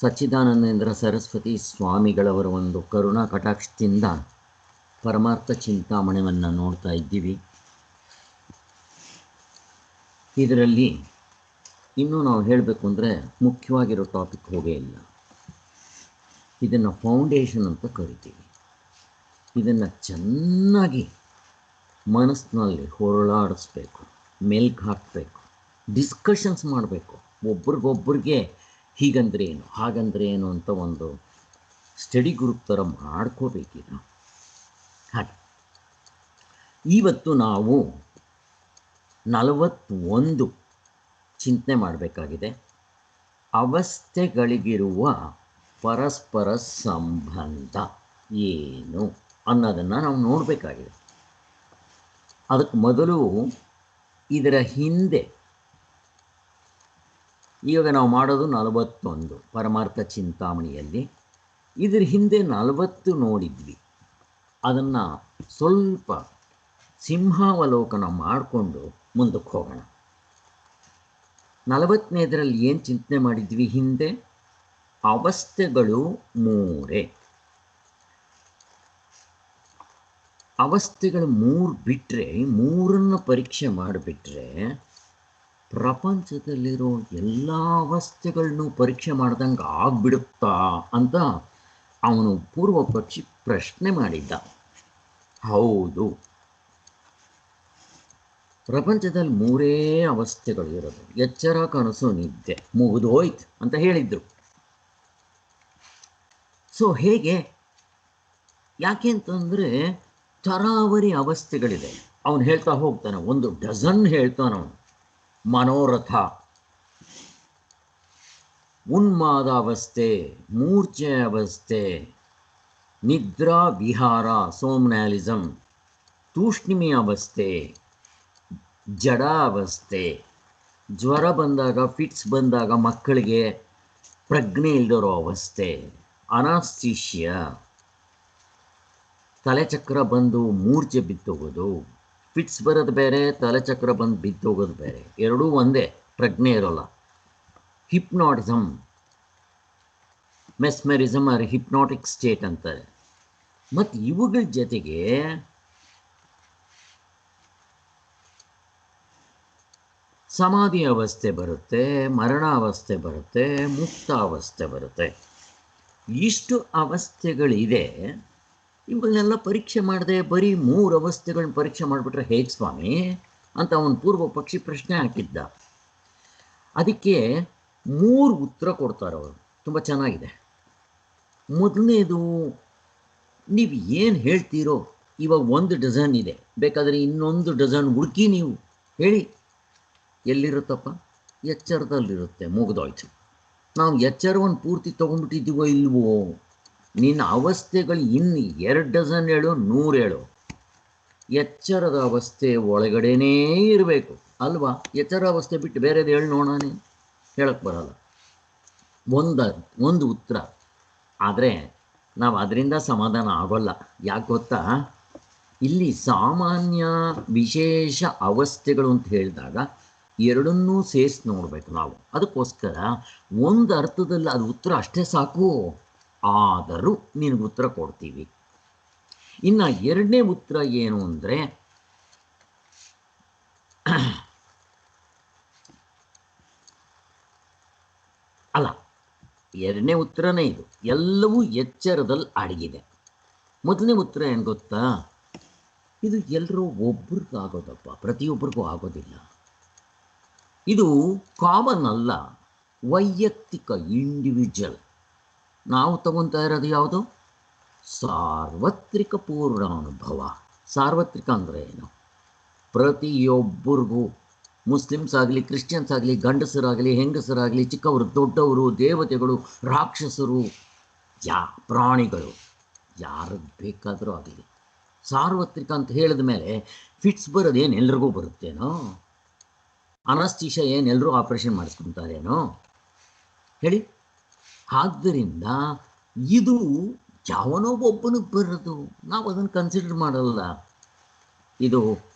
ಸಚ್ಚಿದಾನಂದೇಂದ್ರ ಸರಸ್ವತಿ ಸ್ವಾಮಿಗಳವರ ಒಂದು ಕರುಣಾ ಕಟಾಕ್ಷದಿಂದ ಪರಮಾರ್ಥ ಚಿಂತಾಮಣಿಯನ್ನು ನೋಡ್ತಾ ಇದ್ದೀವಿ. ಇದರಲ್ಲಿ ಇನ್ನೂ ನಾವು ಹೇಳಬೇಕು ಅಂದರೆ ಮುಖ್ಯವಾಗಿರೋ ಟಾಪಿಕ್ ಹೋಗೇ ಇಲ್ಲ. ಇದನ್ನು ಫೌಂಡೇಶನ್ ಅಂತ ಕರಿತೀವಿ. ಇದನ್ನು ಚೆನ್ನಾಗಿ ಮನಸ್ಸಿನಲ್ಲಿ ಹೊರಳಾಡಿಸ್ಬೇಕು, ಮೆಲ್ಕು ಹಾಕಬೇಕು, ಡಿಸ್ಕಷನ್ಸ್ ಮಾಡಬೇಕು. ಒಬ್ರಿಗೊಬ್ರಿಗೆ ಹೀಗಂದ್ರೆ ಏನು ಹಾಗಂದ್ರೆ ಏನು ಅಂತ ಒಂದು ಸ್ಟಡಿ ಗ್ರೂಪ್ ಥರ ಮಾಡ್ಕೋಬೇಕೀಗ. ಹಾಗೆ ಇವತ್ತು ನಾವು 41 ಚಿಂತನೆ ಮಾಡಬೇಕಾಗಿದೆ. ಅವಸ್ಥೆಗಳಿಗಿರುವ ಪರಸ್ಪರ ಸಂಬಂಧ ಏನು ಅನ್ನೋದನ್ನು ನಾವು ನೋಡಬೇಕಾಗಿದೆ. ಅದಕ್ಕೆ ಮೊದಲು ಇದರ ಹಿಂದೆ ಈಗ ನಾವು ಮಾಡೋದು 41 ಪರಮಾರ್ಥ ಚಿಂತಾಮಣಿಯಲ್ಲಿ. ಇದರ ಹಿಂದೆ 40 ನೋಡಿದ್ವಿ. ಅದನ್ನು ಸ್ವಲ್ಪ ಸಿಂಹಾವಲೋಕನ ಮಾಡಿಕೊಂಡು ಮುಂದಕ್ಕೆ ಹೋಗೋಣ. 40ನೇದರಲ್ಲಿ ಏನು ಚಿಂತನೆ ಮಾಡಿದ್ವಿ? ಹಿಂದೆ ಅವಸ್ಥೆಗಳು 3. ಅವಸ್ಥೆಗಳು 3 ಬಿಟ್ಟರೆ, 3 ಪರೀಕ್ಷೆ ಮಾಡಿಬಿಟ್ರೆ ಪ್ರಪಂಚದಲ್ಲಿರೋ ಎಲ್ಲ ಅವಸ್ಥೆಗಳನ್ನೂ ಪರೀಕ್ಷೆ ಮಾಡ್ದಂಗೆ ಆಗ್ಬಿಡುತ್ತಾ ಅಂತ ಅವನು ಪೂರ್ವ ಪಕ್ಷಿ ಪ್ರಶ್ನೆ ಮಾಡಿದ್ದ. ಹೌದು, ಪ್ರಪಂಚದಲ್ಲಿ 3 ಅವಸ್ಥೆಗಳು ಇರೋದು. ಎಚ್ಚರ, ಕನಸು, ನಿದ್ದೆ. ಮುಗಿದೋಯ್ತು ಅಂತ ಹೇಳಿದ್ರು. ಸೊ ಹೇಗೆ? ಯಾಕೆ ಅಂತಂದರೆ ತರಾವರಿ ಅವಸ್ಥೆಗಳಿದೆ. ಅವನು ಹೇಳ್ತಾ ಹೋಗ್ತಾನೆ, 1 ಡಜನ್ ಹೇಳ್ತಾನವನು. ಮನೋರಥ, ಉನ್ಮಾದ ಅವಸ್ಥೆ, ಮೂರ್ಛೆ ಅವಸ್ಥೆ, ನಿದ್ರಾ ವಿಹಾರ ಸೋಮ್ನಾಲಿಸಮ್, ತೂಷ್ಣಿಮಿ ಅವಸ್ಥೆ, ಜಡ ಅವಸ್ಥೆ, ಜ್ವರ ಬಂದಾಗ, ಫಿಟ್ಸ್ ಬಂದಾಗ ಮಕ್ಕಳಿಗೆ ಪ್ರಜ್ಞೆ ಇಲ್ದಿರೋ ಅವಸ್ಥೆ, ಅನಾಸ್ಥೀಶಿಯ, ತಲೆಚಕ್ರ ಬಂದು ಮೂರ್ಛೆ ಬಿತ್ತೋಗೋದು. ಫಿಟ್ಸ್ ಬರೋದು ಬೇರೆ, ತಲೆಚಕ್ರ ಬಂದು ಬಿತ್ತೋಗೋದು ಬೇರೆ, ಎರಡೂ ಒಂದೇ, ಪ್ರಜ್ಞೆ ಇರೋಲ್ಲ. ಹಿಪ್ನಾಟಿಸಮ್, ಮೆಸ್ಮರಿಸಮ್ ಆರ್ ಹಿಪ್ನಾಟಿಕ್ ಸ್ಟೇಟ್ ಅಂತಾರೆ. ಮತ್ತು ಇವುಗಳ ಜೊತೆಗೆ ಸಮಾಧಿ ಅವಸ್ಥೆ ಬರುತ್ತೆ, ಮರಣ ಅವಸ್ಥೆ ಬರುತ್ತೆ, ಮುಕ್ತ ಅವಸ್ಥೆ ಬರುತ್ತೆ. ಇಷ್ಟು ಅವಸ್ಥೆಗಳಿದೆ. ಇವುಗಳನ್ನೆಲ್ಲ ಪರೀಕ್ಷೆ ಮಾಡದೆ ಬರೀ 3 ಅವಸ್ಥೆಗಳನ್ನ ಪರೀಕ್ಷೆ ಮಾಡಿಬಿಟ್ರೆ ಹೇಗೆ ಸ್ವಾಮಿ ಅಂತ ಅವನು ಪೂರ್ವ ಪಕ್ಷಿ ಪ್ರಶ್ನೆ ಹಾಕಿದ್ದ. ಅದಕ್ಕೆ 3 ಉತ್ತರ ಕೊಡ್ತಾರೆ ಅವರು. ತುಂಬ ಚೆನ್ನಾಗಿದೆ. ಮೊದಲನೇದು, ನೀವು ಏನು ಹೇಳ್ತೀರೋ, ಇವಾಗ 1 ಡಜನ್ ಇದೆ, ಬೇಕಾದರೆ ಇನ್ನೊಂದು ಡಜನ್ ಹುಡುಕಿ ನೀವು ಹೇಳಿ. ಎಲ್ಲಿರುತ್ತಪ್ಪ? ಎಚ್ಚರದಲ್ಲಿರುತ್ತೆ. ಮುಗಿದೋಯ್ತು. ನಾವು ಎಚ್ಚರವನ್ನು ಪೂರ್ತಿ ತೊಗೊಂಡ್ಬಿಟ್ಟಿದ್ದೀವೋ ಇಲ್ವೋ? ನಿನ್ನ ಅವಸ್ಥೆಗಳು ಇನ್ನು 2 ಡಜನ್ ಹೇಳು, 100 ಹೇಳು, ಎಚ್ಚರದ ಅವಸ್ಥೆ ಒಳಗಡೆನೇ ಇರಬೇಕು ಅಲ್ವಾ? ಎಚ್ಚರ ಅವಸ್ಥೆ ಬಿಟ್ಟು ಬೇರೆದು ಹೇಳಿ ನೋಡೋಣ. ನೀನು ಹೇಳಕ್ಕೆ ಬರಲ್ಲ. ಒಂದು ಉತ್ತರ. ಆದರೆ ನಾವು ಅದರಿಂದ ಸಮಾಧಾನ ಆಗೋಲ್ಲ. ಯಾಕೆ ಗೊತ್ತಾ? ಇಲ್ಲಿ ಸಾಮಾನ್ಯ ವಿಶೇಷ ಅವಸ್ಥೆಗಳು ಅಂತ ಹೇಳಿದಾಗ ಎರಡನ್ನೂ ಸೇರಿಸಿ ನೋಡಬೇಕು ನಾವು. ಅದಕ್ಕೋಸ್ಕರ ಒಂದು ಅರ್ಥದಲ್ಲಿ ಅದು ಉತ್ತರ ಅಷ್ಟೇ ಸಾಕು. ಆದರೂ ನಿನಗೆ ಉತ್ತರ ಕೊಡ್ತೀವಿ. ಇನ್ನು 2ನೇ ಉತ್ತರ ಏನು ಅಂದರೆ, ಅಲ್ಲ, 2ನೇ ಉತ್ತರನೇ ಇದು. ಎಲ್ಲವೂ ಎಚ್ಚರದಲ್ಲಿ ಅಡಗಿದೆ. ಮೊದಲನೇ ಉತ್ತರ ಏನು ಗೊತ್ತಾ? ಇದು ಎಲ್ಲರೂ ಒಬ್ರಿಗಾಗೋದಪ್ಪ, ಪ್ರತಿಯೊಬ್ಬರಿಗೂ ಆಗೋದಿಲ್ಲ. ಇದು ಕಾಮನ್ ಅಲ್ಲ, ವೈಯಕ್ತಿಕ, ಇಂಡಿವಿಜುವಲ್. ನಾವು ತಗೊತಾ ಇರೋದು ಯಾವುದು? ಸಾರ್ವತ್ರಿಕ ಪೂರ್ಣಾನುಭವ. ಸಾರ್ವತ್ರಿಕ ಅಂದರೆ ಏನು? ಪ್ರತಿಯೊಬ್ಬರಿಗೂ, ಮುಸ್ಲಿಮ್ಸ್ ಆಗಲಿ, ಕ್ರಿಶ್ಚಿಯನ್ಸ್ ಆಗಲಿ, ಗಂಡಸರಾಗಲಿ, ಹೆಂಗಸರಾಗಲಿ, ಚಿಕ್ಕವರು, ದೊಡ್ಡವರು, ದೇವತೆಗಳು, ರಾಕ್ಷಸರು, ಪ್ರಾಣಿಗಳು, ಯಾರಿಗೆ ಬೇಕಾದರೂ ಆಗಲಿ. ಸಾರ್ವತ್ರಿಕ ಅಂತ ಹೇಳಿದ ಮೇಲೆ ಫಿಟ್ಸ್ ಬರೋದೇನು ಎಲ್ರಿಗೂ ಬರುತ್ತೇನೋ? ಅನಸ್ತೀಶ ಏನು ಎಲ್ಲರೂ ಆಪ್ರೇಷನ್ ಮಾಡಿಸ್ಕೊತಾರೇನೋ ಹೇಳಿ? ಆದ್ದರಿಂದ ಇದು ಯಾವನೋ ಒಬ್ಬನಿಗೆ ಬರೋದು, ನಾವು ಅದನ್ನು ಕನ್ಸಿಡರ್ ಮಾಡಲ್ಲ. ಇದು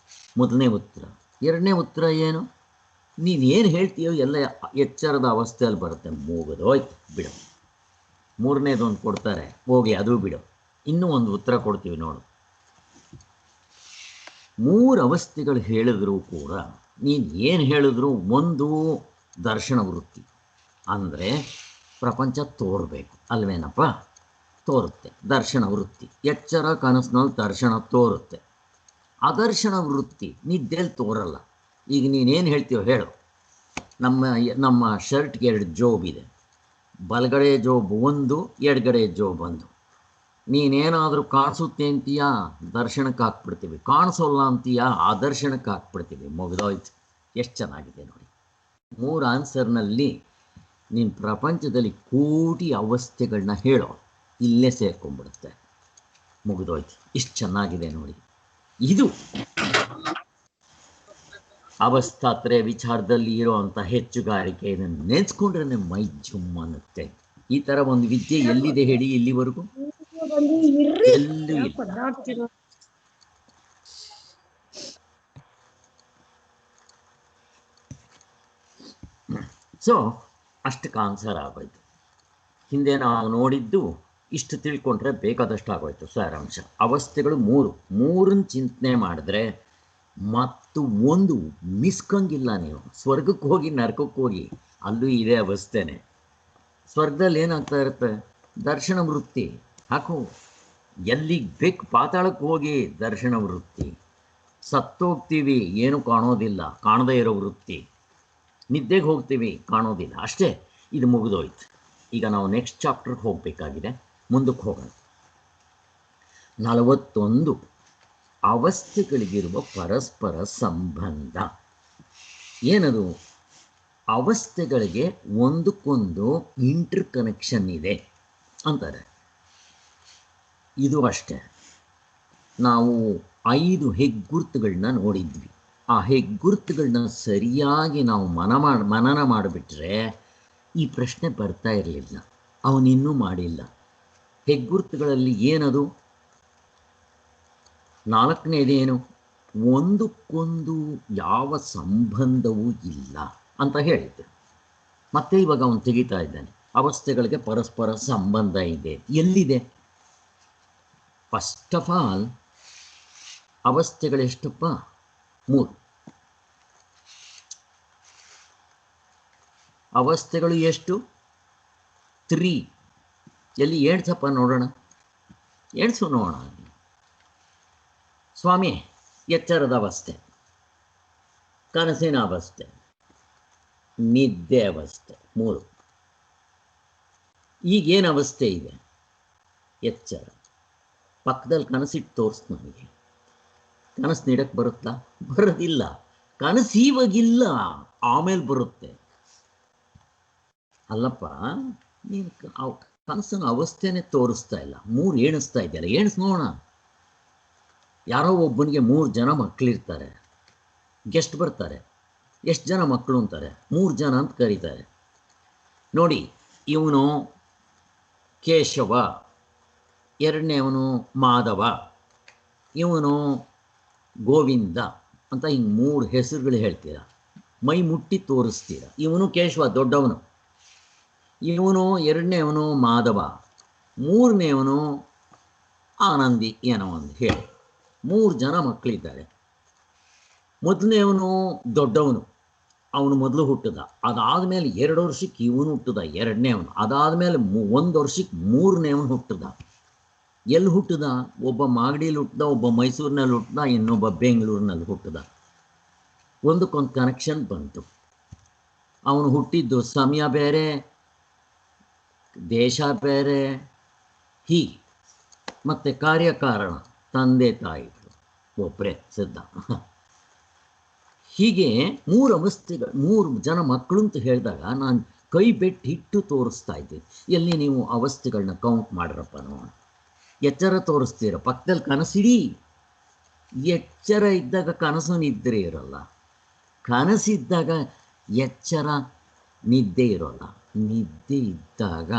ಮೊದಲನೇ ಉತ್ತರ. 2ನೇ ಉತ್ತರ ಏನು? ನೀವೇನು ಹೇಳ್ತೀಯೋ ಎಲ್ಲ ಎಚ್ಚರದ ಅವಸ್ಥೆಯಲ್ಲಿ ಬರುತ್ತೆ. ಮುಗಿದೋಯ್ತು ಬಿಡು. ಮೂರನೇದೊಂದು ಕೊಡ್ತಾರೆ, ಹೋಗಿ ಅದು ಬಿಡು. ಇನ್ನೂ ಒಂದು ಉತ್ತರ ಕೊಡ್ತೀವಿ ನೋಡು. 3 ಅವಸ್ಥೆಗಳು ಹೇಳಿದ್ರೂ ಕೂಡ ನೀನು ಏನು ಹೇಳಿದ್ರು ಒಂದು ದರ್ಶನ ವೃತ್ತಿ, ಅಂದರೆ ಪ್ರಪಂಚ ತೋರಬೇಕು ಅಲ್ವೇನಪ್ಪ, ತೋರುತ್ತೆ. ದರ್ಶನ ವೃತ್ತಿ, ಎಚ್ಚರ ಕನಸಿನಲ್ಲಿ ದರ್ಶನ ತೋರುತ್ತೆ. ಅದರ್ಶನ ವೃತ್ತಿ ನಿದ್ದೆಯಲ್ಲಿ ತೋರಲ್ಲ. ಈಗ ನೀನೇನು ಹೇಳ್ತೀವೋ ಹೇಳು. ನಮ್ಮ ಶರ್ಟ್ಗೆ 2 ಜೋಬ್ ಇದೆ, ಬಲಗಡೆ ಜೋಬ್ ಒಂದು, ಎಡಗಡೆ ಜೋಬ್ ಒಂದು. ನೀನೇನಾದರೂ ಕಾಣಿಸುತ್ತೆ ಅಂತೀಯಾ, ದರ್ಶನಕ್ಕೆ ಹಾಕ್ಬಿಡ್ತೀವಿ. ಕಾಣಿಸೋಲ್ಲ ಅಂತೀಯಾ, ಆದರ್ಶನಕ್ಕೆ ಹಾಕ್ಬಿಡ್ತೀವಿ. ಮುಗಿದೋಯ್ತು. ಎಷ್ಟು ಚೆನ್ನಾಗಿದೆ ನೋಡಿ. 3 ಆನ್ಸರ್ನಲ್ಲಿ ನೀನು ಪ್ರಪಂಚದಲ್ಲಿ ಕೋಟಿ ಅವಸ್ಥೆಗಳನ್ನ ಹೇಳೋ, ಇಲ್ಲೇ ಸೇರ್ಕೊಂಡ್ಬಿಡುತ್ತೆ. ಮುಗಿದೋಯ್ತು. ಇಷ್ಟು ಚೆನ್ನಾಗಿದೆ ನೋಡಿ. ಇದು ಅವಸ್ಥಾತ್ರಯ ವಿಚಾರದಲ್ಲಿ ಇರೋವಂಥ ಹೆಚ್ಚುಗಾರಿಕೆ. ಇದನ್ನು ನೆನೆಸ್ಕೊಂಡ್ರೆ ಮೈ ಜುಮ್ ಅನ್ನುತ್ತೆ. ಈ ಥರ ಒಂದು ವಿದ್ಯೆ ಎಲ್ಲಿದೆ ಹೇಳಿ ಇಲ್ಲಿವರೆಗೂ? ಎಲ್ಲೂ ಇಲ್ಲ. ಸೊ ಅಷ್ಟಕ್ಕೆ ಆನ್ಸರ್ ಆಗೋಯ್ತು. ಹಿಂದೆ ನಾವು ನೋಡಿದ್ದು ಇಷ್ಟು ತಿಳ್ಕೊಂಡ್ರೆ ಬೇಕಾದಷ್ಟು ಆಗೋಯ್ತು ಸಾರಾಂಶ. ಅವಸ್ಥೆಗಳು 3 ಚಿಂತನೆ ಮಾಡಿದ್ರೆ ಮತ್ತು ಒಂದು ಮಿಸ್ಕಂಗಿಲ್ಲ. ನೀವು ಸ್ವರ್ಗಕ್ಕೆ ಹೋಗಿ ನರಕಕ್ಕೆ ಹೋಗಿ ಅಲ್ಲೂ ಇದೇ ಅವಸ್ಥೆನೆ. ಸ್ವರ್ಗದಲ್ಲಿ ಏನಾಗ್ತಾ ಇರುತ್ತೆ? ದರ್ಶನ ವೃತ್ತಿ. ಹಾಕು, ಎಲ್ಲಿಗೆ ಬೇಕು ಪಾತಾಳಕ್ಕೆ ಹೋಗಿ ದರ್ಶನ ವೃತ್ತಿ. ಸತ್ತೋಗ್ತೀವಿ, ಏನು ಕಾಣೋದಿಲ್ಲ, ಕಾಣದೇ ಇರೋ ವೃತ್ತಿ. ನಿದ್ದೆಗೆ ಹೋಗ್ತೀವಿ, ಕಾಣೋದಿಲ್ಲ. ಅಷ್ಟೇ, ಇದು ಮುಗಿದೋಯ್ತು. ಈಗ ನಾವು ನೆಕ್ಸ್ಟ್ ಚಾಪ್ಟರ್ಗೆ ಹೋಗಬೇಕಾಗಿದೆ. ಮುಂದಕ್ಕೆ ಹೋಗೋಣ. 41 ಅವಸ್ಥೆಗಳಿಗಿರುವ ಪರಸ್ಪರ ಸಂಬಂಧ. ಏನದು? ಅವಸ್ಥೆಗಳಿಗೆ ಒಂದಕ್ಕೊಂದು ಇಂಟರ್ ಕನೆಕ್ಷನ್ ಇದೆ ಅಂತಾರೆ. ಇದು ಅಷ್ಟೇ. ನಾವು 5 ಹೆಗ್ಗುರುತುಗಳನ್ನ ನೋಡಿದ್ವಿ. ಆ ಹೆಗ್ಗುರುತುಗಳನ್ನ ಸರಿಯಾಗಿ ನಾವು ಮನನ ಮಾಡಿಬಿಟ್ರೆ ಈ ಪ್ರಶ್ನೆ ಬರ್ತಾ ಇರಲಿಲ್ಲ. ಅವನಿನ್ನೂ ಮಾಡಿಲ್ಲ. ಹೆಗ್ಗುರುತುಗಳಲ್ಲಿ ಏನದು? 4ನೇದೇನು? ಒಂದಕ್ಕೊಂದು ಯಾವ ಸಂಬಂಧವೂ ಇಲ್ಲ ಅಂತ ಹೇಳಿದ್ರು. ಮತ್ತೆ ಇವಾಗ ಅವನು ತೆಗಿತಾ ಇದ್ದಾನೆ. ಅವಸ್ಥೆಗಳಿಗೆ ಪರಸ್ಪರ ಸಂಬಂಧ ಇದೆ. ಎಲ್ಲಿದೆ? ಫಸ್ಟ್ ಆಫ್ ಆಲ್, ಅವಸ್ಥೆಗಳೆಷ್ಟಪ್ಪ? 3. ಅವಸ್ಥೆಗಳು ಎಷ್ಟು? 3. ಎಲ್ಲಿ ಎಣ್ಸಪ್ಪ ನೋಡೋಣ, ಎಣ್ಸು ನೋಡೋಣ. ಸ್ವಾಮಿ, ಎಚ್ಚರದ ಅವಸ್ಥೆ, ಕನಸಿನ ಅವಸ್ಥೆ, ನಿದ್ದೆ ಅವಸ್ಥೆ 3. ಈಗೇನು ಅವಸ್ಥೆ ಇದೆ? ಎಚ್ಚರ. ಪಕ್ಕದಲ್ಲಿ ಕನಸಿಟ್ಟು ತೋರಿಸ್ ನನಗೆ. ಕನಸು ನೀಡಕ್ಕೆ ಬರುತ್ತಾ? ಬರೋದಿಲ್ಲ. ಕನಸು ಇವಾಗಿಲ್ಲ, ಆಮೇಲೆ ಬರುತ್ತೆ. ಅಲ್ಲಪ್ಪ, ನೀನು ಕನಸಿನ ಅವಸ್ಥೆನೇ ತೋರಿಸ್ತಾ ಇಲ್ಲ, 3 ಎಣಿಸ್ತಾ ಇದೆಯಲ್ಲ, ಎಣಿಸ್ ನೋಡೋಣ. ಯಾರೋ ಒಬ್ಬನಿಗೆ 3 ಜನ ಮಕ್ಕಳಿರ್ತಾರೆ. ಗೆಸ್ಟ್ ಬರ್ತಾರೆ. ಎಷ್ಟು ಜನ ಮಕ್ಕಳು ಅಂತಾರೆ? 3 ಜನ ಅಂತ ಕರೀತಾರೆ. ನೋಡಿ, ಇವನು ಕೇಶವ, 2ನೇವನು ಮಾಧವ, ಇವನು ಗೋವಿಂದ ಅಂತ ಹಿಂಗೆ 3 ಹೆಸರುಗಳು ಹೇಳ್ತೀರ. ಮೈ ಮುಟ್ಟಿ ತೋರಿಸ್ತೀರ. ಇವನು ಕೇಶವ ದೊಡ್ಡವನು, ಇವನು 2ನೇವನು ಮಾಧವ, 3ನೇವನು ಆನಂದಿ, ಏನೋ ಒಂದು ಹೇಳಿ. 3 ಜನ ಮಕ್ಕಳಿದ್ದಾರೆ. ಮೊದಲನೇವನು ದೊಡ್ಡವನು, ಅವನು ಮೊದಲು ಹುಟ್ಟಿದ. ಅದಾದಮೇಲೆ 2 ವರ್ಷಕ್ಕೆ ಇವನು ಹುಟ್ಟಿದ, 2ನೇವನು. ಅದಾದಮೇಲೆ 1 ವರ್ಷಕ್ಕೆ 3ನೇವನು ಹುಟ್ಟಿದ. ಎಲ್ಲಿ ಹುಟ್ಟಿದ? ಒಬ್ಬ ಮಾಗಡಿಯಲ್ಲಿ ಹುಟ್ಟಿದ, ಒಬ್ಬ ಮೈಸೂರಿನಲ್ಲಿ ಹುಟ್ಟಿದ, ಇನ್ನೊಬ್ಬ ಬೆಂಗಳೂರಿನಲ್ಲಿ ಹುಟ್ಟಿದ. ಒಂದಕ್ಕೊಂದು ಕನೆಕ್ಷನ್ ಬಂತು. ಅವನು ಹುಟ್ಟಿದ್ದು ಸಮಯ ಬೇರೆ, ದೇಶ ಬೇರೆ, ಹೀಗೆ. ಮತ್ತು ಕಾರ್ಯಕಾರಣ ತಂದೆ ತಾಯಿಗಳು ಒಬ್ಬರೇ ಸಿದ್ಧ. ಹೀಗೆ 3 ಅವಸ್ಥೆಗಳು, 3 ಜನ ಮಕ್ಕಳು ಅಂತ ಹೇಳಿದಾಗ ನಾನು ಕೈ ಬೆಟ್ಟಿಟ್ಟು ತೋರಿಸ್ತಾ ಇದ್ದೀನಿ. ಎಲ್ಲಿ ನೀವು ಅವಸ್ಥೆಗಳನ್ನ ಕೌಂಟ್ ಮಾಡ್ರಪ್ಪ ನೋಡೋಣ. ಎಚ್ಚರ ತೋರಿಸ್ತೀರ, ಪಕ್ಕದಲ್ಲಿ ಕನಸಿಡಿ. ಎಚ್ಚರ ಇದ್ದಾಗ ಕನಸು ನಿದ್ರೆ ಇರೋಲ್ಲ, ಕನಸಿದ್ದಾಗ ಎಚ್ಚರ ನಿದ್ದೆ ಇರೋಲ್ಲ, ನಿದ್ದೆ ಇದ್ದಾಗ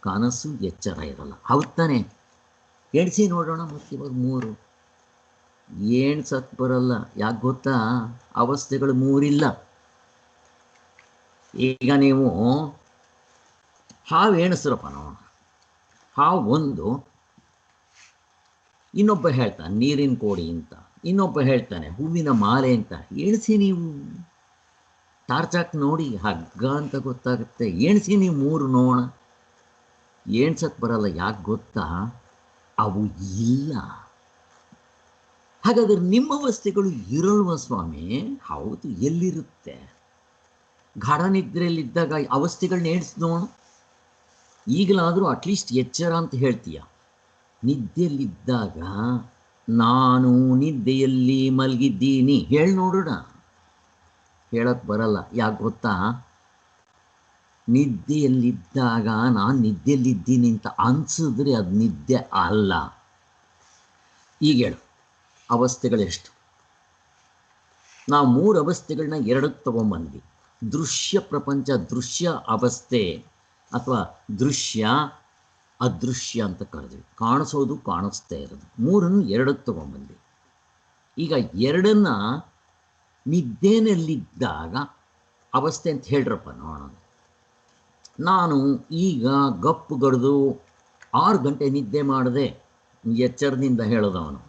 ಕನಸು ಎಚ್ಚರ ಇರೋಲ್ಲ. ಹೌದು ತಾನೆ? ಎಣಿಸಿ ನೋಡೋಣ. ಮತ್ತು ಇವಾಗ 3 ಎಣ್ಸಕ್ಕೆ ಬರಲ್ಲ. ಯಾಕೆ ಗೊತ್ತಾ? ಅವಸ್ಥೆಗಳು 3 ಇಲ್ಲ. ಈಗ ನೀವು ಹಾವು ಎಣಿಸ್ರಪ್ಪ ನೋಡೋಣ. ಹಾವು ಒಂದು, ಇನ್ನೊಬ್ಬ ಹೇಳ್ತಾನೆ ನೀರಿನ ಕೋಡಿ ಅಂತ, ಇನ್ನೊಬ್ಬ ಹೇಳ್ತಾನೆ ಹೂವಿನ ಮಾಲೆ ಅಂತ. ಎಣಿಸಿ ನೀವು, ಟಾರ್ಚಾಕ್ ನೋಡಿ ಹಗ್ಗ ಅಂತ ಗೊತ್ತಾಗುತ್ತೆ. ಎಣಿಸಿ ನೀವು ಮೂರು ನೋಣ. ಎಣ್ಸಕ್ಕೆ ಬರಲ್ಲ. ಯಾಕೆ ಗೊತ್ತಾ? ಅವು ಇಲ್ಲ. ಹಾಗಾದ್ರೆ ನಿಮ್ಮ ವಸ್ತುಗಳು ಇರಲ್ವ ಸ್ವಾಮಿ? ಹೌದು, ಎಲ್ಲಿರುತ್ತೆ? ಗಾಢ ನಿದ್ರೆಯಲ್ಲಿದ್ದಾಗ ಅವಸ್ಥೆಗಳನ್ನ ಎಣಿಸಿ ನೋಡು. ಈಗಲಾದರೂ ಅಟ್ಲೀಸ್ಟ್ ಎಚ್ಚರ ಅಂತ ಹೇಳ್ತೀಯ. ನಿದ್ದೆಯಲ್ಲಿದ್ದಾಗ ನಾನು ನಿದ್ದೆಯಲ್ಲಿ ಮಲಗಿದ್ದೀನಿ ಹೇಳಿ ನೋಡೋಣ. ಹೇಳಕ್ಕೆ ಬರಲ್ಲ. ಯಾಕೆ ಗೊತ್ತಾ? ನಿದ್ದೆಯಲ್ಲಿದ್ದಾಗ ನಾನು ನಿದ್ದೆಯಲ್ಲಿದ್ದೀನಿ ಅಂತ ಅನ್ಸಿದ್ರೆ ಅದು ನಿದ್ದೆ ಅಲ್ಲ. ಈಗ ಹೇಳು, ಅವಸ್ಥೆಗಳೆಷ್ಟು? ನಾವು ಮೂರು ಅವಸ್ಥೆಗಳನ್ನ ಎರಡಕ್ಕೆ ತಗೊಂಬಂದ್ವಿ. ದೃಶ್ಯ ಪ್ರಪಂಚ, ದೃಶ್ಯ ಅವಸ್ಥೆ ಅಥವಾ ದೃಶ್ಯ ಅದೃಶ್ಯ ಅಂತ ಕರೆದ್ವಿ. ಕಾಣಿಸೋದು, ಕಾಣಿಸ್ತಾ ಇರೋದು, ಮೂರನ್ನು ಎರಡಕ್ಕೆ ತಗೊಂಬಂದ್ವಿ. ಈಗ ಎರಡನ್ನ ನಿದ್ದೆನಲ್ಲಿದ್ದಾಗ ಅವಸ್ಥೆ ಅಂತ ಹೇಳ್ರಪ್ಪ ನೋಡೋಣ. ನಾನು ಈಗ ಗಪ್ಪು ಗಡ್ದು 6 ಗಂಟೆ ನಿದ್ದೆ ಮಾಡಿದೆ, ಎಚ್ಚರದಿಂದ ಹೇಳೋದವನು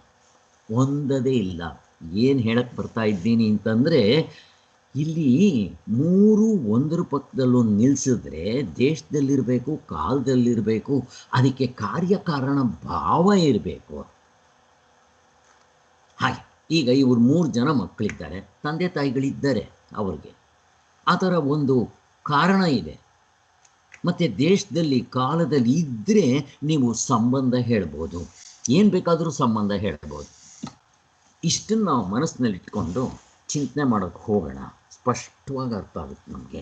ಒಂದದೇ ಇಲ್ಲ. ಏನು ಹೇಳಕ್ಕೆ ಬರ್ತಾ ಇದ್ದೀನಿ ಅಂತಂದರೆ, ಇಲ್ಲಿ ಮೂರು ಒಂದರ ಪಕ್ಕದಲ್ಲೊಂದು ನಿಲ್ಲಿಸಿದ್ರೆ ದೇಶದಲ್ಲಿರಬೇಕು, ಕಾಲದಲ್ಲಿರಬೇಕು, ಅದಕ್ಕೆ ಕಾರ್ಯಕಾರಣ ಭಾವ ಇರಬೇಕು. ಹಾಗೆ ಈಗ ಇವರು 3 ಜನ ಮಕ್ಕಳಿದ್ದಾರೆ, ತಂದೆ ತಾಯಿಗಳಿದ್ದಾರೆ ಅವ್ರಿಗೆ. ಆ ಥರ ಒಂದು ಕಾರಣ ಇದೆ. ಮತ್ತು ದೇಶದಲ್ಲಿ ಕಾಲದಲ್ಲಿ ಇದ್ದರೆ ನೀವು ಸಂಬಂಧ ಹೇಳ್ಬೋದು, ಏನು ಬೇಕಾದರೂ ಸಂಬಂಧ ಹೇಳ್ಬೋದು. ಇಷ್ಟನ್ನು ನಾವು ಮನಸ್ಸಿನಲ್ಲಿ ಇಟ್ಕೊಂಡು ಚಿಂತನೆ ಮಾಡೋಕ್ಕೆ ಹೋಗೋಣ. ಸ್ಪಷ್ಟವಾಗಿ ಅರ್ಥ ಆಗುತ್ತೆ ನಮಗೆ.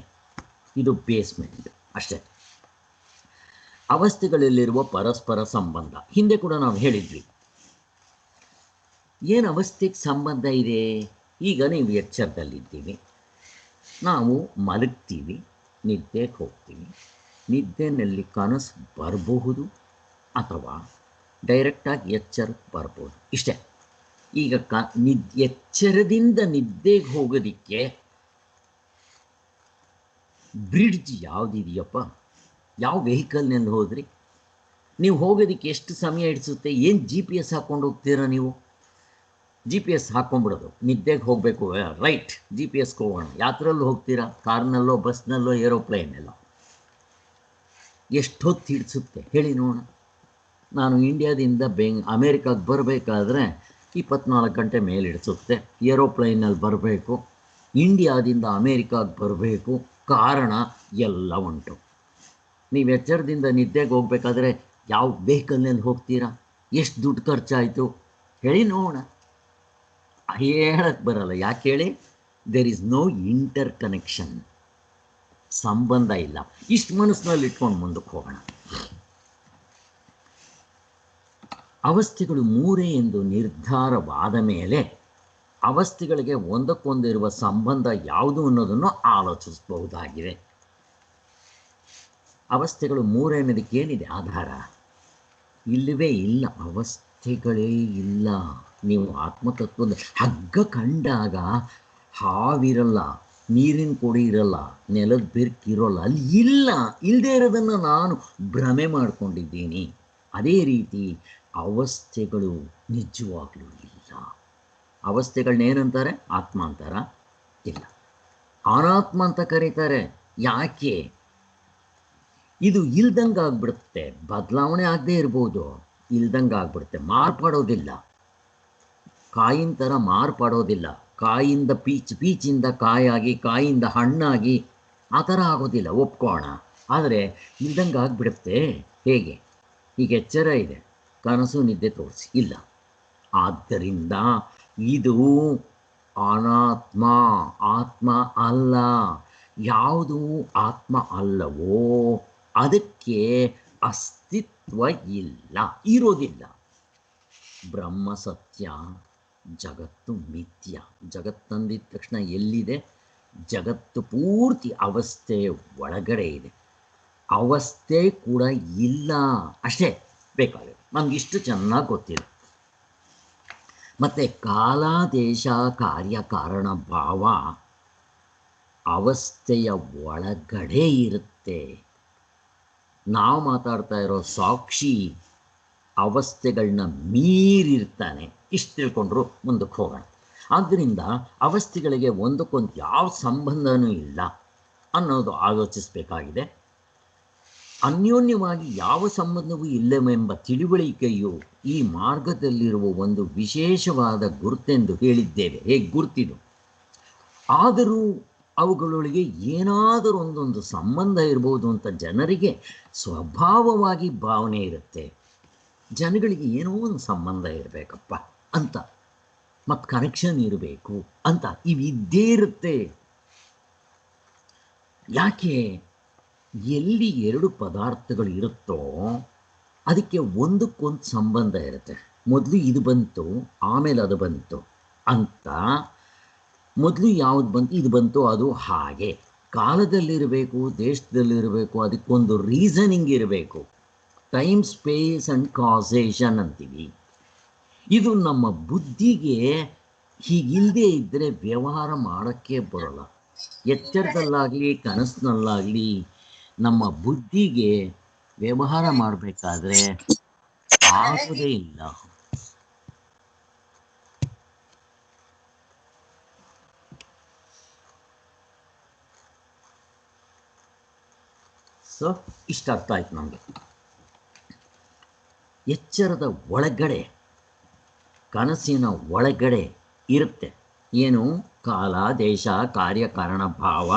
ಇದು ಬೇಸ್ಮೆಂಟ್ ಅಷ್ಟೇ. ಅವಸ್ಥೆಗಳಲ್ಲಿರುವ ಪರಸ್ಪರ ಸಂಬಂಧ ಹಿಂದೆ ಕೂಡ ನಾವು ಹೇಳಿದ್ವಿ. ಏನು ಅವಸ್ಥೆಗೆ ಸಂಬಂಧ ಇದೆ? ಈಗ ನೀವು ಎಚ್ಚರದಲ್ಲಿದ್ದೀವಿ, ನಾವು ಮಲಗ್ತೀವಿ, ನಿದ್ದೆಗೆ ಹೋಗ್ತೀವಿ. ನಿದ್ದೆನಲ್ಲಿ ಕನಸು ಬರಬಹುದು ಅಥವಾ ಡೈರೆಕ್ಟಾಗಿ ಎಚ್ಚರಕ್ಕೆ ಬರ್ಬೋದು, ಇಷ್ಟೇ. ಈಗ ಎಚ್ಚರದಿಂದ ನಿದ್ದೆಗೆ ಹೋಗೋದಕ್ಕೆ ಬ್ರಿಡ್ಜ್ ಯಾವುದಿದೆಯಪ್ಪ? ಯಾವ ವೆಹಿಕಲ್ನಲ್ಲಿ ಹೋದ್ರಿ? ನೀವು ಹೋಗೋದಕ್ಕೆ ಎಷ್ಟು ಸಮಯ ಹಿಡಿಸುತ್ತೆ? ಏನು GPS ಹಾಕ್ಕೊಂಡು ಹೋಗ್ತೀರಾ ನೀವು? GPS ಹಾಕ್ಕೊಂಬಿಡೋದು, ನಿದ್ದೆಗೆ ಹೋಗಬೇಕು, ರೈಟ್, GPSಗೆ ಹೋಗೋಣ. ಯಾತ್ರೆಲ್ಲೂ ಹೋಗ್ತೀರಾ? ಕಾರ್ನಲ್ಲೋ, ಬಸ್ನಲ್ಲೋ, ಏರೋಪ್ಲೇನಲ್ಲೋ? ಎಷ್ಟೊತ್ತು ಹಿಡಿಸುತ್ತೆ ಹೇಳಿ ನೋಡೋಣ. ನಾನು ಇಂಡಿಯಾದಿಂದ ಅಮೇರಿಕಾಗೆ ಬರಬೇಕಾದ್ರೆ 24 ಗಂಟೆ ಮೇಲೆ ಹಿಡಿಸುತ್ತೆ. ಏರೋಪ್ಲೈನಲ್ಲಿ ಬರಬೇಕು, ಇಂಡಿಯಾದಿಂದ ಅಮೇರಿಕಾಗೆ ಬರಬೇಕು, ಕಾರಣ ಎಲ್ಲ ಉಂಟು. ನೀವು ಎಚ್ಚರದಿಂದ ನಿದ್ದೆಗೆ ಹೋಗ್ಬೇಕಾದ್ರೆ ಯಾವ ವೆಹಿಕಲ್ನಲ್ಲಿ ಹೋಗ್ತೀರಾ? ಎಷ್ಟು ದುಡ್ಡು ಖರ್ಚಾಯಿತು ಹೇಳಿ ನೋಡೋಣ. ಹೇಳಕ್ಕೆ ಬರಲ್ಲ. ಯಾಕೆ ಹೇಳಿ? There is no interconnection, ಸಂಬಂಧ ಇಲ್ಲ. ಇಷ್ಟು ಮನಸ್ಸಿನಲ್ಲಿ ಇಟ್ಕೊಂಡು ಮುಂದಕ್ಕೆ ಹೋಗೋಣ. ಅವಸ್ಥೆಗಳು ಮೂರೇ ಎಂದು ನಿರ್ಧಾರವಾದ ಮೇಲೆ ಅವಸ್ಥೆಗಳಿಗೆ ಒಂದಕ್ಕೊಂದಿರುವ ಸಂಬಂಧ ಯಾವುದು ಅನ್ನೋದನ್ನು ಆಲೋಚಿಸಬಹುದಾಗಿದೆ. ಅವಸ್ಥೆಗಳು ಮೂರೇ ಅನ್ನೋದಕ್ಕೆ ಏನಿದೆ ಆಧಾರ? ಇಲ್ಲವೇ ಇಲ್ಲ, ಅವಸ್ಥೆಗಳೇ ಇಲ್ಲ. ನೀವು ಆತ್ಮತತ್ವದ ಹಗ್ಗ ಕಂಡಾಗ ಹಾವಿರಲ್ಲ, ನೀರಿನ ಕೊಡಿ ಇರಲ್ಲ, ನೆಲದ ಬೆರ್ಕಿರೋಲ್ಲ, ಅಲ್ಲಿ ಇಲ್ಲ. ಇಲ್ಲದೇ ಇರೋದನ್ನು ನಾನು ಭ್ರಮೆ ಮಾಡಿಕೊಂಡಿದ್ದೀನಿ. ಅದೇ ರೀತಿ ಅವಸ್ಥೆಗಳು ನಿಜವಾಗ್ಲೂ ಇಲ್ಲ. ಅವಸ್ಥೆಗಳನ್ನೇನಂತಾರೆ? ಆತ್ಮ ಅಂತಾರ? ಇಲ್ಲ, ಅನಾತ್ಮ ಅಂತ ಕರೀತಾರೆ. ಯಾಕೆ? ಇದು ಇಲ್ದಂಗೆ ಆಗ್ಬಿಡುತ್ತೆ, ಬದಲಾವಣೆ ಆಗದೆ ಇರ್ಬೋದು, ಇಲ್ದಂಗೆ ಆಗ್ಬಿಡುತ್ತೆ, ಮಾರ್ಪಾಡೋದಿಲ್ಲ. ಕಾಯಿನ ಥರ ಮಾರ್ಪಾಡೋದಿಲ್ಲ. ಕಾಯಿಂದ ಪೀಚಿಂದ ಕಾಯಾಗಿ, ಕಾಯಿಂದ ಹಣ್ಣಾಗಿ ಆ ಥರ ಆಗೋದಿಲ್ಲ, ಒಪ್ಕೋಣ. ಆದರೆ ಇಲ್ದಂಗೆ ಆಗಿಬಿಡುತ್ತೆ. ಹೇಗೆ? ಈಗ ಎಚ್ಚರ ಇದೆ, ಕನಸು ನಿದ್ದೆ ತೋರಿಸಿ ಇಲ್ಲ. ಆದ್ದರಿಂದ ಇದು ಅನಾತ್ಮ, ಆತ್ಮ ಅಲ್ಲ. ಯಾವುದು ಆತ್ಮ ಅಲ್ಲವೋ ಅದಕ್ಕೆ ಅಸ್ತಿತ್ವ ಇಲ್ಲ, ಇರೋದಿಲ್ಲ. ಬ್ರಹ್ಮ ಸತ್ಯ, ಜಗತ್ತು ಮಿಥ್ಯ. ಜಗತ್ತಂದಿದ ತಕ್ಷಣ ಎಲ್ಲಿದೆ? ಜಗತ್ತು ಪೂರ್ತಿ ಅವಸ್ಥೆ ಒಳಗಡೆ ಇದೆ. ಅವಸ್ಥೆ ಕೂಡ ಇಲ್ಲ, ಅಷ್ಟೇ ಬೇಕಾಗಿದೆ. ನಮಗಿಷ್ಟು ಚೆನ್ನಾಗಿ ಗೊತ್ತಿದೆ. ಮತ್ತು ಕಾಲ, ದೇಶ, ಕಾರ್ಯ, ಕಾರಣ, ಭಾವ ಅವಸ್ಥೆಯ ಒಳಗಡೆ ಇರುತ್ತೆ. ನಾವು ಮಾತಾಡ್ತಾ ಇರೋ ಸಾಕ್ಷಿ ಅವಸ್ಥೆಗಳನ್ನ ಮೀರಿರ್ತಾನೆ. ಇಷ್ಟು ತಿಳ್ಕೊಂಡ್ರು ಮುಂದಕ್ಕೆ ಹೋಗೋಣ. ಆದ್ದರಿಂದ ಅವಸ್ಥೆಗಳಿಗೆ ಒಂದಕ್ಕೊಂದು ಯಾವ ಸಂಬಂಧನೂ ಇಲ್ಲ ಅನ್ನೋದು ಆಲೋಚಿಸಬೇಕಾಗಿದೆ. ಅನ್ಯೋನ್ಯವಾಗಿ ಯಾವ ಸಂಬಂಧವೂ ಇಲ್ಲವೆಂಬ ತಿಳುವಳಿಕೆಯು ಈ ಮಾರ್ಗದಲ್ಲಿರುವ ಒಂದು ವಿಶೇಷವಾದ ಗುರುತೆಂದು ಹೇಳಿದ್ದೇವೆ. ಹೇಗೆ ಗುರುತಿದು? ಆದರೂ ಅವುಗಳೊಳಗೆ ಏನಾದರೂ ಒಂದೊಂದು ಸಂಬಂಧ ಇರ್ಬೋದು ಅಂತ ಜನರಿಗೆ ಸ್ವಭಾವವಾಗಿ ಭಾವನೆ ಇರುತ್ತೆ. ಜನಗಳಿಗೆ ಏನೋ ಒಂದು ಸಂಬಂಧ ಇರಬೇಕಪ್ಪ ಅಂತ, ಮತ್ತು ಕನೆಕ್ಷನ್ ಇರಬೇಕು ಅಂತ ಇವಿದ್ದೇ ಇರುತ್ತೆ. ಯಾಕೆ? ಎಲ್ಲಿ ಎರಡು ಪದಾರ್ಥಗಳು ಇರುತ್ತೋ ಅದಕ್ಕೆ ಒಂದಕ್ಕೊಂದು ಸಂಬಂಧ ಇರುತ್ತೆ. ಮೊದಲು ಇದು ಬಂತು, ಆಮೇಲೆ ಅದು ಬಂತು ಅಂತ. ಮೊದಲು ಯಾವುದು ಬಂತು, ಇದು ಬಂತು, ಅದು ಹಾಗೆ ಕಾಲದಲ್ಲಿರಬೇಕು, ದೇಶದಲ್ಲಿರಬೇಕು, ಅದಕ್ಕೊಂದು ರೀಸನಿಂಗ್ ಇರಬೇಕು. ಟೈಮ್, ಸ್ಪೇಸ್ ಆ್ಯಂಡ್ ಕಾಸೇಷನ್ ಅಂತೀವಿ. ಇದು ನಮ್ಮ ಬುದ್ಧಿಗೆ ಹೀಗಿಲ್ಲದೆ ಇದ್ದರೆ ವ್ಯವಹಾರ ಮಾಡೋಕ್ಕೆ ಬರೋಲ್ಲ. ಎಚ್ಚರದಲ್ಲಾಗಲಿ ಕನಸಿನಲ್ಲಾಗಲಿ ನಮ್ಮ ಬುದ್ಧಿಗೆ ವ್ಯವಹಾರ ಮಾಡಬೇಕಾದ್ರೆ ಆಗೋದೇ ಇಲ್ಲ. ಸೊ ಇಷ್ಟ ಅರ್ಥ ಆಯ್ತು ನಮಗೆ. ಎಚ್ಚರದ ಒಳಗಡೆ, ಕನಸಿನ ಒಳಗಡೆ ಇರುತ್ತೆ ಏನು? ಕಾಲ, ದೇಶ, ಕಾರ್ಯ, ಕಾರಣ, ಭಾವ,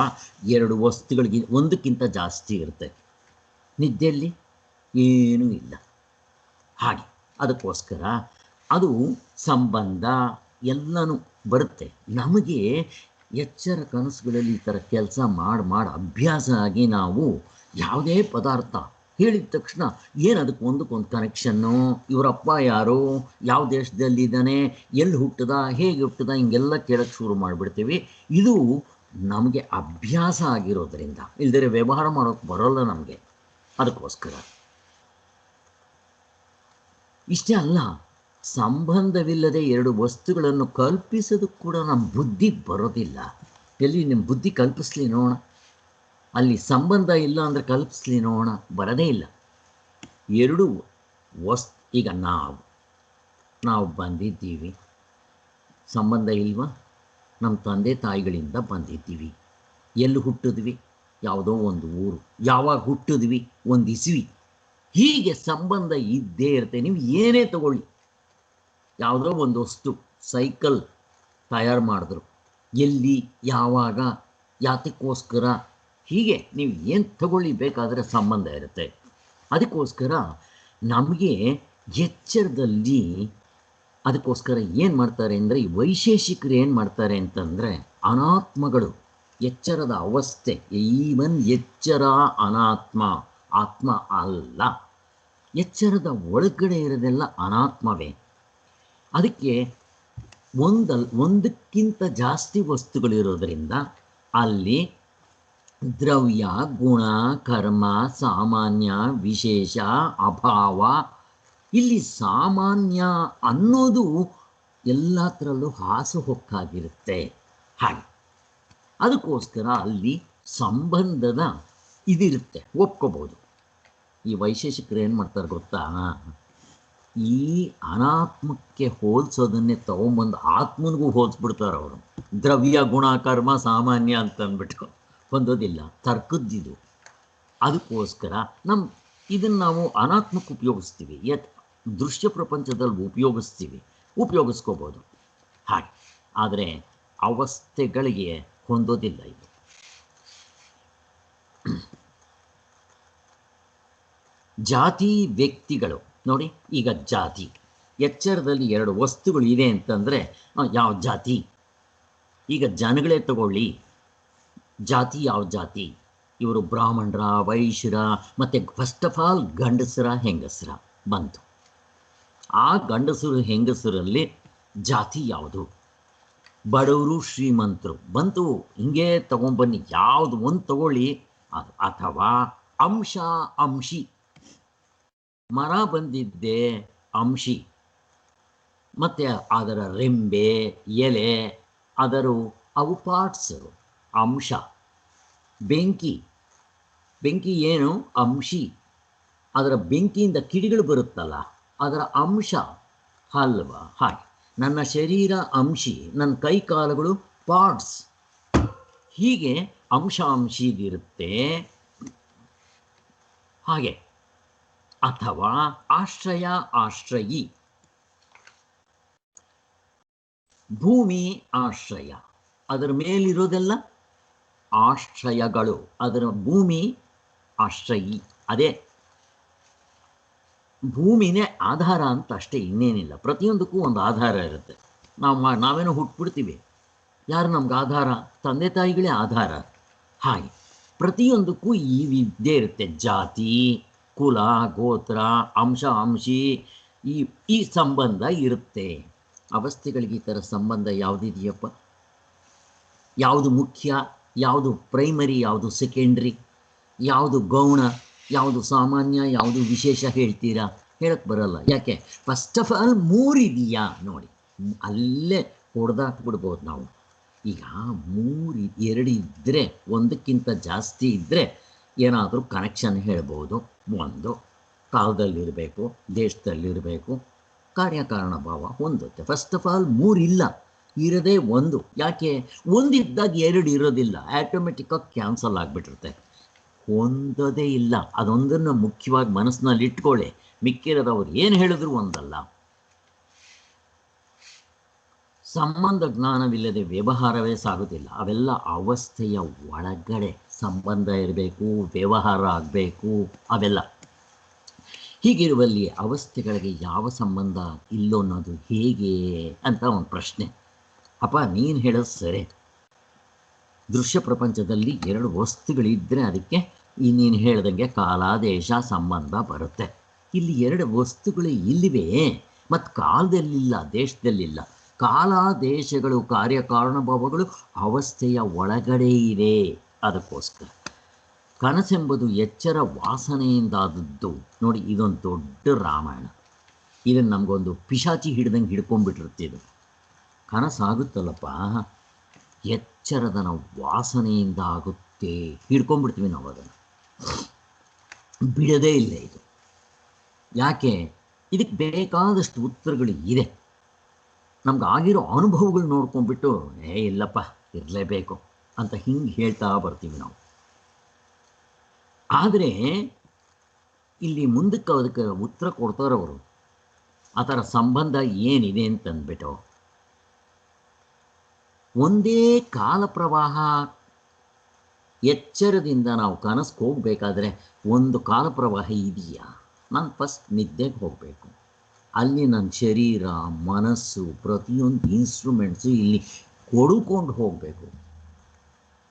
ಎರಡು ವಸ್ತುಗಳಿಗೆ ಒಂದಕ್ಕಿಂತ ಜಾಸ್ತಿ ಇರುತ್ತೆ. ನಿದ್ದೆಯಲ್ಲಿ ಏನೂ ಇಲ್ಲ. ಹಾಗೆ ಅದಕ್ಕೋಸ್ಕರ ಅದು ಸಂಬಂಧ ಎಲ್ಲನೂ ಬರುತ್ತೆ. ನಮಗೆ ಎಚ್ಚರ ಕನಸುಗಳಲ್ಲಿ ಈ ಥರ ಕೆಲಸ ಮಾಡಿ ಅಭ್ಯಾಸ ಆಗಿ ನಾವು ಯಾವುದೇ ಪದಾರ್ಥ ಹೇಳಿದ ತಕ್ಷಣ ಏನು ಅದಕ್ಕೆ ಒಂದಕ್ಕೊಂದು ಕನೆಕ್ಷನ್ನು, ಇವರಪ್ಪ ಯಾರು, ಯಾವ ದೇಶದಲ್ಲಿದ್ದಾನೆ, ಎಲ್ಲಿ ಹುಟ್ಟದ, ಹೇಗೆ ಹುಟ್ಟದ, ಹಿಂಗೆಲ್ಲ ಕೇಳೋಕ್ಕೆ ಶುರು ಮಾಡಿಬಿಡ್ತೀವಿ. ಇದು ನಮಗೆ ಅಭ್ಯಾಸ ಆಗಿರೋದ್ರಿಂದ, ಇಲ್ದರೆ ವ್ಯವಹಾರ ಮಾಡೋಕ್ಕೆ ಬರೋಲ್ಲ ನಮಗೆ. ಅದಕ್ಕೋಸ್ಕರ ಇಷ್ಟೇ ಅಲ್ಲ, ಸಂಬಂಧವಿಲ್ಲದೆ ಎರಡು ವಸ್ತುಗಳನ್ನು ಕಲ್ಪಿಸೋದಕ್ಕೆ ಕೂಡ ನಮ್ಮ ಬುದ್ಧಿಗೆ ಬರೋದಿಲ್ಲ. ಎಲ್ಲಿ ನಿಮ್ಮ ಬುದ್ಧಿ ಕಲ್ಪಿಸ್ಲಿ ನೋಡೋಣ. ಅಲ್ಲಿ ಸಂಬಂಧ ಇಲ್ಲ ಅಂದರೆ ಕಲ್ಪಿಸ್ಲಿ ನೋಡೋಣ, ಬರೋದೇ ಇಲ್ಲ. ಎರಡು ಈಗ ನಾವು ಬಂದಿದ್ದೀವಿ, ಸಂಬಂಧ ಇಲ್ವಾ? ನಮ್ಮ ತಂದೆ ತಾಯಿಗಳಿಂದ ಬಂದಿದ್ದೀವಿ. ಎಲ್ಲಿ ಹುಟ್ಟಿದ್ವಿ? ಯಾವುದೋ ಒಂದು ಊರು. ಯಾವಾಗ ಹುಟ್ಟಿದ್ವಿ? ಒಂದು ಇಸ್ವಿ. ಹೀಗೆ ಸಂಬಂಧ ಇದ್ದೇ ಇರುತ್ತೆ. ನೀವು ಏನೇ ತಗೊಳ್ಳಿ, ಯಾವುದೋ ಒಂದು ವಸ್ತು, ಸೈಕಲ್ ತಯಾರು ಮಾಡಿದ್ರು, ಎಲ್ಲಿ, ಯಾವಾಗ, ಯಾತಕ್ಕೋಸ್ಕರ, ಹೀಗೆ ನೀವು ಏನು ತಗೊಳ್ಳಿ ಬೇಕಾದರೆ ಸಂಬಂಧ ಇರುತ್ತೆ. ಅದಕ್ಕೋಸ್ಕರ ನಮಗೆ ಎಚ್ಚರದಲ್ಲಿ, ಅದಕ್ಕೋಸ್ಕರ ಏನು ಮಾಡ್ತಾರೆ ಅಂದರೆ, ಈ ವೈಶೇಷಿಕರು ಏನು ಮಾಡ್ತಾರೆ ಅಂತಂದರೆ, ಅನಾತ್ಮಗಳು, ಎಚ್ಚರದ ಅವಸ್ಥೆ, ಈವನ್ ಎಚ್ಚರ ಅನಾತ್ಮ, ಆತ್ಮ ಅಲ್ಲ. ಎಚ್ಚರದ ಒಳಗಡೆ ಇರೋದೆಲ್ಲ ಅನಾತ್ಮವೇ. ಅದಕ್ಕೆ ಒಂದಕ್ಕಿಂತ ಜಾಸ್ತಿ ವಸ್ತುಗಳಿರೋದ್ರಿಂದ ಅಲ್ಲಿ ದ್ರವ್ಯ, ಗುಣ, ಕರ್ಮ, ಸಾಮಾನ್ಯ, ವಿಶೇಷ, ಅಭಾವ. ಇಲ್ಲಿ ಸಾಮಾನ್ಯ ಅನ್ನೋದು ಎಲ್ಲ ಥರಲ್ಲೂ ಹಾಸುಹೊಕ್ಕಾಗಿರುತ್ತೆ. ಹಾಗೆ ಅದಕ್ಕೋಸ್ಕರ ಅಲ್ಲಿ ಸಂಬಂಧದ ಇದಿರುತ್ತೆ, ಒಪ್ಕೋಬೋದು. ಈ ವೈಶೇಷಿಕರು ಏನು ಮಾಡ್ತಾರೆ ಗೊತ್ತಾ? ಈ ಅನಾತ್ಮಕ್ಕೆ ಹೋಲಿಸೋದನ್ನೇ ತೊಗೊಂಬಂದು ಆತ್ಮನಿಗೂ ಹೋಲಿಸ್ಬಿಡ್ತಾರೆ ಅವರು. ದ್ರವ್ಯ, ಗುಣ, ಕರ್ಮ, ಸಾಮಾನ್ಯ ಅಂತಂದ್ಬಿಟ್ಟು ಹೊಂದೋದಿಲ್ಲ, ತರ್ಕದ್ದಿದು. ಅದಕ್ಕೋಸ್ಕರ ಇದನ್ನು ನಾವು ಅನಾತ್ಮಕ್ಕೆ ಉಪಯೋಗಿಸ್ತೀವಿ, ದೃಶ್ಯ ಪ್ರಪಂಚದಲ್ಲಿ ಉಪಯೋಗಿಸ್ಕೋಬೋದು ಹಾಗೆ. ಆದರೆ ಅವಸ್ಥೆಗಳಿಗೆ ಹೊಂದೋದಿಲ್ಲ ಇದು. ಜಾತಿ, ವ್ಯಕ್ತಿಗಳು ನೋಡಿ. ಈಗ ಜಾತಿ, ಎಚ್ಚರದಲ್ಲಿ ಎರಡು ವಸ್ತುಗಳು ಇದೆ ಅಂತಂದರೆ ಯಾವ ಜಾತಿ? ಈಗ ಜನಗಳೇ ತಗೊಳ್ಳಿ, ಜಾತಿ ಯಾವ ಜಾತಿ? ಇವರು ಬ್ರಾಹ್ಮಣರ, ವೈಶ್ಯರ, ಮತ್ತು ಫಸ್ಟ್ ಆಫ್ ಆಲ್ ಗಂಡಸರ, ಹೆಂಗಸರ ಬಂತು. ಆ ಗಂಡಸರು ಹೆಂಗಸರಲ್ಲಿ ಜಾತಿ ಯಾವುದು? ಬಡವರು, ಶ್ರೀಮಂತರು ಬಂತು. ಹಿಂಗೆ ತಗೊಂಬನ್ನಿ, ಯಾವುದು ಒಂದು ತಗೊಳ್ಳಿ. ಅಥವಾ ಅಂಶ, ಅಂಶಿ. ಮರ ಬಂದಿದ್ದೆ ಅಂಶಿ, ಮತ್ತು ಅದರ ರೆಂಬೆ, ಎಲೆ, ಅವು ಪಾರ್ಟ್ಸರು ಅಂಶ. ಬೆಂಕಿ ಏನು? ಅಂಶಿ. ಅದರ ಬೆಂಕಿಯಿಂದ ಕಿಡಿಗಳು ಬರುತ್ತಲ್ಲ, ಅದರ ಅಂಶ ಅಲ್ವಾ? ಹಾಗೆ ನನ್ನ ಶರೀರ ಅಂಶಿ, ನನ್ನ ಕೈ ಕಾಲುಗಳು ಪಾರ್ಟ್ಸ್, ಹೀಗೆ ಅಂಶಿದಿರುತ್ತೆ. ಹಾಗೆ ಅಥವಾ ಆಶ್ರಯ ಆಶ್ರಯಿ, ಭೂಮಿ ಆಶ್ರಯ, ಅದರ ಮೇಲಿರೋದೆಲ್ಲ ಆಶ್ರಯಗಳು, ಅದರ ಭೂಮಿ ಆಶ್ರಯಿ. ಅದೇ ಭೂಮಿನೇ ಆಧಾರ ಅಂತ ಅಷ್ಟೇ, ಇನ್ನೇನಿಲ್ಲ. ಪ್ರತಿಯೊಂದಕ್ಕೂ ಒಂದು ಆಧಾರ ಇರುತ್ತೆ. ನಾವೇನೋ ಹುಟ್ಬಿಡ್ತೀವಿ, ಯಾರು ನಮ್ಗೆ ಆಧಾರ? ತಂದೆ ತಾಯಿಗಳೇ ಆಧಾರ. ಹಾಗೆ ಪ್ರತಿಯೊಂದಕ್ಕೂ ಈ ವಿದ್ಯೆ ಇರುತ್ತೆ. ಜಾತಿ, ಕುಲ, ಗೋತ್ರ, ಅಂಶಿ, ಈ ಸಂಬಂಧ ಇರುತ್ತೆ. ಅವಸ್ಥೆಗಳಿಗೆ ಈ ಥರ ಸಂಬಂಧ ಯಾವುದಿದೆಯಪ್ಪ? ಯಾವುದು ಮುಖ್ಯ, ಯಾವುದು ಪ್ರೈಮರಿ, ಯಾವುದು ಸೆಕೆಂಡ್ರಿ, ಯಾವುದು ಗೌಣ, ಯಾವುದು ಸಾಮಾನ್ಯ, ಯಾವುದು ವಿಶೇಷ ಹೇಳ್ತೀರಾ? ಹೇಳಕ್ಕೆ ಬರಲ್ಲ. ಯಾಕೆ? ಫಸ್ಟ್ ಆಫ್ ಆಲ್ ಮೂರಿದೆಯಾ ನೋಡಿ, ಅಲ್ಲೇ ಹೊಡೆದಾಕ್ಬಿಡ್ಬೋದು ನಾವು. ಈಗ ಎರಡು ಇದ್ದರೆ, ಒಂದಕ್ಕಿಂತ ಜಾಸ್ತಿ ಇದ್ದರೆ ಏನಾದರೂ ಕನೆಕ್ಷನ್ ಹೇಳ್ಬೋದು. ಒಂದು ಕಾಲದಲ್ಲಿರಬೇಕು, ದೇಶದಲ್ಲಿರಬೇಕು, ಕಾರ್ಯಕಾರಣ ಭಾವ ಹೊಂದುತ್ತೆ. ಫಸ್ಟ್ ಆಫ್ ಆಲ್ ಮೂರಿಲ್ಲ, ಇರೋದೇ ಒಂದು. ಯಾಕೆ? ಒಂದಿದ್ದಾಗ ಎರಡು ಇರೋದಿಲ್ಲ, ಆಟೋಮೆಟಿಕ್ಕಾಗಿ ಕ್ಯಾನ್ಸಲ್ ಆಗಿಬಿಟ್ಟಿರುತ್ತೆ. ಹೊಂದೋದೇ ಇಲ್ಲ. ಅದೊಂದನ್ನು ಮುಖ್ಯವಾಗಿ ಮನಸ್ಸಿನಲ್ಲಿ ಇಟ್ಕೊಳ್ಳಿ. ಮಿಕ್ಕಿರೋದವ್ರು ಏನು ಹೇಳಿದ್ರು ಒಂದಲ್ಲ. ಸಂಬಂಧ ಜ್ಞಾನವಿಲ್ಲದೆ ವ್ಯವಹಾರವೇ ಸಾಗುತ್ತಿಲ್ಲ. ಅವೆಲ್ಲ ಅವಸ್ಥೆಯ ಒಳಗಡೆ ಸಂಬಂಧ ಇರಬೇಕು, ವ್ಯವಹಾರ ಆಗಬೇಕು, ಅವೆಲ್ಲ. ಹೀಗಿರುವಲ್ಲಿ ಅವಸ್ಥೆಗಳಿಗೆ ಯಾವ ಸಂಬಂಧ ಇಲ್ಲೋ ಅನ್ನೋದು ಹೇಗೆ ಅಂತ ಒಂದು ಪ್ರಶ್ನೆ. ಅಪ್ಪ ನೀನು ಹೇಳೋದು ಸರಿ. ದೃಶ್ಯ ಪ್ರಪಂಚದಲ್ಲಿ ಎರಡು ವಸ್ತುಗಳಿದ್ದರೆ ಅದಕ್ಕೆ ನೀನು ಹೇಳ್ದಂಗೆ ಕಾಲ, ದೇಶ, ಸಂಬಂಧ ಬರುತ್ತೆ. ಇಲ್ಲಿ ಎರಡು ವಸ್ತುಗಳು ಇಲ್ಲಿವೆ, ಮತ್ತು ಕಾಲದಲ್ಲಿಲ್ಲ, ದೇಶದಲ್ಲಿಲ್ಲ. ಕಾಲ ದೇಶಗಳು, ಕಾರ್ಯಕಾರಣ ಭಾವಗಳು ಅವಸ್ಥೆಯ ಒಳಗಡೆ ಇದೆ. ಅದಕ್ಕೋಸ್ಕರ ಕನಸೆಂಬುದು ಎಚ್ಚರ ವಾಸನೆಯಿಂದಾದದ್ದು. ನೋಡಿ, ಇದೊಂದು ದೊಡ್ಡ ರಾಮಾಯಣ. ಇದನ್ನು ನಮಗೊಂದು ಪಿಶಾಚಿ ಹಿಡ್ದಂಗೆ ಹಿಡ್ಕೊಂಡ್ಬಿಟ್ಟಿರ್ತಿದ್ದು. ಕನಸಾಗುತ್ತಲ್ಲಪ್ಪ, ಎಚ್ಚರದ ನಾವು ವಾಸನೆಯಿಂದ ಆಗುತ್ತೆ, ಹಿಡ್ಕೊಂಡ್ಬಿಡ್ತೀವಿ ನಾವು ಅದನ್ನು, ಬಿಡದೇ ಇಲ್ಲ ಇದು. ಯಾಕೆ? ಇದಕ್ಕೆ ಬೇಕಾದಷ್ಟು ಉತ್ತರಗಳು ಇದೆ. ನಮ್ಗೆ ಆಗಿರೋ ಅನುಭವಗಳು ನೋಡ್ಕೊಂಡ್ಬಿಟ್ಟು ಇಲ್ಲಪ್ಪ ಇರಲೇಬೇಕು ಅಂತ ಹಿಂಗೆ ಹೇಳ್ತಾ ಬರ್ತೀವಿ ನಾವು. ಆದರೆ ಇಲ್ಲಿ ಮುಂದಕ್ಕೆ ಅದಕ್ಕೆ ಉತ್ತರ ಕೊಡ್ತಾರವರು, ಆ ಥರ ಸಂಬಂಧ ಏನಿದೆ ಅಂತಂದ್ಬಿಟ್ಟು. ಒಂದೇ ಕಾಲ ಪ್ರವಾಹ. ಎಚ್ಚರದಿಂದ ನಾವು ಕನಸಿಗೆ ಹೋಗಬೇಕಾದ್ರೆ ಒಂದು ಕಾಲ ಪ್ರವಾಹ ಇದೆಯಾ? ನಾನು ಫಸ್ಟ್ ನಿದ್ದೆಗೆ ಹೋಗಬೇಕು. ಅಲ್ಲಿ ನನ್ನ ಶರೀರ, ಮನಸ್ಸು, ಪ್ರತಿಯೊಂದು ಇನ್ಸ್ಟ್ರೂಮೆಂಟ್ಸು ಇಲ್ಲಿ ಕೊಡುಕೊಂಡು ಹೋಗಬೇಕು.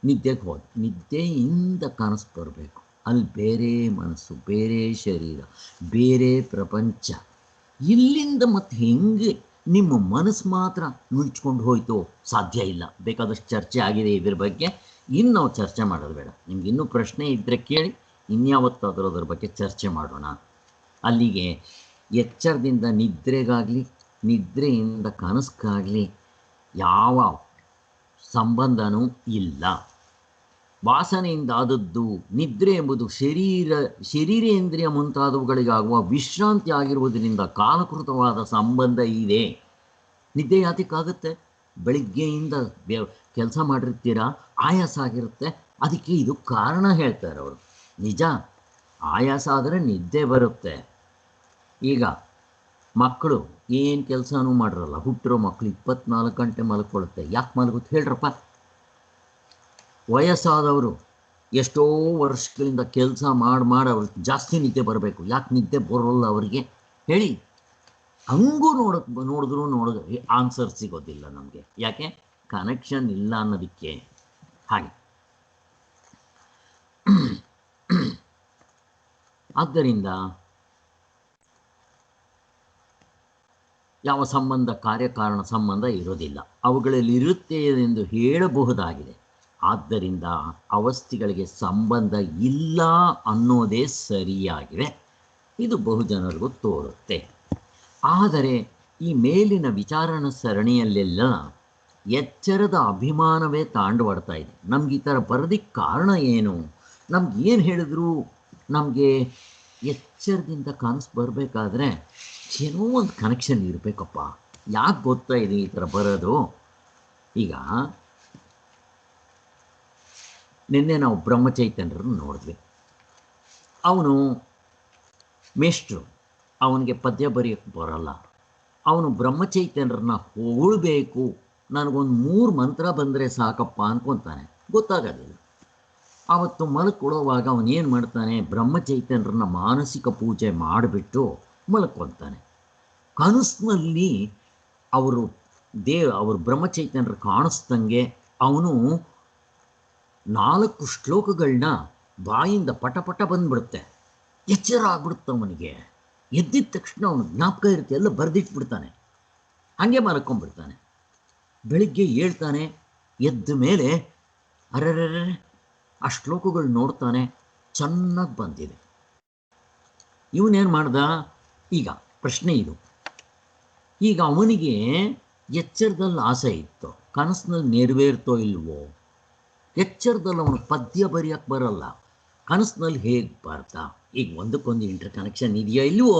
ನಿದ್ದೆಗೆ ಹೋದ ನಿದ್ದೆಯಿಂದ ಕನಸು ಬರಬೇಕು. ಅಲ್ಲಿ ಬೇರೆ ಮನಸ್ಸು, ಬೇರೆ ಶರೀರ, ಬೇರೆ ಪ್ರಪಂಚ. ಇಲ್ಲಿಂದ ಮತ್ತೆ ಹೆಂಗೆ ನಿಮ್ಮ ಮನಸ್ಸು ಮಾತ್ರ ನುಳ್ಚ್ಕೊಂಡು ಹೋಯ್ತು? ಸಾಧ್ಯ ಇಲ್ಲ. ಬೇಕಾದಷ್ಟು ಚರ್ಚೆ ಆಗಿದೆ ಇದ್ರ ಬಗ್ಗೆ, ಇನ್ನು ನಾವು ಚರ್ಚೆ ಮಾಡೋದು ಬೇಡ. ನಿಮ್ಗೆ ಇನ್ನೂ ಪ್ರಶ್ನೆ ಇದ್ದರೆ ಕೇಳಿ, ಇನ್ಯಾವತ್ತಾದರೂ ಅದ್ರ ಬಗ್ಗೆ ಚರ್ಚೆ ಮಾಡೋಣ. ಅಲ್ಲಿಗೆ ಎಚ್ಚರದಿಂದ ನಿದ್ರೆಗಾಗಲಿ, ನಿದ್ರೆಯಿಂದ ಕನಸಿಗಾಗಲಿ ಯಾವ ಸಂಬಂಧನೂ ಇಲ್ಲ. ವಾಸನೆಯಿಂದ ಆದದ್ದು ನಿದ್ರೆ ಎಂಬುದು ಶರೀರೇಂದ್ರಿಯ ಮುಂತಾದವುಗಳಿಗಾಗುವ ವಿಶ್ರಾಂತಿ ಆಗಿರುವುದರಿಂದ ಕಾಲಕೃತವಾದ ಸಂಬಂಧ ಇದೆ. ನಿದ್ದೆ ಯಾತಕ್ಕಾಗುತ್ತೆ? ಬೆಳಿಗ್ಗೆಯಿಂದ ಕೆಲಸ ಮಾಡಿರ್ತೀರಾ, ಆಯಾಸ ಆಗಿರುತ್ತೆ, ಅದಕ್ಕೆ ಇದು ಕಾರಣ ಹೇಳ್ತಾರೆ ಅವರು. ನಿಜ, ಆಯಾಸ ಆದರೆ ನಿದ್ದೆ ಬರುತ್ತೆ. ಈಗ ಮಕ್ಕಳು ಏನು ಕೆಲಸನೂ ಮಾಡಿರಲ್ಲ, ಹುಟ್ಟಿರೋ ಮಕ್ಕಳು 24 ಗಂಟೆ ಮಲ್ಕೊಳ್ಳುತ್ತೆ. ಯಾಕೆ ಮಲಗುತ್ತೆ ಹೇಳ್ರಪ್ಪ? ವಯಸ್ಸಾದವರು ಎಷ್ಟೋ ವರ್ಷಗಳಿಂದ ಕೆಲಸ ಮಾಡಿ ಅವ್ರಿಗೆ ಜಾಸ್ತಿ ನಿದ್ದೆ ಬರಬೇಕು. ಯಾಕೆ ನಿದ್ದೆ ಬರೋಲ್ಲ ಅವರಿಗೆ ಹೇಳಿ? ಹಂಗೂ ನೋಡಿದ್ರು ಆನ್ಸರ್ ಸಿಗೋದಿಲ್ಲ ನಮಗೆ. ಯಾಕೆ? ಕನೆಕ್ಷನ್ ಇಲ್ಲ ಅನ್ನೋದಕ್ಕೆ. ಹಾಗೆ ಆದ್ದರಿಂದ ಯಾವ ಸಂಬಂಧ, ಕಾರ್ಯಕಾರಣ ಸಂಬಂಧ ಇರೋದಿಲ್ಲ. ಅವುಗಳಲ್ಲಿ ಇರುತ್ತೆ ಎಂದು ಹೇಳಬಹುದಾಗಿದೆ. ಆದ್ದರಿಂದ ಅವಸ್ಥೆಗಳಿಗೆ ಸಂಬಂಧ ಇಲ್ಲ ಅನ್ನೋದೇ ಸರಿಯಾಗಿದೆ. ಇದು ಬಹುಜನರಿಗೂ ತೋರುತ್ತೆ. ಆದರೆ ಈ ಮೇಲಿನ ವಿಚಾರಣ ಸರಣಿಯಲ್ಲೆಲ್ಲ ಎಚ್ಚರದ ಅಭಿಮಾನವೇ ತಾಂಡವಾಡ್ತಾ ಇದೆ. ನಮ್ಗೆ ಈ ಥರ ಬರೋದಕ್ಕೆ ಕಾರಣ ಏನು? ನಮ್ಗೆ ಏನು ಹೇಳಿದ್ರು ನಮಗೆ ಎಚ್ಚರದಿಂದ ಕನಸು ಬರಬೇಕಾದ್ರೆ ಏನೋ ಒಂದು ಕನೆಕ್ಷನ್ ಇರಬೇಕಪ್ಪ. ಯಾಕೆ ಗೊತ್ತಾ ಇದೆ ಈ ಥರ ಬರೋದು? ಈಗ ನಿನ್ನೆ ನಾವು ಬ್ರಹ್ಮಚೈತನ್ಯರನ್ನು ನೋಡಿದ್ವಿ. ಅವನು ಮೇಷ್ಟ್ರು, ಅವನಿಗೆ ಪದ್ಯ ಬರೆಯೋಕ್ಕೆ ಬರೋಲ್ಲ. ಅವನು ಬ್ರಹ್ಮಚೈತನ್ಯರನ್ನ ಹೊಗಳ್ಬೇಕು, ನನಗೊಂದು 3 ಮಂತ್ರ ಬಂದರೆ ಸಾಕಪ್ಪ ಅನ್ಕೊತಾನೆ, ಗೊತ್ತಾಗೋದಿಲ್ಲ. ಆವತ್ತು ಮಲ್ಕೊಡುವಾಗ ಅವನೇನು ಮಾಡ್ತಾನೆ, ಬ್ರಹ್ಮಚೈತನ್ಯರನ್ನ ಮಾನಸಿಕ ಪೂಜೆ ಮಾಡಿಬಿಟ್ಟು ಮಲ್ಕೊತಾನೆ. ಕನಸಿನಲ್ಲಿ ಅವರು ಬ್ರಹ್ಮಚೈತನ್ಯರು ಕಾಣಿಸ್ದಂಗೆ ಅವನು 4 ಶ್ಲೋಕಗಳನ್ನ ಬಾಯಿಂದ ಪಟ ಬಂದ್ಬಿಡುತ್ತೆ. ಎಚ್ಚರ ಆಗ್ಬಿಡುತ್ತೆ ಅವನಿಗೆ. ಎದ್ದಿದ ತಕ್ಷಣ ಅವನು ಜ್ಞಾಪಕ ಇರುತ್ತೆ, ಎಲ್ಲ ಬರೆದಿಟ್ಬಿಡ್ತಾನೆ, ಹಾಗೆ ಮಲ್ಕೊಂಡ್ಬಿಡ್ತಾನೆ. ಬೆಳಿಗ್ಗೆ ಹೇಳ್ತಾನೆ, ಎದ್ದ ಮೇಲೆ ಅರೆರೆ ಆ ಶ್ಲೋಕಗಳು ನೋಡ್ತಾನೆ, ಚೆನ್ನಾಗಿ ಬಂದಿದೆ. ಇವನೇನು ಮಾಡ್ದ? ಈಗ ಪ್ರಶ್ನೆ ಇದು, ಈಗ ಅವನಿಗೆ ಎಚ್ಚರದಲ್ಲಿ ಆಸೆ ಇತ್ತು, ಕನಸಿನಲ್ಲಿ ನೆರವೇರ್ತೋ ಇಲ್ವೋ? ಎಚ್ಚರದಲ್ಲಿ ಅವನು ಪದ್ಯ ಬರೆಯೋಕ್ಕೆ ಬರಲ್ಲ, ಕನಸಿನಲ್ಲಿ ಹೇಗೆ ಬರ್ತಾ? ಈಗ ಒಂದಕ್ಕೊಂದು ಇಂಟರ್ ಕನೆಕ್ಷನ್ ಇದೆಯಾ ಇಲ್ವೋ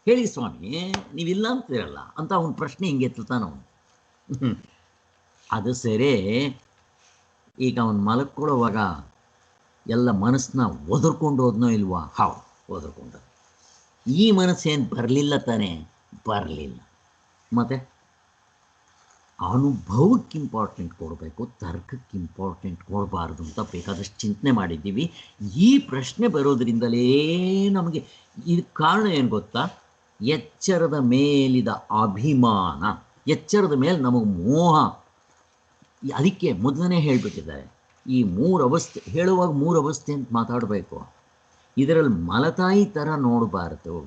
ಹೇಳಿ ಸ್ವಾಮಿ, ನೀವಿಲ್ಲ ಅಂತೀರಲ್ಲ ಅಂತ ಅವನ ಪ್ರಶ್ನೆ ಹಿಂಗೆ ಎತ್ತುತ್ತಾನ ಅವನು. ಅದು ಸರಿ. ಈಗ ಅವನು ಮಲ್ಕೊಳ್ಳೋವಾಗ ಎಲ್ಲ ಮನಸ್ಸನ್ನ ಒದರ್ಕೊಂಡು ಹೋದ್ನೋ ಇಲ್ವಾ? ಒದರ್ಕೊಂಡ. ಈ ಮನಸ್ಸೇನು ಬರಲಿಲ್ಲ ತಾನೇ? ಬರಲಿಲ್ಲ. ಮತ್ತು ಅನುಭವಕ್ಕೆ ಇಂಪಾರ್ಟೆಂಟ್ ಕೊಡಬೇಕು, ತರ್ಕಕ್ಕೆ ಇಂಪಾರ್ಟೆಂಟ್ ಕೊಡಬಾರ್ದು ಅಂತ ಬೇಕಾದಷ್ಟು ಚಿಂತನೆ ಮಾಡಿದ್ದೀವಿ. ಈ ಪ್ರಶ್ನೆ ಬರೋದ್ರಿಂದಲೇ ನಮಗೆ ಇದಕ್ಕೆ ಕಾರಣ ಏನು ಗೊತ್ತಾ? ಎಚ್ಚರದ ಮೇಲಿದ ಅಭಿಮಾನ, ಎಚ್ಚರದ ಮೇಲೆ ನಮಗೆ ಮೋಹ. ಅದಕ್ಕೆ ಮೊದಲನೇ ಹೇಳಿಬಿಟ್ಟಿದ್ದಾರೆ, ಈ 3 ಅವಸ್ಥೆ ಹೇಳುವಾಗ 3 ಅವಸ್ಥೆ ಅಂತ ಮಾತಾಡಬೇಕು. ಇದರಲ್ಲಿ ಮಲತಾಯಿ ಥರ ನೋಡಬಾರ್ದು,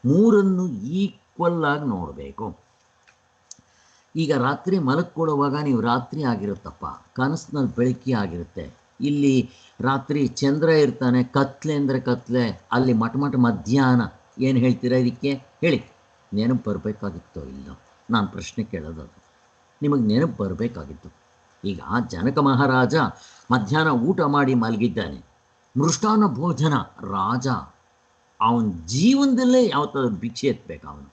3 ಈಕ್ವಲ್ ಆಗಿ ನೋಡಬೇಕು. ಈಗ ರಾತ್ರಿ ಮಲಕ್ಕೊಡುವಾಗ ನೀವು ರಾತ್ರಿ ಆಗಿರುತ್ತಪ್ಪ, ಕನಸಿನಲ್ಲಿ ಬೆಳಕಿ ಆಗಿರುತ್ತೆ. ಇಲ್ಲಿ ರಾತ್ರಿ ಚಂದ್ರ ಇರ್ತಾನೆ, ಕತ್ಲೆ ಅಂದರೆ ಕತ್ಲೆ, ಅಲ್ಲಿ ಮಠ ಮಧ್ಯಾಹ್ನ. ಏನು ಹೇಳ್ತೀರಾ ಇದಕ್ಕೆ ಹೇಳಿ? ನೆನಪು ಬರಬೇಕಾಗಿತ್ತೋ ಇಲ್ಲ? ನಾನು ಪ್ರಶ್ನೆ ಕೇಳೋದು ನಿಮಗೆ ನೆನಪು ಬರಬೇಕಾಗಿತ್ತು. ಈಗ ಜನಕ ಮಹಾರಾಜ ಮಧ್ಯಾಹ್ನ ಊಟ ಮಾಡಿ ಮಲಗಿದ್ದಾನೆ, ಮೃಷ್ಟಾನ್ನ ಭೋಜನ ರಾಜ. ಅವನ ಜೀವನದಲ್ಲೇ ಯಾವ ಥರ ಭಿಕ್ಷೆ ಎತ್ತಬೇಕು, ಅವನು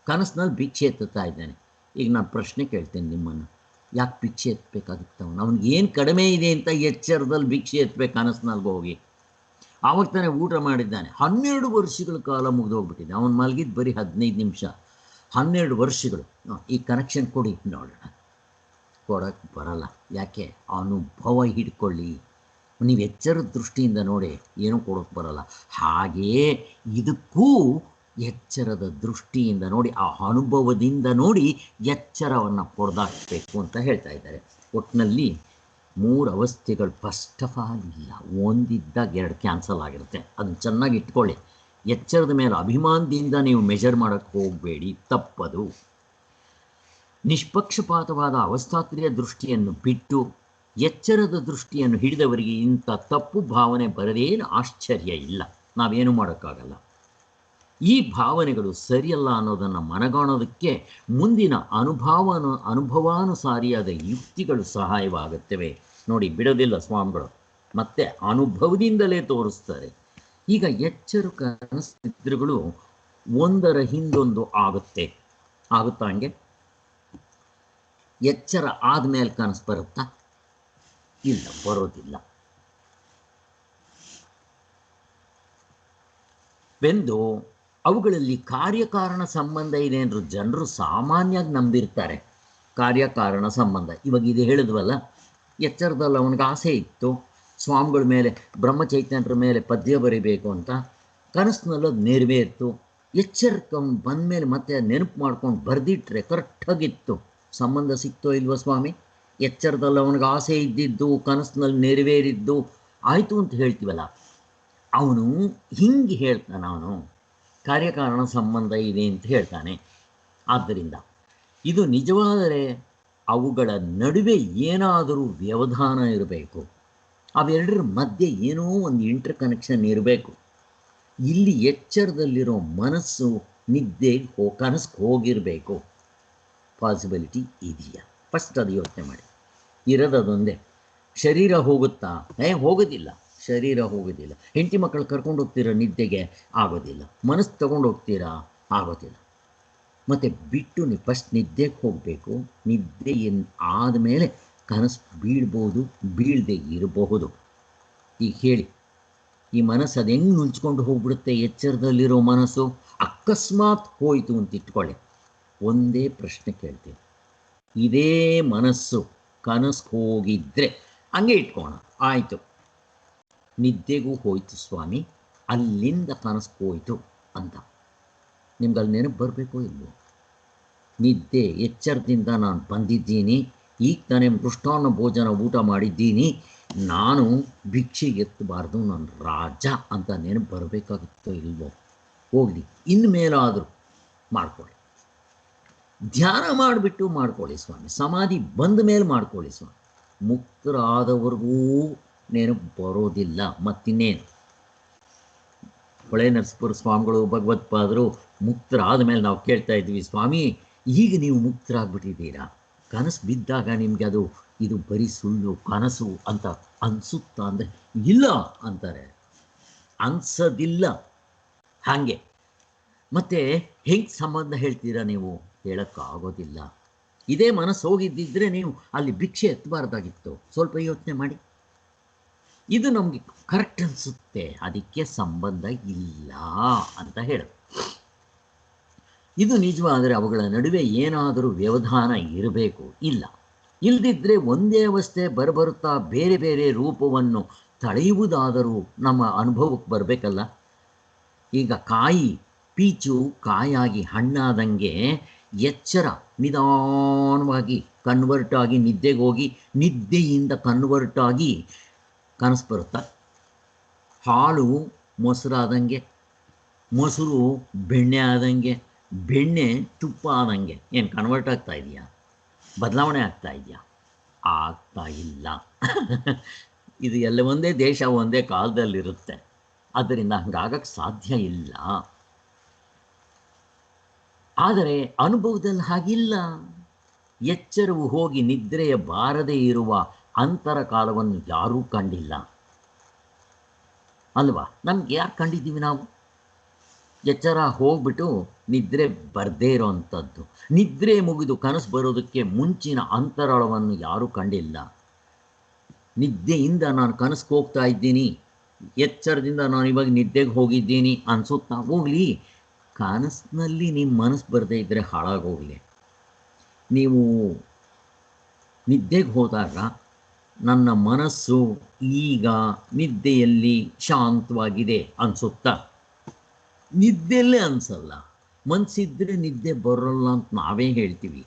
ಕನಸಿನಲ್ಲಿ ಭಿಕ್ಷೆ ಎತ್ತುತ್ತಾ ಇದ್ದಾನೆ. ಈಗ ನಾನು ಪ್ರಶ್ನೆ ಕೇಳ್ತೇನೆ ನಿಮ್ಮನ್ನು, ಯಾಕೆ ಭಿಕ್ಷೆ ಎತ್ತಬೇಕಾಗಿತ್ತು? ಅವನಿಗೆ ಏನು ಕಡಿಮೆ ಇದೆ ಅಂತ ಎಚ್ಚರದಲ್ಲಿ ಭಿಕ್ಷೆ ಎತ್ತಬೇಕು ಕನಸಿನಲ್ಲಿ ಹೋಗಿ? ಆವಾಗ ತಾನೇ ಊಟ ಮಾಡಿದ್ದಾನೆ. 12 ವರ್ಷಗಳ ಕಾಲ ಮುಗಿದೋಗ್ಬಿಟ್ಟಿದೆ, ಅವನು ಮಲಗಿದ್ದು ಬರೀ 15 ನಿಮಿಷ. 12 ವರ್ಷಗಳು. ಈ ಕನೆಕ್ಷನ್ ಕೊಡಿ ನೋಡೋಣ. ಕೊಡೋಕ್ಕೆ ಬರಲ್ಲ. ಯಾಕೆ? ಅನುಭವ ಹಿಡ್ಕೊಳ್ಳಿ. ನೀವು ಎಚ್ಚರದ ದೃಷ್ಟಿಯಿಂದ ನೋಡಿ, ಏನೂ ಕೊಡೋಕ್ಕೆ ಬರಲ್ಲ. ಹಾಗೆಯೇ ಇದಕ್ಕೂ ಎಚ್ಚರದ ದೃಷ್ಟಿಯಿಂದ ನೋಡಿ, ಆ ಅನುಭವದಿಂದ ನೋಡಿ ಎಚ್ಚರವನ್ನು ಕೊಡ್ದಾಕಬೇಕು ಅಂತ ಹೇಳ್ತಾ ಇದ್ದಾರೆ. ಒಟ್ಟಿನಲ್ಲಿ 3 ಅವಸ್ಥೆಗಳು ಫಸ್ಟ್ ಆಫ್ ಆಲ್ ಇಲ್ಲ, ಒಂದಿದ್ದಾಗ 2 ಕ್ಯಾನ್ಸಲ್ ಆಗಿರುತ್ತೆ. ಅದನ್ನು ಚೆನ್ನಾಗಿ ಇಟ್ಕೊಳ್ಳಿ. ಎಚ್ಚರದ ಮೇಲೆ ಅಭಿಮಾನದಿಂದ ನೀವು ಮೆಜರ್ ಮಾಡೋಕ್ಕೆ ಹೋಗಬೇಡಿ, ತಪ್ಪದು. ನಿಷ್ಪಕ್ಷಪಾತವಾದ ಅವಸ್ಥಾತ್ರಿಯ ದೃಷ್ಟಿಯನ್ನು ಬಿಟ್ಟು ಎಚ್ಚರದ ದೃಷ್ಟಿಯನ್ನು ಹಿಡಿದವರಿಗೆ ಇಂಥ ತಪ್ಪು ಭಾವನೆ ಬರದೇನು ಆಶ್ಚರ್ಯ ಇಲ್ಲ, ನಾವೇನು ಮಾಡೋಕ್ಕಾಗಲ್ಲ. ಈ ಭಾವನೆಗಳು ಸರಿಯಲ್ಲ ಅನ್ನೋದನ್ನು ಮನಗಾಣೋದಕ್ಕೆ ಮುಂದಿನ ಅನುಭವಾನುಸಾರಿಯಾದ ಯುಕ್ತಿಗಳು ಸಹಾಯವಾಗುತ್ತವೆ. ನೋಡಿ, ಬಿಡೋದಿಲ್ಲ ಸ್ವಾಮಿಗಳು, ಮತ್ತೆ ಅನುಭವದಿಂದಲೇ ತೋರಿಸ್ತಾರೆ. ಈಗ ಎಚ್ಚರ ಕನಸಿದ್ರುಗಳು ಒಂದರ ಹಿಂದೊಂದು ಆಗುತ್ತಾ ಹಂಗೆ? ಎಚ್ಚರ ಆದಮೇಲೆ ಕನಸು ಬರುತ್ತಾ? ಇಲ್ಲ, ಬರೋದಿಲ್ಲ. ಬೆಂದು ಅವುಗಳಲ್ಲಿ ಕಾರ್ಯಕಾರಣ ಸಂಬಂಧ ಇದೆ ಅಂದರು ಜನರು ಸಾಮಾನ್ಯವಾಗಿ ನಂಬಿರ್ತಾರೆ. ಕಾರ್ಯಕಾರಣ ಸಂಬಂಧ ಇವಾಗ ಇದು ಹೇಳಿದ್ವಲ್ಲ, ಎಚ್ಚರದಲ್ಲಿ ಅವನಿಗೆ ಆಸೆ ಇತ್ತು ಸ್ವಾಮಿಗಳ ಮೇಲೆ, ಬ್ರಹ್ಮಚೈತನ್ಯರ ಮೇಲೆ ಪದ್ಯ ಬರೀಬೇಕು ಅಂತ. ಕನಸಿನಲ್ಲಿ ಅದು ನೆರವೇರಿತು. ಎಚ್ಚರಕ್ಕೆ ಬಂದ ಮೇಲೆ ಮತ್ತೆ ನೆನಪು ಮಾಡ್ಕೊಂಡು ಬರೆದಿಟ್ರೆ ಕರೆಕ್ಟಾಗಿತ್ತು. ಸಂಬಂಧ ಸಿಕ್ತೋ ಇಲ್ವ ಸ್ವಾಮಿ? ಎಚ್ಚರದಲ್ಲಿ ಅವನಿಗೆ ಆಸೆ ಇದ್ದಿದ್ದು ಕನಸಿನಲ್ಲಿ ನೆರವೇರಿದ್ದು ಆಯಿತು ಅಂತ ಹೇಳ್ತೀವಲ್ಲ, ಅವನು ಹಿಂಗೆ ಹೇಳ್ತಾನೆ, ಅವನು ಕಾರ್ಯಕಾರಣ ಸಂಬಂಧ ಇದೆ ಅಂತ ಹೇಳ್ತಾನೆ. ಆದ್ದರಿಂದ ಇದು ನಿಜವಾದರೆ ಅವುಗಳ ನಡುವೆ ಏನಾದರೂ ವ್ಯವಧಾನ ಇರಬೇಕು, ಅವೆರಡರ ಮಧ್ಯೆ ಏನೋ ಒಂದು ಇಂಟರ್ ಕನೆಕ್ಷನ್ ಇರಬೇಕು. ಇಲ್ಲಿ ಎಚ್ಚರದಲ್ಲಿರೋ ಮನಸ್ಸು ನಿದ್ದೆಗೆ ಕನಸಿಗೆ ಹೋಗಿರಬೇಕು. ಪಾಸಿಬಿಲಿಟಿ ಇದೆಯಾ? ಫಸ್ಟ್ ಅದು ಯೋಚನೆ ಮಾಡಿ. ಇರೋದೊಂದೇ. ಶರೀರ ಹೋಗುತ್ತಾ? ಹೋಗೋದಿಲ್ಲ. ಶರೀರ ಹೋಗೋದಿಲ್ಲ. ಹೆಂಡತಿ ಮಕ್ಕಳು ಕರ್ಕೊಂಡು ಹೋಗ್ತೀರಾ ನಿದ್ದೆಗೆ? ಆಗೋದಿಲ್ಲ. ಮನಸ್ಸು ತಗೊಂಡು ಹೋಗ್ತೀರಾ? ಆಗೋದಿಲ್ಲ. ಮತ್ತು ಬಿಟ್ಟು ನೀವು ಫಸ್ಟ್ ನಿದ್ದೆಗೆ ಹೋಗಬೇಕು. ನಿದ್ದೆ ಆದಮೇಲೆ ಕನಸು ಬೀಳ್ಬೋದು, ಬೀಳದೆ ಇರಬಹುದು. ಈಗ ಹೇಳಿ, ಈ ಮನಸ್ಸು ಅದು ಹೆಂಗೆ ನುಂಚ್ಕೊಂಡು ಹೋಗ್ಬಿಡುತ್ತೆ? ಎಚ್ಚರದಲ್ಲಿರೋ ಮನಸ್ಸು ಅಕಸ್ಮಾತ್ ಹೋಯಿತು ಅಂತ ಇಟ್ಕೊಳ್ಳಿ, ಒಂದೇ ಪ್ರಶ್ನೆ ಕೇಳ್ತೀನಿ. ಇದೇ ಮನಸ್ಸು ಕನಸು ಹೋಗಿದ್ರೆ, ಹಂಗೆ ಇಟ್ಕೋಣ, ಆಯಿತು ನಿದ್ದೆಗೂ ಹೋಯಿತು ಸ್ವಾಮಿ, ಅಲ್ಲಿಂದ ಕನಸು ಹೋಯಿತು ಅಂತ ನಿಮ್ಗೆ ಅಲ್ಲಿ ನೆನಪು ಬರಬೇಕೋ ಇಲ್ವೋ? ನಿದ್ದೆ ಎಚ್ಚರದಿಂದ ನಾನು ಬಂದಿದ್ದೀನಿ, ಈಗ ತಾನೇ ಮೃಷ್ಟಾನ್ನ ಭೋಜನ ಊಟ ಮಾಡಿದ್ದೀನಿ, ನಾನು ಭಿಕ್ಷೆಗೆ ಎತ್ತಬಾರ್ದು, ನಾನು ರಾಜ ಅಂತ ನೆನಪು ಬರಬೇಕಾಗುತ್ತೋ ಇಲ್ವೋ? ಹೋಗಲಿ, ಇನ್ಮೇಲಾದರೂ ಮಾಡ್ಕೊಳ್ಳಿ. ಧ್ಯಾನ ಮಾಡಿಬಿಟ್ಟು ಮಾಡ್ಕೊಳ್ಳಿ ಸ್ವಾಮಿ, ಸಮಾಧಿ ಬಂದ ಮೇಲೆ ಮಾಡ್ಕೊಳ್ಳಿ ಸ್ವಾಮಿ. ಮುಕ್ತರಾದವರೆಗೂ ನೆನಪು ಬರೋದಿಲ್ಲ. ಮತ್ತಿನ್ನೇನು? ಹೊಳೆ ನರಸೀಪುರ ಸ್ವಾಮಿಗಳು, ಭಗವತ್ಪಾದರು ಮುಕ್ತರಾದ ಮೇಲೆ ನಾವು ಕೇಳ್ತಾ ಇದ್ವಿ, ಸ್ವಾಮಿ ಈಗ ನೀವು ಮುಕ್ತರಾಗ್ಬಿಟ್ಟಿದ್ದೀರಾ, ಕನಸು ಬಿದ್ದಾಗ ನಿಮಗೆ ಅದು ಇದು ಬರೀ ಸುಳ್ಳು ಕನಸು ಅಂತ ಅನಿಸುತ್ತಾ ಅಂದರೆ ಇಲ್ಲ ಅಂತಾರೆ. ಅನ್ಸೋದಿಲ್ಲ. ಹಾಗೆ ಮತ್ತೆ ಹೆಂಗೆ ಸಂಬಂಧ ಹೇಳ್ತೀರಾ ನೀವು? ಹೇಳೋಕ್ಕಾಗೋದಿಲ್ಲ. ಇದೇ ಮನಸ್ಸು ಹೋಗಿದ್ದಿದ್ರೆ ನೀವು ಅಲ್ಲಿ ಭಿಕ್ಷೆ ಎತ್ತಬಾರ್ದಾಗಿತ್ತು. ಸ್ವಲ್ಪ ಯೋಚನೆ ಮಾಡಿ. ಇದು ನಮಗೆ ಕರೆಕ್ಟ್ ಅನಿಸುತ್ತೆ, ಅದಕ್ಕೆ ಸಂಬಂಧ ಇಲ್ಲ ಅಂತ ಹೇಳೋದು. ಇದು ನಿಜವಾದರೆ ಅವುಗಳ ನಡುವೆ ಏನಾದರೂ ವ್ಯವಧಾನ ಇರಬೇಕು. ಇಲ್ಲ, ಇಲ್ಲದಿದ್ದರೆ ಒಂದೇ ಅವಸ್ಥೆ ಬರಬರುತ್ತಾ ಬೇರೆ ಬೇರೆ ರೂಪವನ್ನು ತಳೆಯುವುದಾದರೂ ನಮ್ಮ ಅನುಭವಕ್ಕೆ ಬರಬೇಕಲ್ಲ. ಈಗ ಕಾಯಿ, ಪೀಚು ಕಾಯಾಗಿ ಹಣ್ಣಾದಂಗೆ ಎಚ್ಚರ ನಿಧಾನವಾಗಿ ಕನ್ವರ್ಟ್ ಆಗಿ ನಿದ್ದೆಗೆ ಹೋಗಿ, ನಿದ್ದೆಯಿಂದ ಕನ್ವರ್ಟ್ ಆಗಿ ಕನಸು ಬರುತ್ತಾ? ಹಾಲು ಮೊಸರಾದಂಗೆ, ಮೊಸರು ಬೆಣ್ಣೆ ಆದಂಗೆ, ಬೆಣ್ಣೆ ತುಪ್ಪ ಆದಂಗೆ ಏನು ಕನ್ವರ್ಟ್ ಆಗ್ತಾ ಇದೆಯಾ? ಬದಲಾವಣೆ ಆಗ್ತಾ ಇದೆಯಾ? ಆಗ್ತಾ ಇಲ್ಲ. ಇದು ಎಲ್ಲ ಒಂದೇ ದೇಶ, ಒಂದೇ ಕಾಲದಲ್ಲಿರುತ್ತೆ. ಆದ್ದರಿಂದ ಹಂಗಾಗಕ್ಕೆ ಸಾಧ್ಯ ಇಲ್ಲ. ಆದರೆ ಅನುಭವದಲ್ಲಿ ಹಾಗಿಲ್ಲ. ಎಚ್ಚರವು ಹೋಗಿ ನಿದ್ರೆಯ ಬಾರದೇ ಇರುವ ಅಂತರ ಕಾಲವನ್ನು ಯಾರೂ ಕಂಡಿಲ್ಲ ಅಲ್ವಾ? ನಮ್ಗೆ ಯಾರು ಕಂಡಿದ್ದೀವಿ ನಾವು? ಎಚ್ಚರ ಹೋಗ್ಬಿಟ್ಟು ನಿದ್ರೆ ಬರದೇ ಇರೋವಂಥದ್ದು, ನಿದ್ರೆ ಮುಗಿದು ಕನಸು ಬರೋದಕ್ಕೆ ಮುಂಚಿನ ಅಂತರಾಳವನ್ನು ಯಾರೂ ಕಂಡಿಲ್ಲ. ನಿದ್ದೆಯಿಂದ ನಾನು ಕನಸಿಗೆ ಹೋಗ್ತಾ ಇದ್ದೀನಿ, ಎಚ್ಚರದಿಂದ ನಾನು ಇವಾಗ ನಿದ್ದೆಗೆ ಹೋಗಿದ್ದೀನಿ ಅನಿಸುತ್ತಾ? ಹೋಗಲಿ, ಕನಸಿನಲ್ಲಿ ನಿಮ್ಮ ಮನಸ್ಸು ಬರದೇ ಇದ್ದರೆ ಹಾಳಾಗೋಗಲಿ. ನೀವು ನಿದ್ದೆಗೆ ಹೋದಾಗ ನನ್ನ ಮನಸ್ಸು ಈಗ ನಿದ್ದೆಯಲ್ಲಿ ಶಾಂತವಾಗಿದೆ ಅನಿಸುತ್ತಾ? ನಿದ್ದೆಯಲ್ಲೇ ಅನಿಸಲ್ಲ. ಮನಸ್ಸಿದ್ರೆ ನಿದ್ದೆ ಬರೋಲ್ಲ ಅಂತ ನಾವೇ ಹೇಳ್ತೀವಿ,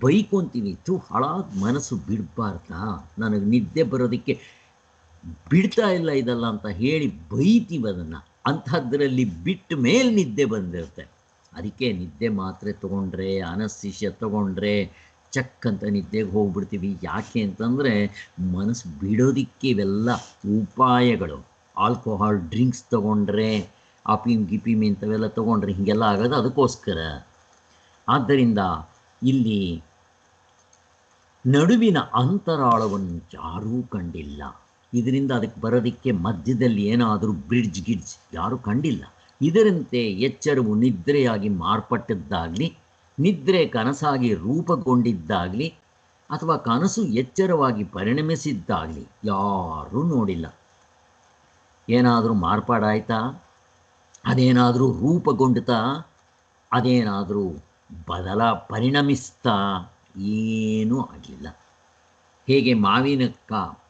ಬೈಕೊಂತೀವಿ. ಹಾಳಾದ ಮನಸ್ಸು ಬಿಡಬಾರ್ದಾ? ನನಗೆ ನಿದ್ದೆ ಬರೋದಕ್ಕೆ ಬಿಡ್ತಾ ಇಲ್ಲ ಇದಲ್ಲ ಅಂತ ಹೇಳಿ ಬೈತೀವಿ ಅದನ್ನು. ಅಂಥದ್ರಲ್ಲಿ ಬಿಟ್ಟ ಮೇಲೆ ನಿದ್ದೆ ಬಂದಿರುತ್ತೆ. ಅದಕ್ಕೆ ನಿದ್ದೆ ಮಾತ್ರೆ ತೊಗೊಂಡ್ರೆ, ಅನಸ್ತೀಶಿಯ ತೊಗೊಂಡ್ರೆ ಚಕ್ ಅಂತ ನಿದ್ದೆಗೆ ಹೋಗ್ಬಿಡ್ತೀವಿ. ಯಾಕೆ ಅಂತಂದರೆ ಮನಸ್ಸು ಬಿಡೋದಕ್ಕೆ ಇವೆಲ್ಲ ಉಪಾಯಗಳು. ಆಲ್ಕೋಹಾಲ್ ಡ್ರಿಂಕ್ಸ್ ತೊಗೊಂಡ್ರೆ, ಅಫೀಮ್ ಗಿಫೀಮ್ ಇಂಥವೆಲ್ಲ ತೊಗೊಂಡ್ರೆ ಹೀಗೆಲ್ಲ ಆಗೋದು ಅದಕ್ಕೋಸ್ಕರ. ಆದ್ದರಿಂದ ಇಲ್ಲಿ ನಡುವಿನ ಅಂತರಾಳವನ್ನು ಯಾರೂ ಕಂಡಿಲ್ಲ. ಇದರಿಂದ ಅದಕ್ಕೆ ಬರೋದಕ್ಕೆ ಮಧ್ಯದಲ್ಲಿ ಏನಾದರೂ ಬ್ರಿಡ್ಜ್ ಗಿಡ್ಜ್ ಯಾರೂ ಕಂಡಿಲ್ಲ. ಇದರಂತೆ ಎಚ್ಚರವು ನಿದ್ರೆಯಾಗಿ ಮಾರ್ಪಟ್ಟದ್ದಾಗಲಿ, ನಿದ್ರೆ ಕನಸಾಗಿ ರೂಪುಗೊಂಡಿದ್ದಾಗಲಿ, ಅಥವಾ ಕನಸು ಎಚ್ಚರವಾಗಿ ಪರಿಣಮಿಸಿದ್ದಾಗಲಿ ಯಾರೂ ನೋಡಿಲ್ಲ. ಏನಾದರೂ ಮಾರ್ಪಾಡಾಯ್ತಾ? ಅದೇನಾದರೂ ರೂಪುಗೊಂಡ್ತಾ? ಅದೇನಾದರೂ ಪರಿಣಮಿಸ್ತಾ? ಏನೂ ಆಗಲಿಲ್ಲ. ಹೇಗೆ ಮಾವಿನ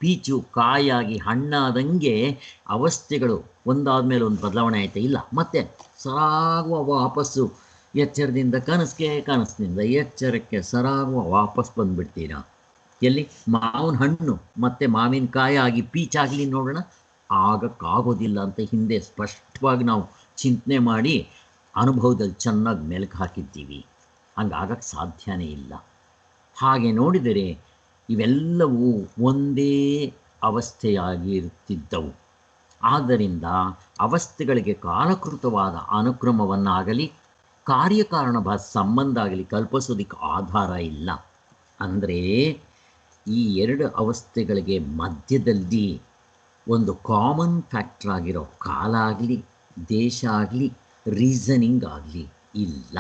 ಪೀಚು ಕಾಯಾಗಿ ಹಣ್ಣಾದಂಗೆ ಅವಸ್ಥೆಗಳು ಒಂದಾದ ಮೇಲೆ ಒಂದು ಬದಲಾವಣೆ ಆಯ್ತಾ? ಇಲ್ಲ. ಮತ್ತೆ ಸರಾಗುವ ವಾಪಸ್ಸು ಎಚ್ಚರದಿಂದ ಕನಸಿಗೆ, ಕನಸಿನಿಂದ ಎಚ್ಚರಕ್ಕೆ ಸರಾಗುವ ವಾಪಸ್ ಬಂದುಬಿಡ್ತೀರಾ. ಎಲ್ಲಿ? ಮಾವಿನ ಹಣ್ಣು ಮತ್ತು ಮಾವಿನಕಾಯಿ ಆಗಿ ಪೀಚಾಗಲಿ ನೋಡೋಣ. ಆಗಕ್ಕಾಗೋದಿಲ್ಲ ಅಂತ ಹಿಂದೆ ಸ್ಪಷ್ಟವಾಗಿ ನಾವು ಚಿಂತನೆ ಮಾಡಿ ಅನುಭವದಲ್ಲಿ ಚೆನ್ನಾಗಿ ಮೆಲುಕು ಹಾಕಿದ್ದೀವಿ. ಹಂಗಾಗಕ್ಕೆ ಸಾಧ್ಯನೇ ಇಲ್ಲ. ಹಾಗೆ ನೋಡಿದರೆ ಇವೆಲ್ಲವೂ ಒಂದೇ ಅವಸ್ಥೆಯಾಗಿ ಇರುತ್ತಿದ್ದವು. ಆದ್ದರಿಂದ ಅವಸ್ಥೆಗಳಿಗೆ ಕಾಲಕೃತವಾದ ಅನುಕ್ರಮವನ್ನಾಗಲಿ ಕಾರ್ಯಕಾರಣ ಸಂಬಂಧ ಆಗಲಿ ಕಲ್ಪಿಸೋದಕ್ಕೆ ಆಧಾರ ಇಲ್ಲ. ಅಂದರೆ ಈ ಎರಡು ಅವಸ್ಥೆಗಳಿಗೆ ಮಧ್ಯದಲ್ಲಿ ಒಂದು ಕಾಮನ್ ಫ್ಯಾಕ್ಟರ್ ಆಗಿರೋ ಕಾಲ ಆಗಲಿ, ದೇಶ ಆಗಲಿ, ರೀಸನಿಂಗ್ ಆಗಲಿ ಇಲ್ಲ.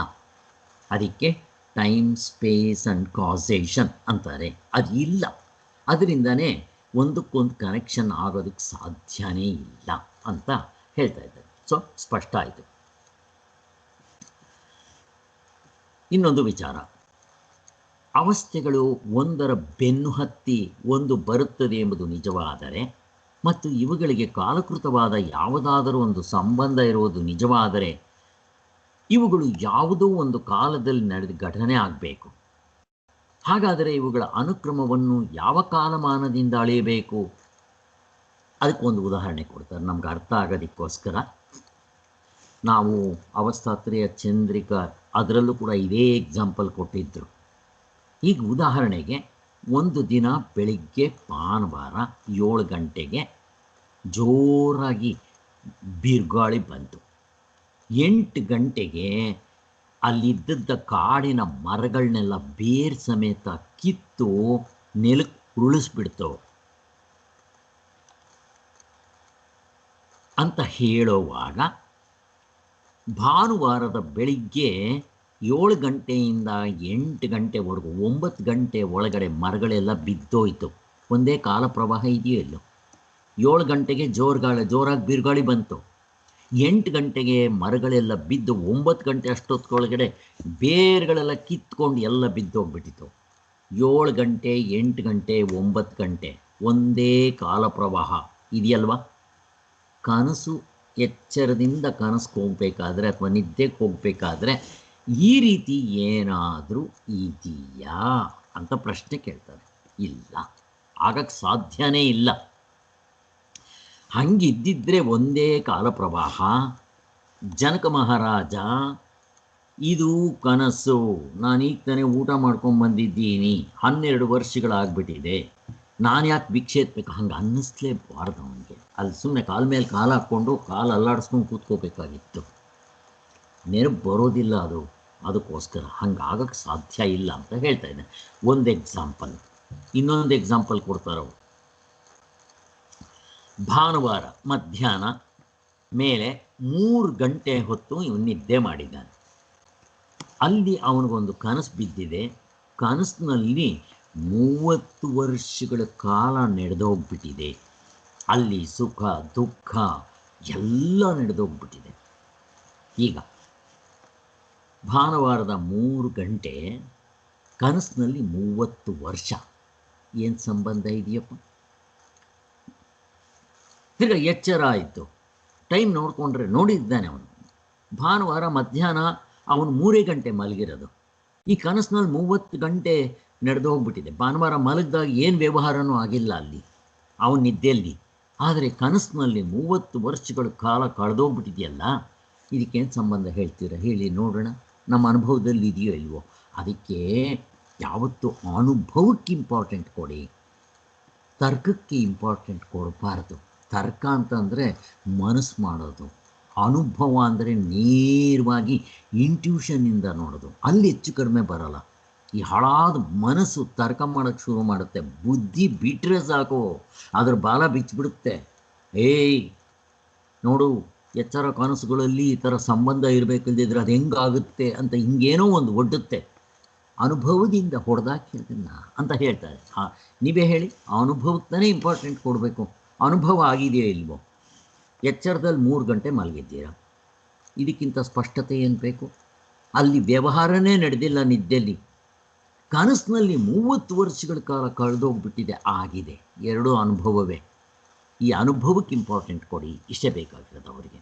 ಅದಕ್ಕೆ ಟೈಮ್, ಸ್ಪೇಸ್ ಆ್ಯಂಡ್ ಕಾಸೇಷನ್ ಅಂತಾರೆ. ಅದು ಇಲ್ಲ. ಅದರಿಂದನೇ ಒಂದಕ್ಕೊಂದು ಕನೆಕ್ಷನ್ ಆಗೋದಕ್ಕೆ ಸಾಧ್ಯನೇ ಇಲ್ಲ ಅಂತ ಹೇಳ್ತಾ ಇದ್ದಾರೆ. ಸೊ ಸ್ಪಷ್ಟ ಆಯಿತು. ಇನ್ನೊಂದು ವಿಚಾರ, ಅವಸ್ಥೆಗಳು ಒಂದರ ಬೆನ್ನು ಹತ್ತಿ ಒಂದು ಬರುತ್ತದೆ ಎಂಬುದು ನಿಜವಾದರೆ ಮತ್ತು ಇವುಗಳಿಗೆ ಕಾಲಕೃತವಾದ ಯಾವುದಾದರೂ ಒಂದು ಸಂಬಂಧ ಇರುವುದು ನಿಜವಾದರೆ ಇವುಗಳು ಯಾವುದೋ ಒಂದು ಕಾಲದಲ್ಲಿ ನಡೆದ ಘಟನೆ ಆಗಬೇಕು. ಹಾಗಾದರೆ ಇವುಗಳ ಅನುಕ್ರಮವನ್ನು ಯಾವ ಕಾಲಮಾನದಿಂದ ಅಳೆಯಬೇಕು? ಅದಕ್ಕೊಂದು ಉದಾಹರಣೆ ಕೊಡ್ತಾರೆ ನಮ್ಗೆ ಅರ್ಥ ಆಗೋದಕ್ಕೋಸ್ಕರ. ನಾವು ಅವಸ್ಥಾತ್ರಯ ಚಂದ್ರಿಕಾ ಅದರಲ್ಲೂ ಕೂಡ ಇದೇ ಎಕ್ಸಾಂಪಲ್ ಕೊಟ್ಟಿದ್ದರು. ಈಗ ಉದಾಹರಣೆಗೆ ಒಂದು ದಿನ ಬೆಳಿಗ್ಗೆ ಭಾನುವಾರ 7 ಗಂಟೆಗೆ ಜೋರಾಗಿ ಬಿರುಗಾಳಿ ಬಂತು. 8 ಗಂಟೆಗೆ ಅಲ್ಲಿದ್ದ ಕಾಡಿನ ಮರಗಳನ್ನೆಲ್ಲ ಬೇರ್ ಸಮೇತ ಕಿತ್ತು ನೆಲಕ್ಕೆ ಉರುಳಿಸ್ಬಿಡ್ತು ಅಂತ ಹೇಳುವಾಗ, ಭಾನುವಾರದ ಬೆಳಿಗ್ಗೆ 7 ಗಂಟೆಯಿಂದ 8 ಗಂಟೆವರೆಗೂ 9 ಗಂಟೆ ಒಳಗಡೆ ಮರಗಳೆಲ್ಲ ಬಿದ್ದೋಯ್ತು. ಒಂದೇ ಕಾಲ ಪ್ರವಾಹ ಇದೆಯೋ ಇಲ್ಲೋ. 7 ಗಂಟೆಗೆ ಜೋರಾಗಿ ಬಿರುಗಾಳಿ ಬಂತು. 8 ಗಂಟೆಗೆ ಮರಗಳೆಲ್ಲ ಬಿದ್ದು 9 ಗಂಟೆ ಅಷ್ಟೊತ್ತೊಳಗಡೆ ಬೇರುಗಳೆಲ್ಲ ಕಿತ್ಕೊಂಡು ಎಲ್ಲ ಬಿದ್ದೋಗ್ಬಿಟ್ಟಿತ್ತು. 7 ಗಂಟೆ, 8 ಗಂಟೆ, 9 ಗಂಟೆ ಒಂದೇ ಕಾಲ ಪ್ರವಾಹ ಇದೆಯಲ್ವ. ಕನಸು, ಎಚ್ಚರದಿಂದ ಕನಸಿಗೆ ಹೋಗಬೇಕಾದ್ರೆ ಅಥವಾ ನಿದ್ದೆಗೆ ಹೋಗಬೇಕಾದ್ರೆ ಈ ರೀತಿ ಏನಾದರೂ ಇದೆಯಾ ಅಂತ ಪ್ರಶ್ನೆ ಕೇಳ್ತಾರೆ. ಇಲ್ಲ, ಆಗಕ್ಕೆ ಸಾಧ್ಯನೇ ಇಲ್ಲ. ಹಂಗಿದ್ದಿದ್ರೆ ಒಂದೇ ಕಾಲ ಪ್ರವಾಹ. ಜನಕ ಮಹಾರಾಜ, ಇದು ಕನಸು, ನಾನೀಗ ತಾನೇ ಊಟ ಮಾಡ್ಕೊಂಬಂದಿದ್ದೀನಿ, 12 ವರ್ಷಗಳಾಗ್ಬಿಟ್ಟಿದೆ, ನಾನು ಯಾಕೆ ಭಿಕ್ಷೆ ಎತ್ತಬೇಕು, ಹಂಗೆ ಅನ್ನಿಸ್ಲೇಬಾರ್ದು ಅವನಿಗೆ. ಅಲ್ಲಿ ಸುಮ್ಮನೆ ಕಾಲ ಮೇಲೆ ಕಾಲು ಹಾಕ್ಕೊಂಡು ಕಾಲು ಅಲ್ಲಾಡಿಸ್ಕೊಂಡು ಕೂತ್ಕೋಬೇಕಾಗಿತ್ತು. ನೆನಪು ಬರೋದಿಲ್ಲ ಅದಕ್ಕೋಸ್ಕರ ಹಂಗಾಗಕ್ಕೆ ಸಾಧ್ಯ ಇಲ್ಲ ಅಂತ ಹೇಳ್ತಾ ಇದ್ದೆ. ಒಂದು ಎಕ್ಸಾಂಪಲ್. ಇನ್ನೊಂದು ಎಕ್ಸಾಂಪಲ್ ಕೊಡ್ತಾರವರು. ಭಾನುವಾರ ಮಧ್ಯಾಹ್ನ ಮೇಲೆ 3 ಗಂಟೆ ಹೊತ್ತು ಇವನು ನಿದ್ದೆ ಮಾಡಿದ್ದಾನೆ. ಅಲ್ಲಿ ಅವನಿಗೊಂದು ಕನಸು ಬಿದ್ದಿದೆ. ಕನಸಿನಲ್ಲಿ 30 ವರ್ಷಗಳ ಕಾಲ ನಡೆದೋಗ್ಬಿಟ್ಟಿದೆ. ಅಲ್ಲಿ ಸುಖ ದುಃಖ ಎಲ್ಲ ನಡೆದೋಗ್ಬಿಟ್ಟಿದೆ. ಈಗ ಭಾನುವಾರದ 3 ಗಂಟೆ, ಕನಸಿನಲ್ಲಿ 30 ವರ್ಷ, ಏನು ಸಂಬಂಧ ಇದೆಯಪ್ಪ? ತಿರ್ಗ ಎಚ್ಚರ ಆಯಿತು, ಟೈಮ್ ನೋಡಿಕೊಂಡ್ರೆ ನೋಡಿದ್ದಾನೆ ಅವನು. ಭಾನುವಾರ ಮಧ್ಯಾಹ್ನ ಅವನು 3 ಗಂಟೆ ಮಲಗಿರೋದು. ಈ ಕನಸಿನಲ್ಲಿ 30 ಗಂಟೆ ನಡೆದು ಹೋಗ್ಬಿಟ್ಟಿದೆ. ಭಾನುವಾರ ಮಲಗಿದಾಗ ಏನು ವ್ಯವಹಾರನೂ ಆಗಿಲ್ಲ ಅಲ್ಲಿ ಅವನ ನಿದ್ದೆಯಲ್ಲಿ. ಆದರೆ ಕನಸಿನಲ್ಲಿ 30 ವರ್ಷಗಳ ಕಾಲ ಕಳೆದೋಗ್ಬಿಟ್ಟಿದೆಯಲ್ಲ, ಇದಕ್ಕೇನು ಸಂಬಂಧ ಹೇಳ್ತೀರಾ ಹೇಳಿ ನೋಡೋಣ. ನಮ್ಮ ಅನುಭವದಲ್ಲಿ ಇದೆಯೋ ಇಲ್ವೋ? ಅದಕ್ಕೆ ಯಾವತ್ತೂ ಅನುಭವಕ್ಕೆ ಇಂಪಾರ್ಟೆಂಟ್ ಕೊಡಿ, ತರ್ಕಕ್ಕೆ ಇಂಪಾರ್ಟೆಂಟ್ ಕೊಡಬಾರ್ದು. ತರ್ಕ ಅಂತಂದರೆ ಮನಸ್ಸು ಮಾಡೋದು, ಅನುಭವ ಅಂದರೆ ನೇರವಾಗಿ ಇಂಟ್ಯೂಷನ್ನಿಂದ ನೋಡೋದು. ಅಲ್ಲಿ ಹೆಚ್ಚು ಕಡಿಮೆ ಬರೋಲ್ಲ. ಈ ಹಾಳಾದ ಮನಸ್ಸು ತರ್ಕ ಮಾಡೋಕ್ಕೆ ಶುರು ಮಾಡುತ್ತೆ. ಬುದ್ಧಿ ಬಿಟ್ಟರೆ ಸಾಕು, ಅದ್ರ ಬಾಲ ಬಿಚ್ಚಿಬಿಡುತ್ತೆ. ಏಯ್ ನೋಡು, ಎಚ್ಚರ ಕನಸುಗಳಲ್ಲಿ ಈ ಥರ ಸಂಬಂಧ ಇರಬೇಕಿಲ್ದಿದ್ರೆ ಅದು ಹೆಂಗಾಗುತ್ತೆ ಅಂತ ಹಿಂಗೇನೋ ಒಂದು ಒಡ್ಡುತ್ತೆ. ಅನುಭವದಿಂದ ಹೊಡೆದಾಕಿ ಅದನ್ನು ಅಂತ ಹೇಳ್ತಾರೆ. ನೀವೇ ಹೇಳಿ, ಅನುಭವಕ್ಕೇ ಇಂಪಾರ್ಟೆಂಟ್ ಕೊಡಬೇಕು. ಅನುಭವ ಆಗಿದೆಯೋ ಇಲ್ವೋ? ಎಚ್ಚರದಲ್ಲಿ 3 ಗಂಟೆ ಮಲಗಿದ್ದೀರಾ, ಇದಕ್ಕಿಂತ ಸ್ಪಷ್ಟತೆ ಏನು ಬೇಕು? ಅಲ್ಲಿ ವ್ಯವಹಾರನೇ ನಡೆದಿಲ್ಲ ನಿದ್ದೆಯಲ್ಲಿ. ಕನಸಿನಲ್ಲಿ 30 ವರ್ಷಗಳ ಕಾಲ ಕಳೆದೋಗ್ಬಿಟ್ಟಿದೆ, ಆಗಿದೆ. ಎರಡೂ ಅನುಭವವೇ. ಈ ಅನುಭವಕ್ಕೆ ಇಂಪಾರ್ಟೆಂಟ್ ಕೊಡಿ, ಇಷ್ಟೇ ಬೇಕಾಗಿರೋದು ಅವರಿಗೆ.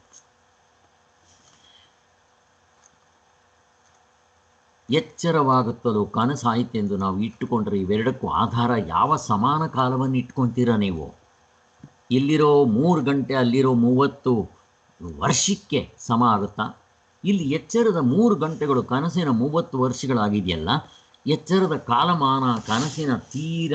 ಎಚ್ಚರವಾಗುತ್ತದೋ ಕನಸಾಯಿತೆಂದು ನಾವು ಇಟ್ಟುಕೊಂಡ್ರೆ ಇವೆರಡಕ್ಕೂ ಆಧಾರ ಯಾವ ಸಮಾನ ಕಾಲವನ್ನು ಇಟ್ಕೊತೀರ ನೀವು? ಇಲ್ಲಿರೋ 3 ಗಂಟೆ ಅಲ್ಲಿರೋ 30 ವರ್ಷಕ್ಕೆ ಸಮ ಆಗುತ್ತಾ? ಇಲ್ಲಿ ಎಚ್ಚರದ 3 ಗಂಟೆಗಳು ಕನಸಿನ 30 ವರ್ಷಗಳಾಗಿದೆಯಲ್ಲ, ಎಚ್ಚರದ ಕಾಲಮಾನ ಕನಸಿನ ತೀರ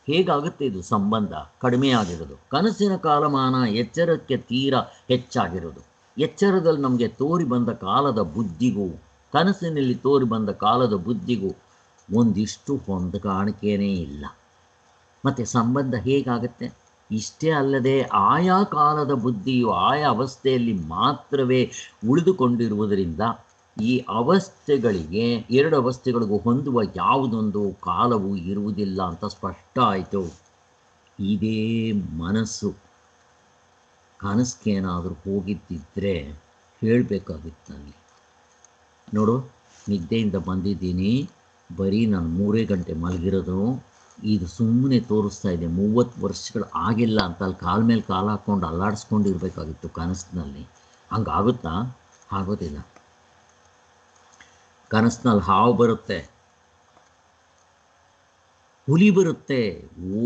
ಹೇಗಾಗುತ್ತೆ? ಇದು ಸಂಬಂಧ ಕಡಿಮೆ ಆಗಿರೋದು. ಕನಸಿನ ಕಾಲಮಾನ ಎಚ್ಚರಕ್ಕೆ ತೀರ ಹೆಚ್ಚಾಗಿರೋದು. ಎಚ್ಚರದಲ್ಲಿ ನಮಗೆ ತೋರಿ ಬಂದ ಕಾಲದ ಬುದ್ಧಿಗೂ ಕನಸಿನಲ್ಲಿ ತೋರಿ ಬಂದ ಕಾಲದ ಬುದ್ಧಿಗೂ ಒಂದಿಷ್ಟು ಹೊಂದಾಣಿಕೆಯೇ ಇಲ್ಲ. ಮತ್ತು ಸಂಬಂಧ ಹೇಗಾಗುತ್ತೆ? ಇಷ್ಟೇ ಅಲ್ಲದೆ ಆಯಾ ಕಾಲದ ಬುದ್ಧಿಯು ಆಯಾ ಅವಸ್ಥೆಯಲ್ಲಿ ಮಾತ್ರವೇ ಉಳಿದುಕೊಂಡಿರುವುದರಿಂದ ಈ ಅವಸ್ಥೆಗಳಿಗೆ, ಎರಡು ಅವಸ್ಥೆಗಳಿಗೂ ಹೊಂದುವ ಯಾವುದೊಂದು ಕಾಲವು ಇರುವುದಿಲ್ಲ ಅಂತ ಸ್ಪಷ್ಟ ಆಯಿತು. ಇದೇ ಮನಸ್ಸು ಕನಸ್ಗೇನಾದರೂ ಹೋಗಿದ್ದಿದ್ರೆ ಹೇಳಬೇಕಾಗಿತ್ತು ಅಲ್ಲಿ, ನೋಡು ನಿದ್ದೆಯಿಂದ ಬಂದಿದ್ದೀನಿ, ಬರೀ ನಾನು 3 ಗಂಟೆ ಮಲಗಿರೋದು, ಇದು ಸುಮ್ಮನೆ ತೋರಿಸ್ತಾ ಇದೆ, 30 ವರ್ಷಗಳು ಆಗಿಲ್ಲ ಅಂತ ಅಲ್ಲಿ ಕಾಲ ಮೇಲೆ ಕಾಲು ಹಾಕ್ಕೊಂಡು ಅಲ್ಲಾಡಿಸ್ಕೊಂಡು ಇರಬೇಕಾಗಿತ್ತು ಕನಸಿನಲ್ಲಿ. ಹಂಗಾಗುತ್ತಾ? ಆಗೋದಿಲ್ಲ. ಕನಸಿನಲ್ಲಿ ಹಾವು ಬರುತ್ತೆ, ಹುಲಿ ಬರುತ್ತೆ,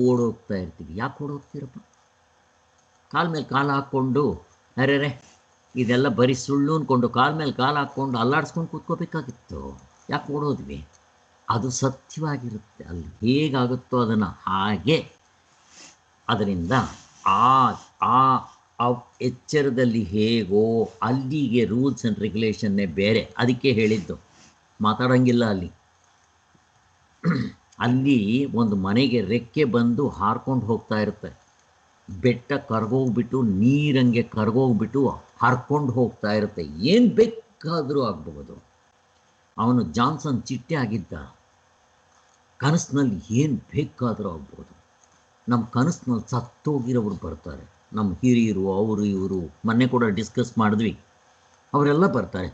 ಓಡೋಗ್ತಾ ಇರ್ತೀವಿ. ಯಾಕೆ ಓಡೋಗ್ತೀರಪ್ಪ? ಕಾಲ ಮೇಲೆ ಕಾಲು ಹಾಕ್ಕೊಂಡು ಅರೆ ಇದೆಲ್ಲ ಬರೀ ಸುಳ್ಳು ಅಂದ್ಕೊಂಡು ಕಾಲ ಮೇಲೆ ಕಾಲು ಹಾಕ್ಕೊಂಡು ಅಲ್ಲಾಡಿಸ್ಕೊಂಡು ಕೂತ್ಕೋಬೇಕಾಗಿತ್ತು. ಯಾಕೆ ಓಡೋದ್ವಿ? ಅದು ಸತ್ಯವಾಗಿರುತ್ತೆ. ಅಲ್ಲಿ ಹೇಗಾಗುತ್ತೋ ಅದನ್ನು ಹಾಗೆ. ಅದರಿಂದ ಆ ಎಚ್ಚರದಲ್ಲಿ ಹೇಗೋ ಅಲ್ಲಿಗೆ ರೂಲ್ಸ್ ಆ್ಯಂಡ್ ರೆಗ್ಯುಲೇಷನ್ನೇ ಬೇರೆ. ಅದಕ್ಕೆ ಹೇಳಿದ್ದು ಮಾತಾಡೋಂಗಿಲ್ಲ ಅಲ್ಲಿ. ಅಲ್ಲಿ ಒಂದು ಮನೆಗೆ ರೆಕ್ಕೆ ಬಂದು ಹಾರ್ಕೊಂಡು ಹೋಗ್ತಾ ಇರುತ್ತೆ, ಬೆಟ್ಟ ಕರ್ಗೋಗ್ಬಿಟ್ಟು ನೀರಂಗೆ ಕರ್ಗೋಗ್ಬಿಟ್ಟು ಹರ್ಕೊಂಡು ಹೋಗ್ತಾ ಇರುತ್ತೆ. ಏನು ಬೇಕಾದರೂ ಆಗ್ಬೋದು. ಅವನು ಜಾನ್ಸನ್ ಚಿಟ್ಟೆ ಆಗಿದ್ದ, ಕನಸಿನಲ್ಲಿ ಏನು ಬೇಕಾದರೂ ಆಗ್ಬೋದು. ನಮ್ಮ ಕನಸಿನಲ್ಲಿ ಸತ್ತೋಗಿರೋರು ಬರ್ತಾರೆ, ನಮ್ಮ ಹಿರಿಯರು, ಅವರು ಇವರು, ಮೊನ್ನೆ ಕೂಡ ಡಿಸ್ಕಸ್ ಮಾಡಿದ್ವಿ, ಅವರೆಲ್ಲ ಬರ್ತಾರೆ.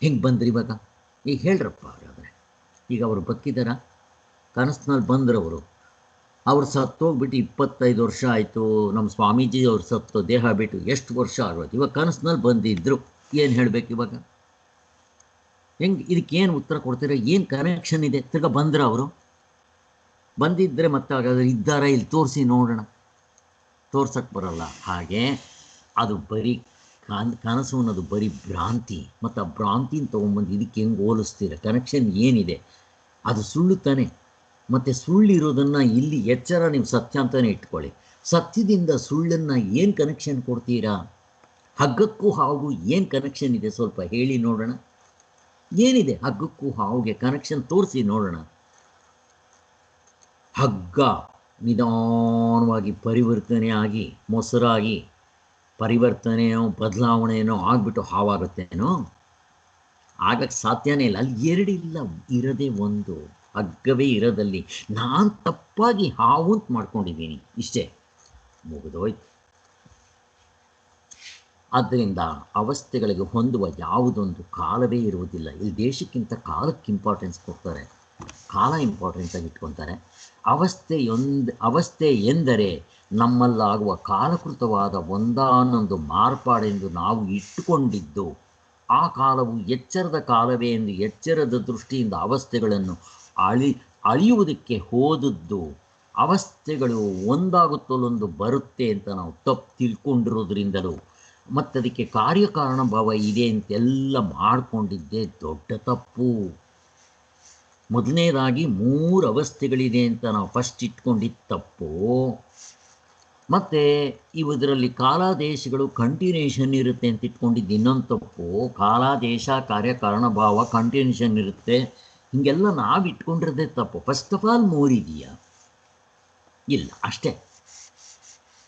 ಹೆಂಗೆ ಬಂದ್ರಿ ಇವಾಗ? ಈಗ ಹೇಳ್ರಪ್ಪ. ಹಾಗಾದರೆ ಈಗ ಅವರು ಬದುಕಿದಾರ? ಕನಸಿನಲ್ಲಿ ಬಂದ್ರವರು, ಅವ್ರು ಸತ್ತೋಗ್ಬಿಟ್ಟು 25 ವರ್ಷ ಆಯಿತು. ನಮ್ಮ ಸ್ವಾಮೀಜಿ ಅವ್ರು ಸತ್ತು ದೇಹ ಬಿಟ್ಟು ಎಷ್ಟು ವರ್ಷ ಆಗೋಯ್ತು. ಇವಾಗ ಕನಸಿನಲ್ಲಿ ಬಂದಿದ್ದರು, ಏನು ಹೇಳಬೇಕು ಇವಾಗ? ಹೆಂಗೆ ಇದಕ್ಕೇನು ಉತ್ತರ ಕೊಡ್ತೀರ? ಏನು ಕನೆಕ್ಷನ್ ಇದೆ? ತಿರ್ಗ ಬಂದ್ರೆ ಅವರು ಬಂದಿದ್ದರೆ ಮತ್ತೆ ಹಾಗಾದ್ರೆ ಇದ್ದಾರ ಇಲ್ಲಿ ತೋರಿಸಿ ನೋಡೋಣ. ತೋರ್ಸಕ್ಕೆ ಬರೋಲ್ಲ. ಹಾಗೆ ಅದು ಬರೀ ಕನಸು ಅನ್ನೋದು ಬರೀ ಭ್ರಾಂತಿ. ಮತ್ತು ಆ ಭ್ರಾಂತಿನ ತೊಗೊಂಬಂದು ಇದಕ್ಕೆ ಹೆಂಗೆ ಹೋಲಿಸ್ತೀರ? ಕನೆಕ್ಷನ್ ಏನಿದೆ? ಅದು ಸುಳ್ಳು ತಾನೆ. ಮತ್ತು ಸುಳ್ಳಿರೋದನ್ನು ಇಲ್ಲಿ ಎಚ್ಚರ ನೀವು ಸತ್ಯ ಅಂತಲೇ ಇಟ್ಕೊಳ್ಳಿ. ಸತ್ಯದಿಂದ ಸುಳ್ಳನ್ನು ಏನು ಕನೆಕ್ಷನ್ ಕೊಡ್ತೀರಾ? ಹಗ್ಗಕ್ಕೂ ಹಾವು ಏನು ಕನೆಕ್ಷನ್ ಇದೆ? ಸ್ವಲ್ಪ ಹೇಳಿ ನೋಡೋಣ. ಏನಿದೆ ಹಗ್ಗಕ್ಕೂ ಹಾವುಗೆ ಕನೆಕ್ಷನ್? ತೋರಿಸಿ ನೋಡೋಣ. ಹಗ್ಗ ನಿಧಾನವಾಗಿ ಪರಿವರ್ತನೆ ಆಗಿ ಮೊಸರಾಗಿ ಪರಿವರ್ತನೆಯೋ ಬದಲಾವಣೆಯೋ ಆಗಿಬಿಟ್ಟು ಹಾವಾಗುತ್ತೇನೋ? ಆಗಕ್ಕೆ ಸಾಧ್ಯನೇ ಇಲ್ಲ. ಅಲ್ಲಿ ಎರಡಿಲ್ಲ, ಇರದೇ ಒಂದು. ಹಗ್ಗವೇ ಇರೋದಲ್ಲಿ ನಾನು ತಪ್ಪಾಗಿ ಹಾವು ಅಂತ ಮಾಡ್ಕೊಂಡಿದ್ದೀನಿ, ಇಷ್ಟೇ, ಮುಗಿದೋಯ್ತು. ಆದ್ದರಿಂದ ಅವಸ್ಥೆಗಳಿಗೆ ಹೊಂದುವ ಯಾವುದೊಂದು ಕಾಲವೇ ಇರುವುದಿಲ್ಲ. ಇಲ್ಲಿ ದೇಶಕ್ಕಿಂತ ಕಾಲಕ್ಕೆ ಇಂಪಾರ್ಟೆನ್ಸ್ ಕೊಡ್ತಾರೆ, ಕಾಲ ಇಂಪಾರ್ಟೆಂಟಾಗಿ ಇಟ್ಕೊತಾರೆ. ಅವಸ್ಥೆ ಎಂದರೆ ನಮ್ಮಲ್ಲಾಗುವ ಕಾಲಕೃತವಾದ ಒಂದಾನೊಂದು ಮಾರ್ಪಾಡೆಂದು ನಾವು ಇಟ್ಟುಕೊಂಡಿದ್ದು. ಆ ಕಾಲವು ಎಚ್ಚರದ ಕಾಲವೇ ಎಂದು ಎಚ್ಚರದ ದೃಷ್ಟಿಯಿಂದ ಅವಸ್ಥೆಗಳನ್ನು ಅಳಿಯುವುದಕ್ಕೆ ಹೋದದ್ದು. ಅವಸ್ಥೆಗಳು ಒಂದಾಗುತ್ತಲೊಂದು ಬರುತ್ತೆ ಅಂತ ನಾವು ತಪ್ಪು ತಿಳ್ಕೊಂಡಿರೋದ್ರಿಂದಲೂ ಮತ್ತದಕ್ಕೆ ಕಾರ್ಯಕಾರಣ ಭಾವ ಇದೆ ಅಂತೆಲ್ಲ ಮಾಡಿಕೊಂಡಿದ್ದೇ ದೊಡ್ಡ ತಪ್ಪು. ಮೊದಲನೇದಾಗಿ 3 ಅವಸ್ಥೆಗಳಿದೆ ಅಂತ ನಾವು ಫಸ್ಟ್ ಇಟ್ಕೊಂಡಿದ್ದು ತಪ್ಪು. ಮತ್ತು ಇದರಲ್ಲಿ ಕಾಲಾದೇಶಗಳು ಕಂಟಿನ್ಯೂಷನ್ ಇರುತ್ತೆ ಅಂತ ಇಟ್ಕೊಂಡಿದ್ದು ಇನ್ನೊಂದು ತಪ್ಪು. ಕಾಲಾದೇಶ ಕಾರ್ಯಕಾರಣ ಭಾವ ಕಂಟಿನ್ಯೂಷನ್ ಇರುತ್ತೆ, ಹೀಗೆಲ್ಲ ನಾವು ಇಟ್ಕೊಂಡಿರೋದೇ ತಪ್ಪು. ಫಸ್ಟ್ ಆಫ್ ಆಲ್ 3 ಇದೆಯಾ? ಇಲ್ಲ, ಅಷ್ಟೇ.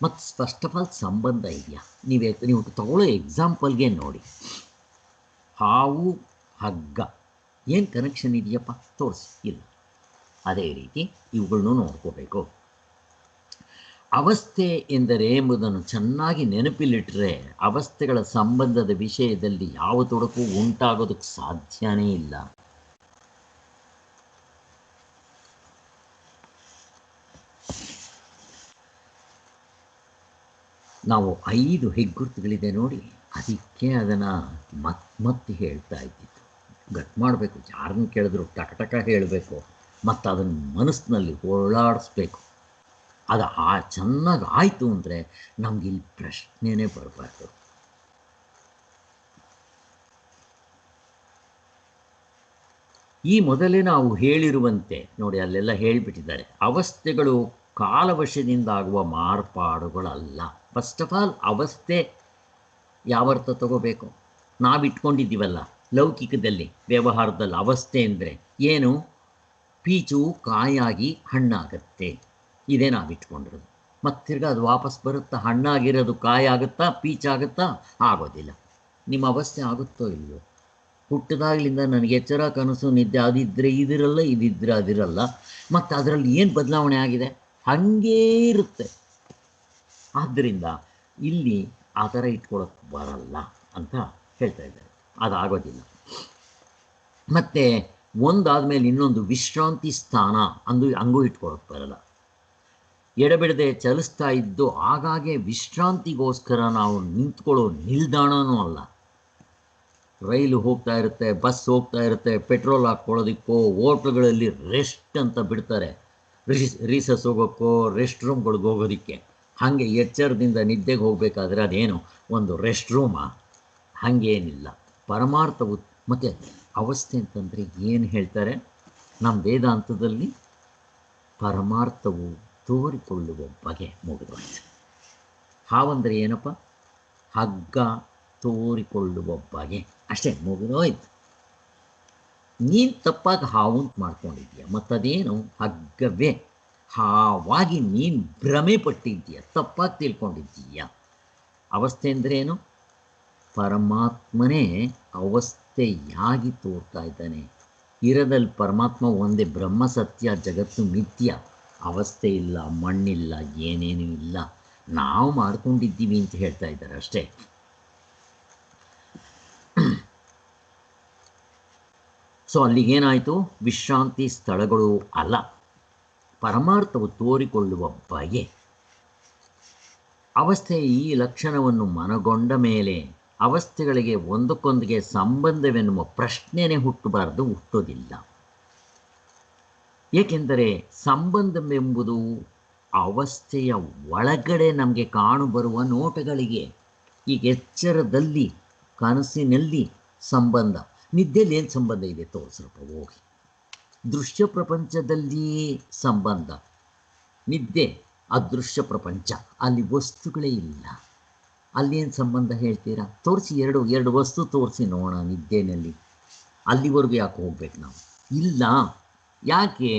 ಮತ್ತು ಫಸ್ಟ್ ಆಫ್ ಆಲ್ ಸಂಬಂಧ ಇದೆಯಾ? ನೀವು ತಗೊಳ್ಳೋ ಎಕ್ಸಾಂಪಲ್ಗೆ ನೋಡಿ, ಹಾವು ಹಗ್ಗ ಏನು ಕನೆಕ್ಷನ್ ಇದೆಯಪ್ಪ? ತೋರಿಸಿ. ಇಲ್ಲ. ಅದೇ ರೀತಿ ಇವುಗಳನ್ನು ನೋಡ್ಕೋಬೇಕು. ಅವಸ್ಥೆ ಎಂದರೆ ಎಂಬುದನ್ನು ಚೆನ್ನಾಗಿ ನೆನಪಿಲಿಟ್ಟರೆ ಅವಸ್ಥೆಗಳ ಸಂಬಂಧದ ವಿಷಯದಲ್ಲಿ ಯಾವ ತೊಡಕು ಉಂಟಾಗೋದಕ್ಕೆ ಸಾಧ್ಯನೇ ಇಲ್ಲ. ನಾವು 5 ಹೆಗ್ಗುರುತುಗಳಿದೆ ನೋಡಿ, ಅದಕ್ಕೆ ಅದನ್ನು ಮತ್ತೆ ಹೇಳ್ತಾ ಇದ್ದಿದ್ದು. ಗಟ್ ಮಾಡಬೇಕು, ಯಾರನ್ನ ಕೇಳಿದ್ರು ಟಕ ಹೇಳಬೇಕು, ಮತ್ತು ಅದನ್ನು ಮನಸ್ಸಿನಲ್ಲಿ ಓಡಾಡಿಸ್ಬೇಕು. ಅದು ಚೆನ್ನಾಗಿ ಆಯಿತು ಅಂದರೆ ನಮಗಿಲ್ಲಿ ಪ್ರಶ್ನೆನೇ ಬರಬಾರ್ದು. ಈ ಮೊದಲೇ ನಾವು ಹೇಳಿರುವಂತೆ ನೋಡಿ, ಅಲ್ಲೆಲ್ಲ ಹೇಳಿಬಿಟ್ಟಿದ್ದಾರೆ, ಅವಸ್ಥೆಗಳು ಕಾಲವಶದಿಂದ ಆಗುವ ಮಾರ್ಪಾಡುಗಳಲ್ಲ. ಫಸ್ಟ್ ಆಫ್ ಆಲ್ ಅವಸ್ಥೆ ಯಾವರ್ಥ ತಗೋಬೇಕು? ನಾವಿಟ್ಕೊಂಡಿದ್ದೀವಲ್ಲ ಲೌಕಿಕದಲ್ಲಿ, ವ್ಯವಹಾರದಲ್ಲಿ ಅವಸ್ಥೆ ಅಂದರೆ ಏನು? ಪೀಚು ಕಾಯಾಗಿ ಹಣ್ಣಾಗತ್ತೆ, ಇದೇ ನಾವಿಟ್ಕೊಂಡಿರೋದು. ಮತ್ತು ತಿರ್ಗಾ ಅದು ವಾಪಸ್ ಬರುತ್ತಾ, ಹಣ್ಣಾಗಿರೋದು ಕಾಯಿ ಆಗುತ್ತಾ, ಪೀಚಾಗುತ್ತಾ? ಆಗೋದಿಲ್ಲ. ನಿಮ್ಮ ಅವಸ್ಥೆ ಆಗುತ್ತೋ ಇಲ್ಲವೋ? ಹುಟ್ಟಿದಾಗಲಿಂದ ನನಗೆ ಎಚ್ಚರ, ಕನಸು, ನಿದ್ದೆ ಅದಿದ್ದರೆ ಇದಿರಲ್ಲ, ಇದಿದ್ದರೆ ಅದಿರಲ್ಲ. ಮತ್ತು ಅದರಲ್ಲಿ ಏನು ಬದಲಾವಣೆ ಆಗಿದೆ? ಹಾಗೇ ಇರುತ್ತೆ. ಆದ್ದರಿಂದ ಇಲ್ಲಿ ಆ ಥರ ಇಟ್ಕೊಳ್ಳೋಕ್ಕೆ ಬರಲ್ಲ ಅಂತ ಹೇಳ್ತಾ ಇದ್ದಾರೆ. ಅದಾಗೋದಿಲ್ಲ. ಮತ್ತು ಒಂದಾದಮೇಲೆ ಇನ್ನೊಂದು ವಿಶ್ರಾಂತಿ ಸ್ಥಾನ ಹಂಗೂ ಇಟ್ಕೊಳ್ಳೋಕ್ಕೆ ಬರಲ್ಲ. ಎಡಬಿಡದೆ ಚಲಿಸ್ತಾ ಇದ್ದು ಆಗಾಗ್ಗೆ ವಿಶ್ರಾಂತಿಗೋಸ್ಕರ ನಾವು ನಿಂತ್ಕೊಳ್ಳೋ ನಿಲ್ದಾಣವೂ ಅಲ್ಲ. ರೈಲು ಹೋಗ್ತಾ ಇರುತ್ತೆ, ಬಸ್ ಹೋಗ್ತಾ ಇರುತ್ತೆ, ಪೆಟ್ರೋಲ್ ಹಾಕ್ಕೊಳ್ಳೋದಕ್ಕೋ ಹೋಟ್ಲುಗಳಲ್ಲಿ ರೆಸ್ಟ್ ಅಂತ ಬಿಡ್ತಾರೆ, ರೀಸಸ್ ಹೋಗೋಕ್ಕೋ ರೆಸ್ಟ್ ರೂಮ್ಗಳಿಗೆ ಹೋಗೋದಕ್ಕೆ. ಹಾಗೆ ಎಚ್ಚರದಿಂದ ನಿದ್ದೆಗೆ ಹೋಗಬೇಕಾದ್ರೆ ಅದೇನು ಒಂದು ರೆಸ್ಟ್ ರೂಮಾ? ಹಾಗೇನಿಲ್ಲ. ಪರಮಾರ್ಥವು ಮತ್ತು ಅವಸ್ಥೆ ಅಂತಂದರೆ ಏನು ಹೇಳ್ತಾರೆ ನಮ್ಮ ವೇದಾಂತದಲ್ಲಿ? ಪರಮಾರ್ಥವು ತೋರಿಕೊಳ್ಳುವ ಬಗೆ ಮುಗಿದೋಯ್ತು. ಹಾವಂದರೆ ಏನಪ್ಪ? ಹಗ್ಗ ತೋರಿಕೊಳ್ಳುವ ಬಗೆ ಅಷ್ಟೇ, ಮುಗಿದೋಯ್ತು. ನೀನು ತಪ್ಪಾಗಿ ಹಾವು ಅಂತ ಮಾಡ್ಕೊಂಡಿದ್ದೀಯ, ಮತ್ತದೇನು ಹಗ್ಗವೇ. ಹಾವಾಗಿ ನೀನು ಭ್ರಮೆ ಪಟ್ಟಿದ್ದೀಯ, ತಪ್ಪಾಗಿ ತಿಳ್ಕೊಂಡಿದ್ದೀಯ. ಅವಸ್ಥೆ ಅಂದ್ರೇನು? ಪರಮಾತ್ಮನೇ ಅವಸ್ಥೆಯಾಗಿ ತೋರ್ತಾ ಇದ್ದಾನೆ. ಇರದಲ್ಲಿ ಪರಮಾತ್ಮ ಒಂದೇ, ಬ್ರಹ್ಮ ಸತ್ಯ, ಜಗತ್ತು ಮಿಥ್ಯ. ಅವಸ್ಥೆ ಇಲ್ಲ, ಮಣ್ಣಿಲ್ಲ, ಏನೇನೂ ಇಲ್ಲ, ನಾವು ಮಾಡ್ಕೊಂಡಿದ್ದೀವಿ ಅಂತ ಹೇಳ್ತಾ ಇದ್ದಾರೆ ಅಷ್ಟೇ. ಸೊ ಅಲ್ಲಿಗೇನಾಯಿತು? ವಿಶ್ರಾಂತಿ ಸ್ಥಳಗಳು ಅಲ್ಲ, ಪರಮಾರ್ಥವು ತೋರಿಕೊಳ್ಳುವ ಬಗೆ. ಅವಸ್ಥೆಯ ಈ ಲಕ್ಷಣವನ್ನು ಮನಗೊಂಡ ಮೇಲೆ ಅವಸ್ಥೆಗಳಿಗೆ ಒಂದಕ್ಕೊಂದಿಗೆ ಸಂಬಂಧವೆನ್ನುವ ಪ್ರಶ್ನೆನೇ ಹುಟ್ಟಬಾರದು, ಹುಟ್ಟೋದಿಲ್ಲ. ಏಕೆಂದರೆ ಸಂಬಂಧವೆಂಬುದು ಅವಸ್ಥೆಯ ಒಳಗಡೆ ನಮಗೆ ಕಾಣುಬರುವ ನೋಟಗಳಿಗೆ. ಈಗ ಎಚ್ಚರದಲ್ಲಿ, ಕನಸಿನಲ್ಲಿ ಸಂಬಂಧ, ನಿದ್ದೆಯಲ್ಲಿ ಏನು ಸಂಬಂಧ ಇದೆ ತೋರಿಸ್ರಪ್ಪ ಹೋಗಿ. ದೃಶ್ಯ ಪ್ರಪಂಚದಲ್ಲಿಯೇ ಸಂಬಂಧ, ನಿದ್ದೆ ಅದೃಶ್ಯ ಪ್ರಪಂಚ, ಅಲ್ಲಿ ವಸ್ತುಗಳೇ ಇಲ್ಲ, ಅಲ್ಲೇನು ಸಂಬಂಧ ಹೇಳ್ತೀರಾ? ತೋರಿಸಿ, ಎರಡು ವಸ್ತು ತೋರಿಸಿ ನೋಡೋಣ ನಿದ್ದೆನಲ್ಲಿ. ಅಲ್ಲಿವರೆಗೂ ಯಾಕೆ ಹೋಗ್ಬೇಕು ನಾವು? ಇಲ್ಲ. ಯಾಕೆ?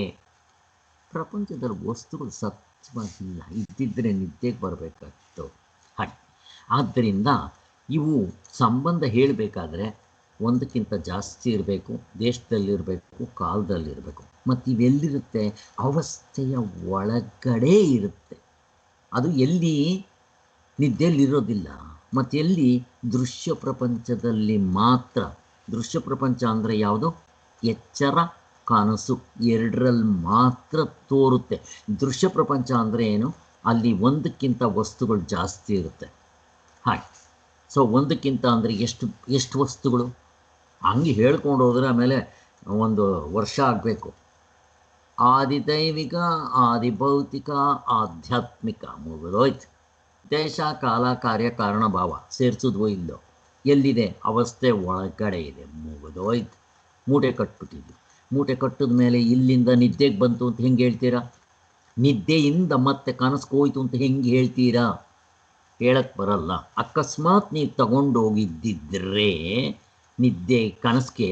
ಪ್ರಪಂಚದಲ್ಲಿ ವಸ್ತುಗಳು ಸತ್ಯವಾಗಿಲ್ಲ, ಇದ್ದಿದ್ದರೆ ನಿದ್ದೆಗೆ ಬರಬೇಕಾಗಿತ್ತು. ಹಾಗೆ ಆದ್ದರಿಂದ ಇವು ಸಂಬಂಧ ಹೇಳಬೇಕಾದ್ರೆ ಒಂದಕ್ಕಿಂತ ಜಾಸ್ತಿ ಇರಬೇಕು, ದೇಶದಲ್ಲಿರಬೇಕು, ಕಾಲದಲ್ಲಿರಬೇಕು. ಮತ್ತು ಇವೆಲ್ಲಿರುತ್ತೆ? ಅವಸ್ಥೆಯ ಒಳಗಡೆ ಇರುತ್ತೆ. ಅದು ಎಲ್ಲಿ? ನಿದ್ದೆಯಲ್ಲಿರೋದಿಲ್ಲ. ಮತ್ತು ಎಲ್ಲಿ? ದೃಶ್ಯ ಪ್ರಪಂಚದಲ್ಲಿ ಮಾತ್ರ. ದೃಶ್ಯ ಪ್ರಪಂಚ ಅಂದರೆ ಯಾವುದು? ಎಚ್ಚರ, ಕನಸು, ಎರಡರಲ್ಲಿ ಮಾತ್ರ ತೋರುತ್ತೆ. ದೃಶ್ಯ ಪ್ರಪಂಚ ಅಂದರೆ ಏನು? ಅಲ್ಲಿ ಒಂದಕ್ಕಿಂತ ವಸ್ತುಗಳು ಜಾಸ್ತಿ ಇರುತ್ತೆ. ಹಾಗೆ. ಸೊ ಒಂದಕ್ಕಿಂತ ಅಂದರೆ ಎಷ್ಟು ವಸ್ತುಗಳು? ಹಂಗೆ ಹೇಳ್ಕೊಂಡು ಹೋದರೆ ಆಮೇಲೆ ಒಂದು ವರ್ಷ ಆಗಬೇಕು. ಆದಿದೈವಿಕ, ಆದಿಭೌತಿಕ, ಆಧ್ಯಾತ್ಮಿಕ, ಮುಗಿದೋಯ್ತು. ದೇಶ, ಕಾಲ, ಕಾರ್ಯ, ಕಾರಣ, ಭಾವ ಸೇರಿಸಿದ್ವೋ ಇಲ್ಲೋ? ಎಲ್ಲಿದೆ? ಅವಸ್ಥೆ ಒಳಗಡೆ ಇದೆ, ಮುಗಿದೋಯ್ತು. ಮೂಟೆ ಕಟ್ಬಿಟ್ಟಿದ್ವಿ. ಮೂಟೆ ಕಟ್ಟಿದ ಮೇಲೆ ಇಲ್ಲಿಂದ ನಿದ್ದೆಗೆ ಬಂತು ಅಂತ ಹೆಂಗೆ ಹೇಳ್ತೀರಾ? ನಿದ್ದೆಯಿಂದ ಮತ್ತೆ ಕನಸ್ಗೆ ಹೋಯ್ತು ಅಂತ ಹೆಂಗೆ ಹೇಳ್ತೀರಾ? ಹೇಳಕ್ಕೆ ಬರಲ್ಲ. ಅಕಸ್ಮಾತ್ ನೀವು ತಗೊಂಡೋಗಿದ್ದಿದ್ರೆ ನಿದ್ದೆ ಕನಸಿಗೆ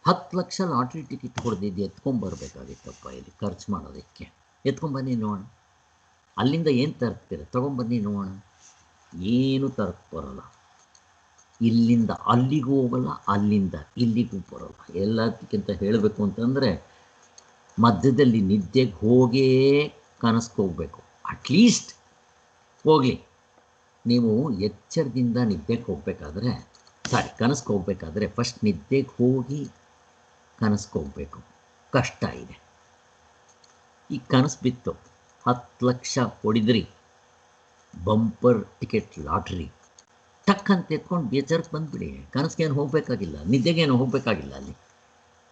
10 ಲಕ್ಷ ಲಾಟ್ರಿ ಟಿಕೆಟ್ ಹೊಡೆದಿದ್ದು ಎತ್ಕೊಂಬರ್ಬೇಕಾಗಿತ್ತಪ್ಪ ಇಲ್ಲಿ ಖರ್ಚು ಮಾಡೋದಕ್ಕೆ. ಎತ್ಕೊಂಬನ್ನಿ ನೋಡೋಣ. ಅಲ್ಲಿಂದ ಏನು ತರ್ತೀರ? ತೊಗೊಂಬನ್ನಿ ನೋಡೋಣ. ಏನು ತರಕ್ಕೆ ಬರೋಲ್ಲ. ಇಲ್ಲಿಂದ ಅಲ್ಲಿಗೂ ಹೋಗಲ್ಲ, ಅಲ್ಲಿಂದ ಇಲ್ಲಿಗೂ ಬರೋಲ್ಲ. ಎಲ್ಲದಕ್ಕಿಂತ ಹೇಳಬೇಕು ಅಂತಂದರೆ ಮಧ್ಯದಲ್ಲಿ ನಿದ್ದೆಗೆ ಹೋಗೇ ಕನಸ್ಗೆ ಹೋಗಬೇಕು. ಅಟ್ಲೀಸ್ಟ್ ಹೋಗಲಿ, ನೀವು ಎಚ್ಚರದಿಂದ ನಿದ್ದೆಗೆ ಹೋಗಬೇಕಾದ್ರೆ, ಕನಸ್ಗೆ ಹೋಗಬೇಕಾದ್ರೆ ಫಸ್ಟ್ ನಿದ್ದೆಗೆ ಹೋಗಿ ಕನಸ್ಗೆ ಹೋಗಬೇಕು. ಕಷ್ಟ ಇದೆ. ಈ ಕನಸು ಬಿತ್ತು, 10 ಲಕ್ಷ ಹೊಡಿದ್ರಿ, ಬಂಪರ್ ಟಿಕೆಟ್ ಲಾಟ್ರಿ, ಟಕ್ಕಂತ ಎತ್ಕೊಂಡು ಬೇಜಾರಕ್ಕೆ ಬಂದುಬಿಡಿ. ಕನಸಿಗೇನು ಹೋಗಬೇಕಾಗಿಲ್ಲ, ನಿದ್ದೆಗೇನು ಹೋಗಬೇಕಾಗಿಲ್ಲ. ಅಲ್ಲಿ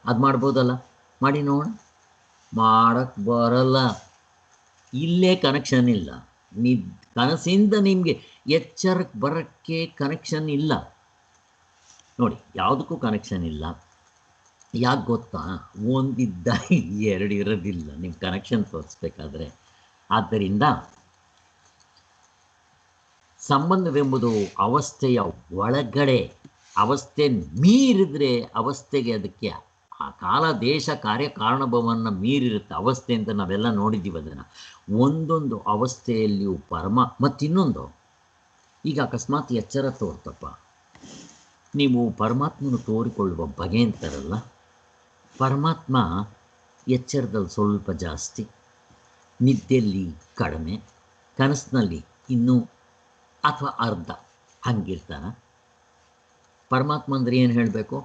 ಅದು ಮಾಡ್ಬೋದಲ್ಲ? ಮಾಡಿ ನೋಡೋಣ. ಮಾಡೋಕ್ಕೆ ಬರಲ್ಲ. ಇಲ್ಲೇ ಕನೆಕ್ಷನ್ ಇಲ್ಲ. ಕನಸಿಂದ ನಿಮಗೆ ಎಚ್ಚರಕ್ಕೆ ಬರೋಕ್ಕೆ ಕನೆಕ್ಷನ್ ಇಲ್ಲ. ನೋಡಿ, ಯಾವುದಕ್ಕೂ ಕನೆಕ್ಷನ್ ಇಲ್ಲ. ಯಾಕೆ ಗೊತ್ತಾ? ಒಂದಿದ್ದ ಎರಡು ಇರೋದಿಲ್ಲ ನಿಮ್ಮ ಕನೆಕ್ಷನ್ ತೋರಿಸ್ಬೇಕಾದ್ರೆ. ಆದ್ದರಿಂದ ಸಂಬಂಧವೆಂಬುದು ಅವಸ್ಥೆಯ ಒಳಗಡೆ. ಅವಸ್ಥೆ ಮೀರಿದರೆ ಅವಸ್ಥೆಗೆ ಅದಕ್ಕೆ ಆ ಕಾಲ ದೇಶ ಕಾರ್ಯಕಾರಣಭವನ್ನು ಮೀರಿರುತ್ತೆ ಅವಸ್ಥೆ ಅಂತ ನಾವೆಲ್ಲ ನೋಡಿದ್ದೀವಿ ಅದನ್ನು. ಒಂದೊಂದು ಅವಸ್ಥೆಯಲ್ಲಿಯೂ ಮತ್ತಿನ್ನೊಂದು, ಈಗ ಅಕಸ್ಮಾತ್ ಎಚ್ಚರ ತೋರ್ತಪ್ಪ, ನೀವು ಪರಮಾತ್ಮನು ತೋರಿಕೊಳ್ಳುವ ಬಗೆ ಅಂತಾರಲ್ಲ, ಪರಮಾತ್ಮ ಎಚ್ಚರದಲ್ಲಿ ಸ್ವಲ್ಪ ಜಾಸ್ತಿ, ನಿದ್ದೆಯಲ್ಲಿ ಕಡಿಮೆ, ಕನಸಿನಲ್ಲಿ ಇನ್ನೂ ಅಥವಾ ಅರ್ಧ ಹಂಗಿರ್ತಾನೆ. ಪರಮಾತ್ಮ ಅಂದರೆ ಏನು ಹೇಳಬೇಕು?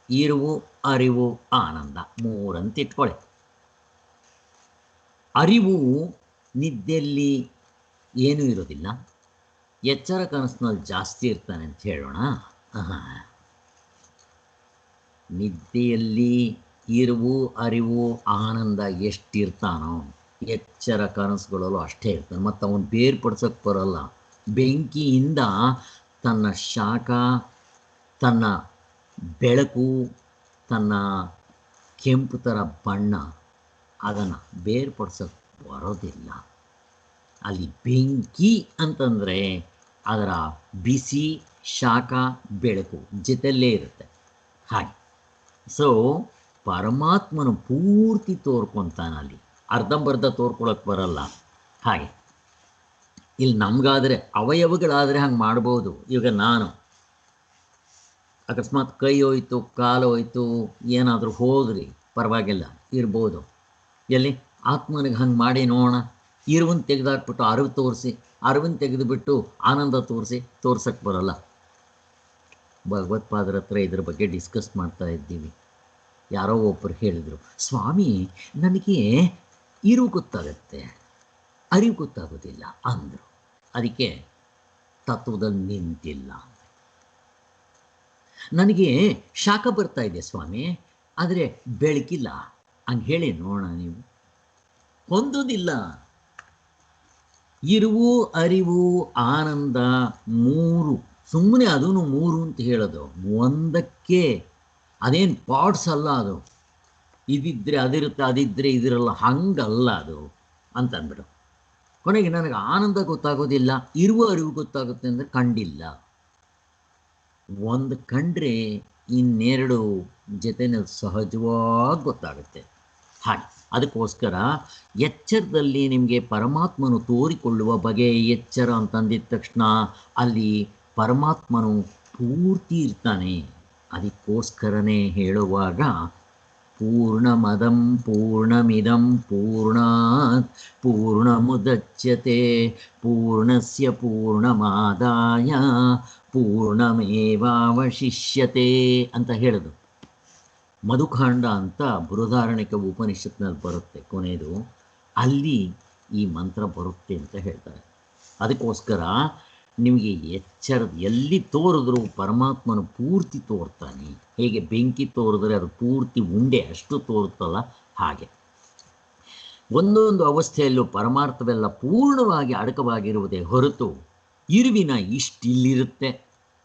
ಇರುವು, ಅರಿವು, ಆನಂದ, ಮೂರಂತ ಇಟ್ಕೊಳ್ಳಿ. ಅರಿವು ನಿದ್ದೆಯಲ್ಲಿ ಏನೂ ಇರೋದಿಲ್ಲ, ಎಚ್ಚರ ಕನಸಿನಲ್ಲಿ ಜಾಸ್ತಿ ಇರ್ತಾನೆ ಅಂತ ಹೇಳೋಣ. ನಿದ್ದೆಯಲ್ಲಿ ಇರುವು, ಅರಿವು, ಆನಂದ ಎಷ್ಟಿರ್ತಾನೋ ಎಚ್ಚರ ಕನಸುಗಳಲ್ಲೂ ಅಷ್ಟೇ ಇರ್ತಾನೆ. ಮತ್ತು ಅವನು ಬೇರ್ಪಡಿಸೋಕ್ಕೆ ಬರೋಲ್ಲ. ಬೆಂಕಿಯಿಂದ ತನ್ನ ಶಾಖ, ತನ್ನ ಬೆಳಕು, ತನ್ನ ಕೆಂಪು ಥರ ಬಣ್ಣ, ಅದನ್ನು ಬೇರ್ಪಡಿಸೋಕ್ಕೆ ಬರೋದಿಲ್ಲ. ಅಲ್ಲಿ ಬೆಂಕಿ ಅಂತಂದರೆ ಅದರ ಬಿಸಿ, ಶಾಖ, ಬೆಳಕು ಜೊತೆಯಲ್ಲೇ ಇರುತ್ತೆ. ಹಾಗೆ ಸೊ ಪರಮಾತ್ಮನು ಪೂರ್ತಿ ತೋರ್ಕೊತಾನೆ, ಅಲ್ಲಿ ಅರ್ಧಂಬರ್ಧ ತೋರ್ಕೊಳಕ್ಕೆ ಬರಲ್ಲ. ಹಾಗೆ ಇಲ್ಲಿ ನಮಗಾದರೆ ಅವಯವಗಳಾದರೆ ಹಂಗೆ ಮಾಡ್ಬೋದು. ಈಗ ನಾನು ಅಕಸ್ಮಾತ್ ಕೈ ಹೋಯ್ತು, ಕಾಲು ಹೋಯ್ತು, ಏನಾದರೂ ಹೋದ್ರಿ ಪರವಾಗಿಲ್ಲ, ಇರ್ಬೋದು. ಎಲ್ಲಿ ಆತ್ಮನಿಗೆ ಹಂಗೆ ಮಾಡಿ ನೋಡೋಣ. ಇರುವನ್ನು ತೆಗೆದಾಕ್ಬಿಟ್ಟು ಅರಿವು ತೋರಿಸಿ, ಅರಿವನ್ನು ತೆಗೆದುಬಿಟ್ಟು ಆನಂದ ತೋರ್ಸಕ್ಕೆ ಬರೋಲ್ಲ. ಭಗವತ್ಪಾದರ ಹತ್ರ ಇದ್ರ ಬಗ್ಗೆ ಡಿಸ್ಕಸ್ ಮಾಡ್ತಾ ಇದ್ದೀವಿ. ಯಾರೋ ಒಬ್ಬರು ಹೇಳಿದರು, ಸ್ವಾಮಿ ನನಗೆ ಇರುವು ಗೊತ್ತಾಗತ್ತೆ, ಅರಿವು ಗೊತ್ತಾಗೋದಿಲ್ಲ ಅಂದರು. ಅದಕ್ಕೆ ತತ್ವದಲ್ಲಿ ನಿಂತಿಲ್ಲ. ನನಗೆ ಶಾಖ ಬರ್ತಾ ಇದೆ ಸ್ವಾಮಿ, ಆದರೆ ಬೆಳಕಿಲ್ಲ. ಹಂಗೆ ಹೇಳಿ ನೋಡೋಣ, ನೀವು ಹೊಂದೋದಿಲ್ಲ. ಇರುವು, ಅರಿವು, ಆನಂದ ಮೂರು, ಸುಮ್ಮನೆ ಅದೂ ಮೂರು ಅಂತ ಹೇಳೋದು ಒಂದಕ್ಕೆ. ಅದೇನು ಪಾರ್ಟ್ಸ್ ಅಲ್ಲ ಅದು, ಇದಿದ್ದರೆ ಅದಿರುತ್ತೆ, ಅದಿದ್ದರೆ ಇದಿರಲ್ಲ, ಹಂಗಲ್ಲ ಅದು ಅಂತ ಅಂದ್ಬಿಡು. ಕೊನೆಗೆ ನನಗೆ ಆನಂದ ಗೊತ್ತಾಗೋದಿಲ್ಲ, ಇರುವ ಅರಿವು ಗೊತ್ತಾಗುತ್ತೆ ಅಂದರೆ ಕಂಡಿಲ್ಲ. ಒಂದು ಕಂಡ್ರೆ ಇನ್ನೆರಡು ಜೊತೆನಲ್ಲಿ ಸಹಜವಾಗಿ ಗೊತ್ತಾಗುತ್ತೆ. ಹಾಗೆ ಅದಕ್ಕೋಸ್ಕರ ಎಚ್ಚರದಲ್ಲಿ ನಿಮಗೆ ಪರಮಾತ್ಮನು ತೋರಿಕೊಳ್ಳುವ ಬಗೆ ಎಚ್ಚರ ಅಂತಂದಿದ ತಕ್ಷಣ ಅಲ್ಲಿ ಪರಮಾತ್ಮನು ಪೂರ್ತಿ ಇರ್ತಾನೆ. ಅದಕ್ಕೋಸ್ಕರನೇ ಹೇಳುವಾಗ ಪೂರ್ಣಮದಂ ಪೂರ್ಣಮಿದಂ ಪೂರ್ಣಾತ್ ಪೂರ್ಣಮುದಚ್ಯತೆ ಪೂರ್ಣಸ್ಯ ಪೂರ್ಣಮಾದಾಯ ಪೂರ್ಣಮೇವಾವಶಿಷ್ಯತೆ ಅಂತ ಹೇಳೋದು. ಮಧುಕಾಂಡ ಅಂತ ಬೃಹದಾರಣ್ಯಕ ಉಪನಿಷತ್ನಲ್ಲಿ ಬರುತ್ತೆ ಕೊನೆಯದು, ಅಲ್ಲಿ ಈ ಮಂತ್ರ ಬರುತ್ತೆ ಅಂತ ಹೇಳ್ತಾರೆ. ಅದಕ್ಕೋಸ್ಕರ ನಿಮಗೆ ಎಚ್ಚರದ ಎಲ್ಲಿ ತೋರಿದ್ರು ಪರಮಾತ್ಮನು ಪೂರ್ತಿ ತೋರ್ತಾನೆ. ಹೇಗೆ ಬೆಂಕಿ ತೋರಿದ್ರೆ ಅದು ಪೂರ್ತಿ ಉಂಡೆ ಅಷ್ಟು ತೋರುತ್ತಲ್ಲ, ಹಾಗೆ ಒಂದೊಂದು ಅವಸ್ಥೆಯಲ್ಲೂ ಪರಮಾರ್ಥವೆಲ್ಲ ಪೂರ್ಣವಾಗಿ ಅಡಕವಾಗಿರುವುದೇ ಹೊರತು ಇರುವಿನ ಇಷ್ಟಿಲ್ಲಿರುತ್ತೆ,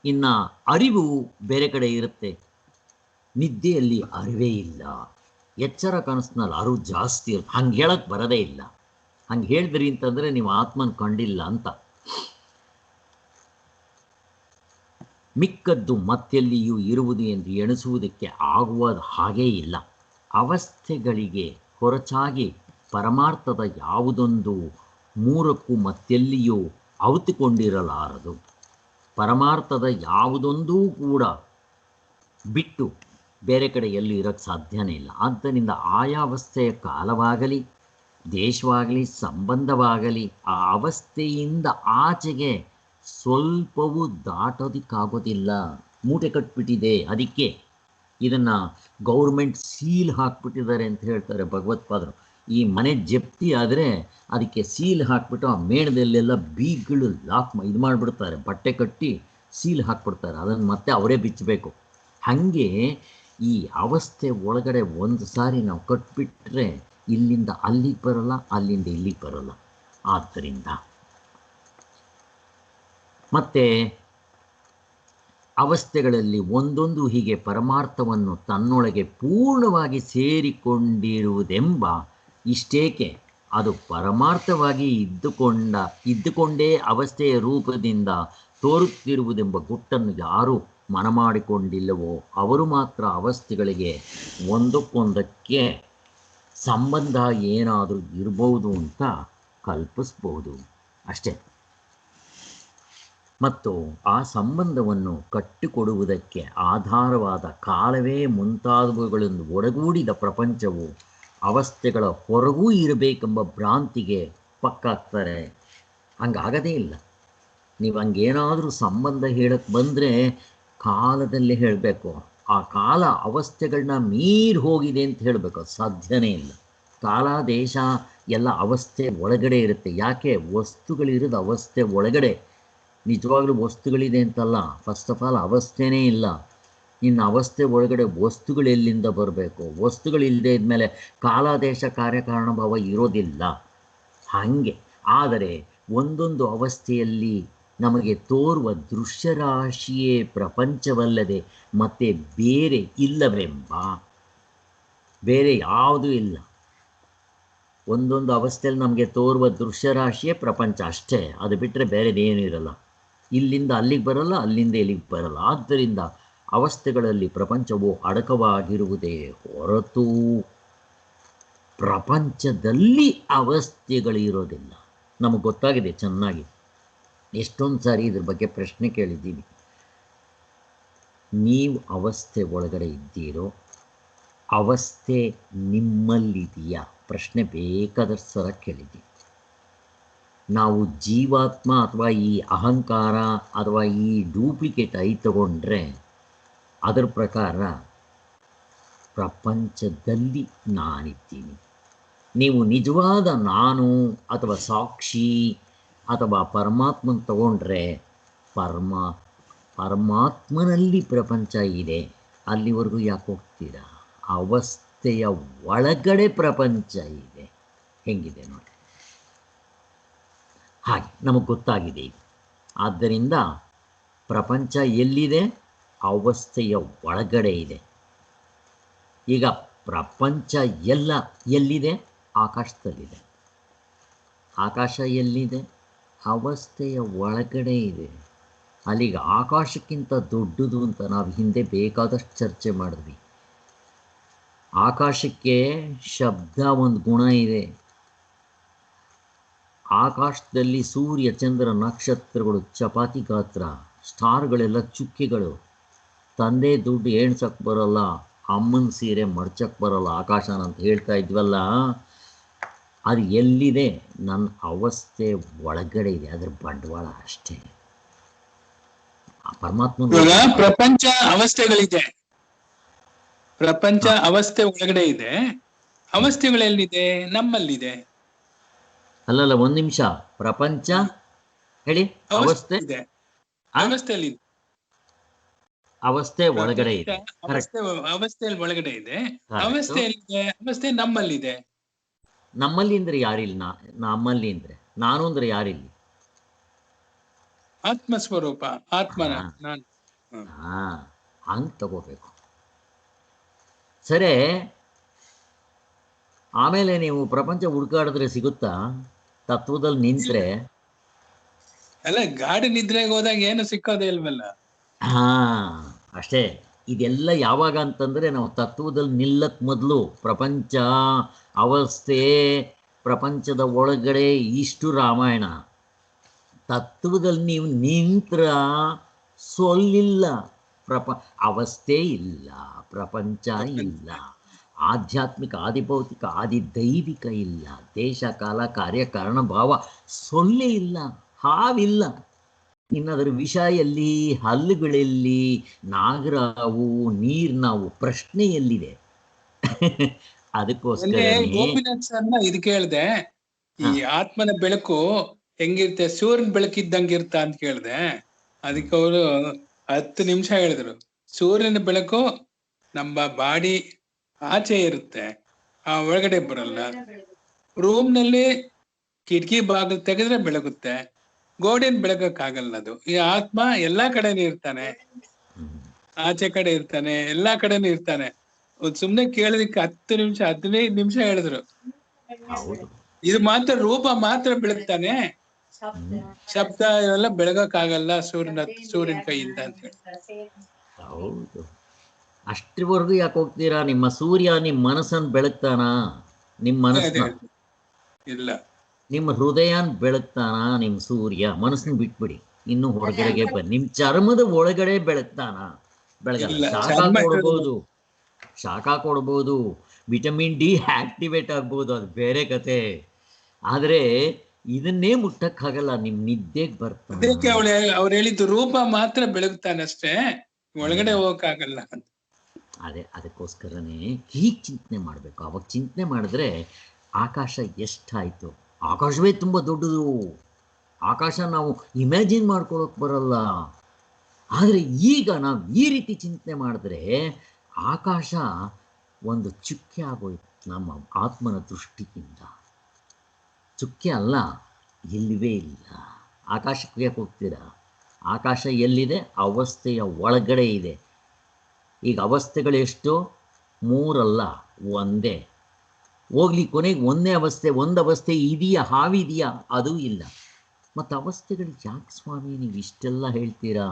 ಇನ್ನು ಅರಿವು ಬೇರೆ ಕಡೆ ಇರುತ್ತೆ. ನಿದ್ದೆಯಲ್ಲಿ ಅರಿವೇ ಇಲ್ಲ, ಎಚ್ಚರ ಕನಸಿನಲ್ಲಿ ಅರಿವು ಜಾಸ್ತಿ ಇರುತ್ತೆ. ಹಂಗೆ ಹೇಳಕ್ಕೆ ಬರೋದೇ ಇಲ್ಲ. ಹಂಗೆ ಹೇಳಿದ್ರಿ ಅಂತಂದರೆ ನೀವು ಆತ್ಮನ ಕಂಡಿಲ್ಲ ಅಂತ. ಮಿಕ್ಕದ್ದು ಮತ್ತೆಲ್ಲಿಯೂ ಇರುವುದು ಎಂದು ಎಣಿಸುವುದಕ್ಕೆ ಆಗುವ ಹಾಗೇ ಇಲ್ಲ. ಅವಸ್ಥೆಗಳಿಗೆ ಹೊರಚಾಗಿ ಪರಮಾರ್ಥದ ಯಾವುದೊಂದು ಮೂರಕ್ಕೂ ಮತ್ತೆಲ್ಲಿಯೂ ಅವಿತುಕೊಂಡಿರಲಾರದು. ಪರಮಾರ್ಥದ ಯಾವುದೊಂದೂ ಕೂಡ ಬಿಟ್ಟು ಬೇರೆ ಕಡೆ ಎಲ್ಲೂ ಇರೋಕ್ಕೆ ಸಾಧ್ಯನೇ ಇಲ್ಲ. ಆದ್ದರಿಂದ ಆಯಾ ಅವಸ್ಥೆಯ ಕಾಲವಾಗಲಿ, ದೇಶವಾಗಲಿ, ಸಂಬಂಧವಾಗಲಿ ಆ ಅವಸ್ಥೆಯಿಂದ ಆಚೆಗೆ ಸ್ವಲ್ಪವೂ ದಾಟೋದಕ್ಕಾಗೋದಿಲ್ಲ. ಮೂಟೆ ಕಟ್ಬಿಟ್ಟಿದೆ. ಅದಕ್ಕೆ ಇದನ್ನು ಗೌರ್ಮೆಂಟ್ ಸೀಲ್ ಹಾಕ್ಬಿಟ್ಟಿದ್ದಾರೆ ಅಂತ ಹೇಳ್ತಾರೆ ಭಗವತ್ಪಾದರು. ಈ ಮನೆ ಜಪ್ತಿ ಆದರೆ ಅದಕ್ಕೆ ಸೀಲ್ ಹಾಕ್ಬಿಟ್ಟು ಆ ಮೇಣದಲ್ಲೆಲ್ಲ ಬೀಗ್ಗಳು ಲಾಕ್ ಇದು ಮಾಡಿಬಿಡ್ತಾರೆ, ಬಟ್ಟೆ ಕಟ್ಟಿ ಸೀಲ್ ಹಾಕ್ಬಿಡ್ತಾರೆ. ಅದನ್ನು ಮತ್ತೆ ಅವರೇ ಬಿಚ್ಚಬೇಕು. ಹಾಗೆ ಈ ಅವಸ್ಥೆ ಒಳಗಡೆ ಒಂದು ಸಾರಿ ನಾವು ಕಟ್ಬಿಟ್ರೆ ಇಲ್ಲಿಂದ ಅಲ್ಲಿಗೆ ಬರೋಲ್ಲ, ಅಲ್ಲಿಂದ ಇಲ್ಲಿಗೆ ಬರೋಲ್ಲ. ಆದ್ದರಿಂದ ಮತ್ತು ಅವಸ್ಥೆಗಳಲ್ಲಿ ಒಂದೊಂದು ಹೀಗೆ ಪರಮಾರ್ಥವನ್ನು ತನ್ನೊಳಗೆ ಪೂರ್ಣವಾಗಿ ಸೇರಿಕೊಂಡಿರುವುದೆಂಬ ಇಷ್ಟೇಕೆ ಅದು ಪರಮಾರ್ಥವಾಗಿ ಇದ್ದುಕೊಂಡೇ ಅವಸ್ಥೆಯ ರೂಪದಿಂದ ತೋರುತ್ತಿರುವುದೆಂಬ ಗುಟ್ಟನ್ನು ಯಾರು ಮನಮಾಡಿಕೊಂಡಿಲ್ಲವೋ ಅವರು ಮಾತ್ರ ಅವಸ್ಥೆಗಳಿಗೆ ಒಂದಕ್ಕೊಂದಕ್ಕೆ ಸಂಬಂಧ ಏನಾದರೂ ಇರಬಹುದು ಅಂತ ಕಲ್ಪಿಸ್ಬೋದು ಅಷ್ಟೇ. ಮತ್ತು ಆ ಸಂಬಂಧವನ್ನು ಕಟ್ಟಿಕೊಡುವುದಕ್ಕೆ ಆಧಾರವಾದ ಕಾಲವೇ ಮುಂತಾದವುಗಳನ್ನು ಒಡಗೂಡಿದ ಪ್ರಪಂಚವು ಅವಸ್ಥೆಗಳ ಹೊರಗೂ ಇರಬೇಕೆಂಬ ಭ್ರಾಂತಿಗೆ ಪಕ್ಕಾಗ್ತಾರೆ. ಹಂಗಾಗದೇ ಇಲ್ಲ. ನೀವು ಹಂಗೇನಾದರೂ ಸಂಬಂಧ ಹೇಳಕ್ಕೆ ಬಂದರೆ ಕಾಲದಲ್ಲೇ ಹೇಳಬೇಕು. ಆ ಕಾಲ ಅವಸ್ಥೆಗಳನ್ನ ಮೀರಿ ಹೋಗಿದೆ ಅಂತ ಹೇಳಬೇಕು, ಸಾಧ್ಯನೇ ಇಲ್ಲ. ಕಾಲ ದೇಶ ಎಲ್ಲ ಅವಸ್ಥೆ ಒಳಗಡೆ ಇರುತ್ತೆ. ಯಾಕೆ? ವಸ್ತುಗಳಿರೋದು ಅವಸ್ಥೆ ಒಳಗಡೆ. ನಿಜವಾಗ್ಲೂ ವಸ್ತುಗಳಿದೆ ಅಂತಲ್ಲ, ಫಸ್ಟ್ ಆಫ್ ಆಲ್ ಅವಸ್ಥೆನೇ ಇಲ್ಲ. ಇನ್ನು ಅವಸ್ಥೆ ಒಳಗಡೆ ವಸ್ತುಗಳು ಎಲ್ಲಿಂದ ಬರಬೇಕು? ವಸ್ತುಗಳಿಲ್ಲದೆ ಇದ್ಮೇಲೆ ಕಾಲ ದೇಶ ಕಾರ್ಯಕಾರಣ ಭಾವ ಇರೋದಿಲ್ಲ. ಹಾಗೆ ಆದರೆ ಒಂದೊಂದು ಅವಸ್ಥೆಯಲ್ಲಿ ನಮಗೆ ತೋರುವ ದೃಶ್ಯರಾಶಿಯೇ ಪ್ರಪಂಚವಲ್ಲದೆ ಮತ್ತೆ ಬೇರೆ ಇಲ್ಲವೆಂಬ, ಬೇರೆ ಯಾವುದೂ ಇಲ್ಲ. ಒಂದೊಂದು ಅವಸ್ಥೆಯಲ್ಲಿ ನಮಗೆ ತೋರುವ ದೃಶ್ಯರಾಶಿಯೇ ಪ್ರಪಂಚ ಅಷ್ಟೇ. ಅದು ಬಿಟ್ಟರೆ ಬೇರೆದೇನೂ ಇರಲ್ಲ. ಇಲ್ಲಿಂದ ಅಲ್ಲಿಗೆ ಬರಲ್ಲ, ಅಲ್ಲಿಂದ ಇಲ್ಲಿಗೆ ಬರಲ್ಲ. ಆದ್ದರಿಂದ ಅವಸ್ಥೆಗಳಲ್ಲಿ ಪ್ರಪಂಚವು ಅಡಕವಾಗಿರುವುದೇ ಹೊರತು ಪ್ರಪಂಚದಲ್ಲಿ ಅವಸ್ಥೆಗಳಿರೋದಿಲ್ಲ. ನಮಗೆ ಗೊತ್ತಾಗಿದೆ ಚೆನ್ನಾಗಿ. ಎಷ್ಟೊಂದು ಸಾರಿ ಇದ್ರ ಬಗ್ಗೆ ಪ್ರಶ್ನೆ ಕೇಳಿದ್ದೀವಿ. ನೀವು ಅವಸ್ಥೆ ಒಳಗಡೆ ಇದ್ದೀರೋ, ಅವಸ್ಥೆ ನಿಮ್ಮಲ್ಲಿದೆಯಾ? ಪ್ರಶ್ನೆ ಬೇಕಾದಷ್ಟು ಸಲ ಕೇಳಿದ್ದೀವಿ. ನಾವು ಜೀವಾತ್ಮ ಅಥವಾ ಈ ಅಹಂಕಾರ ಅಥವಾ ಈ ಡೂಪ್ಲಿಕೇಟ್ ಐ ತಗೊಂಡ್ರೆ ಅದರ ಪ್ರಕಾರ ಪ್ರಪಂಚದಲ್ಲಿ ನಾನಿದ್ದೀನಿ. ನೀವು ನಿಜವಾದ ನಾನು ಅಥವಾ ಸಾಕ್ಷಿ ಅಥವಾ ಪರಮಾತ್ಮನ ತಗೊಂಡ್ರೆ ಪರಮಾತ್ಮನಲ್ಲಿ ಪ್ರಪಂಚ ಇದೆ. ಅಲ್ಲಿವರೆಗೂ ಯಾಕೆ ಹೋಗ್ತೀರಾ? ಅವಸ್ಥೆಯ ಒಳಗಡೆ ಪ್ರಪಂಚ ಇದೆ. ಹೆಂಗಿದೆ ನೋಡಿ. ಹಾಗೆ ನಮಗೆ ಗೊತ್ತಾಗಿದೆ ಈಗ. ಆದ್ದರಿಂದ ಪ್ರಪಂಚ ಎಲ್ಲಿದೆ? ಅವಸ್ಥೆಯ ಒಳಗಡೆ ಇದೆ. ಈಗ ಪ್ರಪಂಚ ಎಲ್ಲಿದೆ? ಆಕಾಶದಲ್ಲಿದೆ. ಆಕಾಶ ಎಲ್ಲಿದೆ? ಅವಸ್ಥೆಯ ಒಳಗಡೆ ಇದೆ. ಅಲ್ಲಿಗೆ ಆಕಾಶಕ್ಕಿಂತ ದೊಡ್ಡದು ಅಂತ ನಾವು ಹಿಂದೆ ಬೇಕಾದಷ್ಟು ಚರ್ಚೆ ಮಾಡಿದ್ವಿ. ಆಕಾಶಕ್ಕೆ ಶಬ್ದ ಒಂದು ಗುಣ ಇದೆ. ಆಕಾಶದಲ್ಲಿ ಸೂರ್ಯ ಚಂದ್ರ ನಕ್ಷತ್ರಗಳು ಚಪಾತಿ ಗಾತ್ರ, ಸ್ಟಾರ್ಗಳೆಲ್ಲ ಚುಕ್ಕಿಗಳು. ತಂದೆ ದುಡ್ಡು ಎಣ್ಸಕ್ಕೆ ಬರೋಲ್ಲ, ಅಮ್ಮನ ಸೀರೆ ಮಡ್ಚಕ್ಕೆ ಬರೋಲ್ಲ ಆಕಾಶನ ಅಂತ ಹೇಳ್ತಾ ಇದ್ವಲ್ಲ. ಅದು ಎಲ್ಲಿದೆ? ನನ್ನ ಅವಸ್ಥೆ ಒಳಗಡೆ ಇದೆ. ಅದರ ಬಂಡವಾಳ ಅಷ್ಟೇ. ಪರಮಾತ್ಮ ಪ್ರಪಂಚ ಅವಸ್ಥೆಗಳಿದೆ. ಪ್ರಪಂಚ ಅವಸ್ಥೆ ಒಳಗಡೆ ಇದೆ. ಅವಸ್ಥೆಗಳೆಲ್ಲಿದೆ? ನಮ್ಮಲ್ಲಿದೆ. ಅಲ್ಲಲ್ಲ, ಒಂದು ನಿಮಿಷ. ಪ್ರಪಂಚ ಹೇಳಿ. ಅವಸ್ಥೆ ಅವಸ್ಥೆಯಲ್ಲಿ ಅವಸ್ಥೆ ಒಳಗಡೆ ಇದೆ. ಅವಸ್ಥೆಯಲ್ಲಿ ಒಳಗಡೆ ಇದೆ. ಅವಸ್ಥೆಯಲ್ಲಿದೆ. ಅವಸ್ಥೆ ನಮ್ಮಲ್ಲಿದೆ. ನಮ್ಮಲ್ಲಿ ಅಂದ್ರೆ ಯಾರಿಲ್ಲ? ನಮ್ಮಲ್ಲಿ ಅಂದ್ರೆ ನಾನು ಅಂದ್ರೆ ಯಾರಿಲ್ಲಿ? ಆತ್ಮಸ್ವರೂಪ, ಆತ್ಮನ ನಾನು. ಹಂಗೆ ತಗೋಬೇಕು. ಸರಿ, ಆಮೇಲೆ ನೀವು ಪ್ರಪಂಚ ಹುಡುಕಾಡಿದ್ರೆ ಸಿಗುತ್ತಾ? ತತ್ವದಲ್ಲಿ ನಿಂತ್ರೆ ಅಲ್ಲ, ಗಾಡಿ ನಿದ್ರೆಗೆ ಹೋದಾಗ ಏನು ಸಿಕ್ಕೋದೇ ಇಲ್ವಲ್ಲ. ಅಷ್ಟೇ. ಇದೆಲ್ಲ ಯಾವಾಗ ಅಂತಂದ್ರೆ ನಾವು ತತ್ವದಲ್ಲಿ ನಿಲ್ಲಕ್ ಮೊದಲು ಪ್ರಪಂಚ ಅವಸ್ಥೆ, ಪ್ರಪಂಚದ ಒಳಗಡೆ ಇಷ್ಟು ರಾಮಾಯಣ. ತತ್ವದಲ್ಲಿ ನೀವು ನಿಂತ್ರ ಸೊಲ್ಲಿಲ್ಲ, ಅವಸ್ಥೆ ಇಲ್ಲ, ಪ್ರಪಂಚ ಇಲ್ಲ, ಆಧ್ಯಾತ್ಮಿಕ ಆದಿಭೌತಿಕ ಆದಿದೈವಿಕ ಇಲ್ಲ, ದೇಶ ಕಾಲ ಕಾರ್ಯಕಾರಣ ಭಾವ ಸೊಲ್ಲೇ ಇಲ್ಲ, ಹಾವಿಲ್ಲ. ಇನ್ನದರ ವಿಷ ಎಲ್ಲಿ? ಹಲ್ಲುಗಳಲ್ಲಿ ನಾಗರಾವು, ನೀರ್ನಾವು. ಪ್ರಶ್ನೆ ಎಲ್ಲಿದೆ? ಅದಕ್ಕೋಸ್ಕರ ಗೋಪಿನಾಥ್ ಸರ್ನ ಇದು ಕೇಳ್ದೆ, ಈ ಆತ್ಮನ ಬೆಳಕು ಹೆಂಗಿರುತ್ತೆ? ಸೂರ್ಯನ ಬೆಳಕಿದ್ದಂಗಿರ್ತ ಅಂತ ಕೇಳ್ದೆ. ಅದಕ್ಕೆ ಅವರು 10 ನಿಮಿಷ ಹೇಳಿದ್ರು. ಸೂರ್ಯನ ಬೆಳಕು ನಮ್ಮ ಬಾಡಿ ಆಚೆ ಇರುತ್ತೆ, ಆ ಒಳಗಡೆ ಬರಲ್ಲ. ರೂಮ್ ನಲ್ಲಿ ಕಿಟಕಿ ಬಾಗಿಲು ತೆಗೆದ್ರೆ ಬೆಳಗುತ್ತೆ, ಗೋಡೆನ್ ಬೆಳಗಕ್ಕಾಗಲ್ಲ. ಅದು ಈ ಆತ್ಮ ಎಲ್ಲಾ ಕಡೆನೂ ಇರ್ತಾನೆ, ಆಚೆ ಕಡೆ ಇರ್ತಾನೆ, ಎಲ್ಲಾ ಕಡೆನೂ ಇರ್ತಾನೆ. ಸುಮ್ನೆ ಕೇಳೋದಿಕ್ಕೆ 10 ನಿಮಿಷ 15 ನಿಮಿಷ ಹೇಳಿದ್ರು. ಇದು ಮಾತ್ರ ರೂಪ ಮಾತ್ರ ಬೆಳಗ್ತಾನೆ, ಶಬ್ದ ಇವೆಲ್ಲ ಬೆಳಗಕ್ಕಾಗಲ್ಲ ಸೂರ್ಯನ ಕೈಯಿಂದ ಅಂತ ಹೇಳಿ. ಹೌದು. ಅಷ್ಟರವರೆಗೂ ಯಾಕೆ ಹೋಗ್ತೀರಾ? ನಿಮ್ಮ ಸೂರ್ಯ ನಿಮ್ಮ ಮನಸ್ಸನ್ನು ಬೆಳಗ್ತಾನ? ನಿಮ್ಮ ಮನಸ್ಸನ್ನ, ಇಲ್ಲ, ನಿಮ್ಮ ಹೃದಯನ ಬೆಳಗ್ತಾನ ನಿಮ್ಮ ಸೂರ್ಯ? ಮನಸ್ಸನ್ನ ಬಿಟ್ಬಿಡಿ, ಇನ್ನು ಹೊರಗಡೆಗೆ ಬನ್ನಿ. ನಿಮ್ಮ ಚರ್ಮದ ಒಳಗಡೆ ಬೆಳಗ್ತಾನ? ಬೆಳಗಲ್ಲ. ಇಲ್ಲ, ಶಾಖ ಚರ್ಮ ಕೊಡ್ಬೋದು, ಶಾಖ ಕೊಡ್ಬೋದು, ವಿಟಮಿನ್ ಡಿ ಆಕ್ಟಿವೇಟ್ ಆಗ್ಬೋದು, ಅದು ಬೇರೆ ಕತೆ. ಆದರೆ ಇದನ್ನೇ ಮುಟ್ಟಕ್ಕಾಗಲ್ಲ. ನಿಮ್ಮ ನಿದ್ದೆಗೆ ಬರ್ತಾನೆ. ಅದಕ್ಕೆ ಅವ್ರು ಹೇಳಿದ್ದು ರೂಪ ಮಾತ್ರ ಬೆಳಗ್ತಾನಷ್ಟೇ, ಒಳಗಡೆ ಹೋಗಕ್ಕಾಗಲ್ಲ ಅಂತ. ಅದೇ, ಅದಕ್ಕೋಸ್ಕರನೇ ಹೀಗೆ ಚಿಂತನೆ ಮಾಡಬೇಕು. ಅವಾಗ ಚಿಂತನೆ ಮಾಡಿದ್ರೆ ಆಕಾಶ ಎಷ್ಟಾಯಿತು, ಆಕಾಶವೇ ತುಂಬ ದೊಡ್ಡದು. ಆಕಾಶ ನಾವು ಇಮ್ಯಾಜಿನ್ ಮಾಡ್ಕೊಳ್ಳೋಕೆ ಬರಲ್ಲ. ಆದರೆ ಈಗ ನಾವು ಈ ರೀತಿ ಚಿಂತನೆ ಮಾಡಿದ್ರೆ ಆಕಾಶ ಒಂದು ಚುಕ್ಕೆ ಆಗೋಯ್ತು ನಮ್ಮ ಆತ್ಮನ ದೃಷ್ಟಿಯಿಂದ. ಚುಕ್ಕೆ ಅಲ್ಲ, ಇಲ್ಲವೇ ಇಲ್ಲ. ಆಕಾಶಕ್ಕೆ ಯಾಕೆ ಹೋಗ್ತೀರಾ? ಆಕಾಶ ಎಲ್ಲಿದೆ? ಅವಸ್ಥೆಯ ಒಳಗಡೆ ಇದೆ. ಈಗ ಅವಸ್ಥೆಗಳೆಷ್ಟು? ಮೂರಲ್ಲ, ಒಂದೇ. ಹೋಗ್ಲಿ, ಕೊನೆಗೆ ಒಂದೇ ಅವಸ್ಥೆ. ಒಂದು ಅವಸ್ಥೆ ಇದೆಯಾ? ಹಾವಿದೆಯಾ? ಅದೂ ಇಲ್ಲ. ಮತ್ತು ಅವಸ್ಥೆಗಳು ಯಾಕೆ ಸ್ವಾಮಿ ನೀವು ಇಷ್ಟೆಲ್ಲ ಹೇಳ್ತೀರಾ?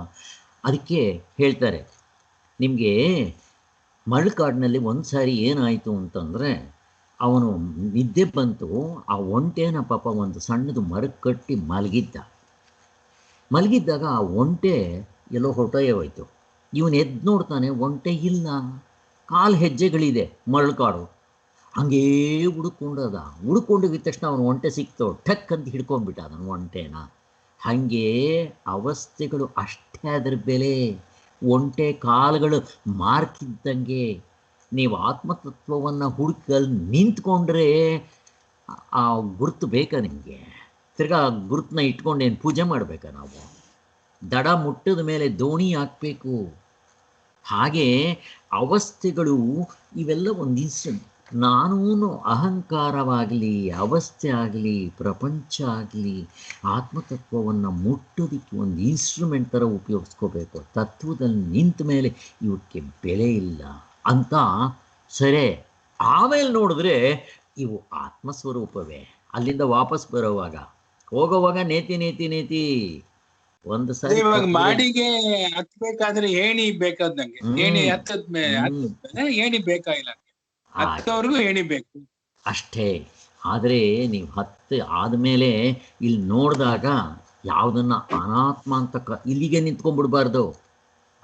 ಅದಕ್ಕೆ ಹೇಳ್ತಾರೆ, ನಿಮಗೆ ಮಳ್ಕಾಡಿನಲ್ಲಿ ಒಂದು ಸಾರಿ ಏನಾಯಿತು ಅಂತಂದರೆ, ಅವನು ನಿದ್ದೆ ಬಂತು. ಆ ಒಂಟೆನ ಪಾಪ ಒಂದು ಸಣ್ಣದು ಮರಕ್ಕೆ ಕಟ್ಟಿ ಮಲಗಿದ್ದಾಗ ಆ ಒಂಟೆ ಎಲ್ಲೋ ಹೊರಟೋಯೇ ಹೋಯ್ತು. ಇವನು ಎದ್ದು ನೋಡ್ತಾನೆ, ಒಂಟೆ ಇಲ್ಲ, ಕಾಲು ಹೆಜ್ಜೆಗಳಿದೆ ಮರಳುಕಾಡು. ಹಂಗೇ ಹುಡ್ಕೊಂಡಿದ್ದ ತಕ್ಷಣ ಅವನು ಒಂಟೆ ಸಿಕ್ತು, ಠಕ್ ಅಂತ ಹಿಡ್ಕೊಂಡ್ಬಿಟ್ಟ ಅದನ್ನು ಒಂಟೆನ. ಹಾಗೆ ಅವಸ್ಥೆಗಳು ಅಷ್ಟೇ ಅದರ ಬೆಲೆ. ಒಂಟೆ ಕಾಲುಗಳು ಮಾರ್ಕಿದ್ದಂಗೆ. ನೀವು ಆತ್ಮತತ್ವವನ್ನು ಹುಡುಕಲ್ಲಿ ನಿಂತ್ಕೊಂಡ್ರೆ ಆ ಗುರುತು ಬೇಕಾ ನಿಮಗೆ? ತಿರ್ಗಾ ಗುರುತನ್ನ ಇಟ್ಕೊಂಡೇನು ಪೂಜೆ ಮಾಡಬೇಕಾ ನಾವು? ದಡ ಮುಟ್ಟಿದ ಮೇಲೆ ದೋಣಿ ಹಾಕಬೇಕು. ಹಾಗೆ ಅವಸ್ಥೆಗಳು ಇವೆಲ್ಲ ಒಂದು ಇನ್ಸ್ಟೆಂಟ್. ನಾನೂ ಅಹಂಕಾರವಾಗಲಿ, ಅವಸ್ಥೆ ಆಗಲಿ, ಪ್ರಪಂಚ ಆಗಲಿ, ಆತ್ಮತತ್ವವನ್ನು ಮುಟ್ಟೋದಕ್ಕೆ ಒಂದು ಇನ್ಸ್ಟ್ರೂಮೆಂಟ್ ಥರ ಉಪಯೋಗಿಸ್ಕೋಬೇಕು. ತತ್ವದಲ್ಲಿ ನಿಂತ ಮೇಲೆ ಇವಕ್ಕೆ ಬೆಲೆ ಇಲ್ಲ ಅಂತ. ಸರಿ, ಆಮೇಲೆ ನೋಡಿದ್ರೆ ಇವು ಆತ್ಮಸ್ವರೂಪವೇ. ಅಲ್ಲಿಂದ ವಾಪಸ್ ಹೋಗೋವಾಗ ನೇತಿ ಒಂದು ಸಾರಿ ಮಾಡಿಗೆ ಹತ್ಬೇಕಾದ್ರೆ ಏಣಿ ಬೇಕಾದಂಗೆ, ಏಣಿ ಹತ್ತದ್ಮೇಲೆ ಏಣಿ ಬೇಕಾಗಿಲ್ಲ, ಹತ್ತೋರ್ಗು ಏಣಿ ಬೇಕು ಅಷ್ಟೇ. ಆದರೆ ನೀವು ಆದಮೇಲೆ ಇಲ್ಲಿ ನೋಡಿದಾಗ ಯಾವುದನ್ನ ಅನಾತ್ಮ ಅಂತ ಇಲ್ಲಿಗೆ ನಿಂತ್ಕೊಂಡ್ಬಿಡ್ಬಾರ್ದು.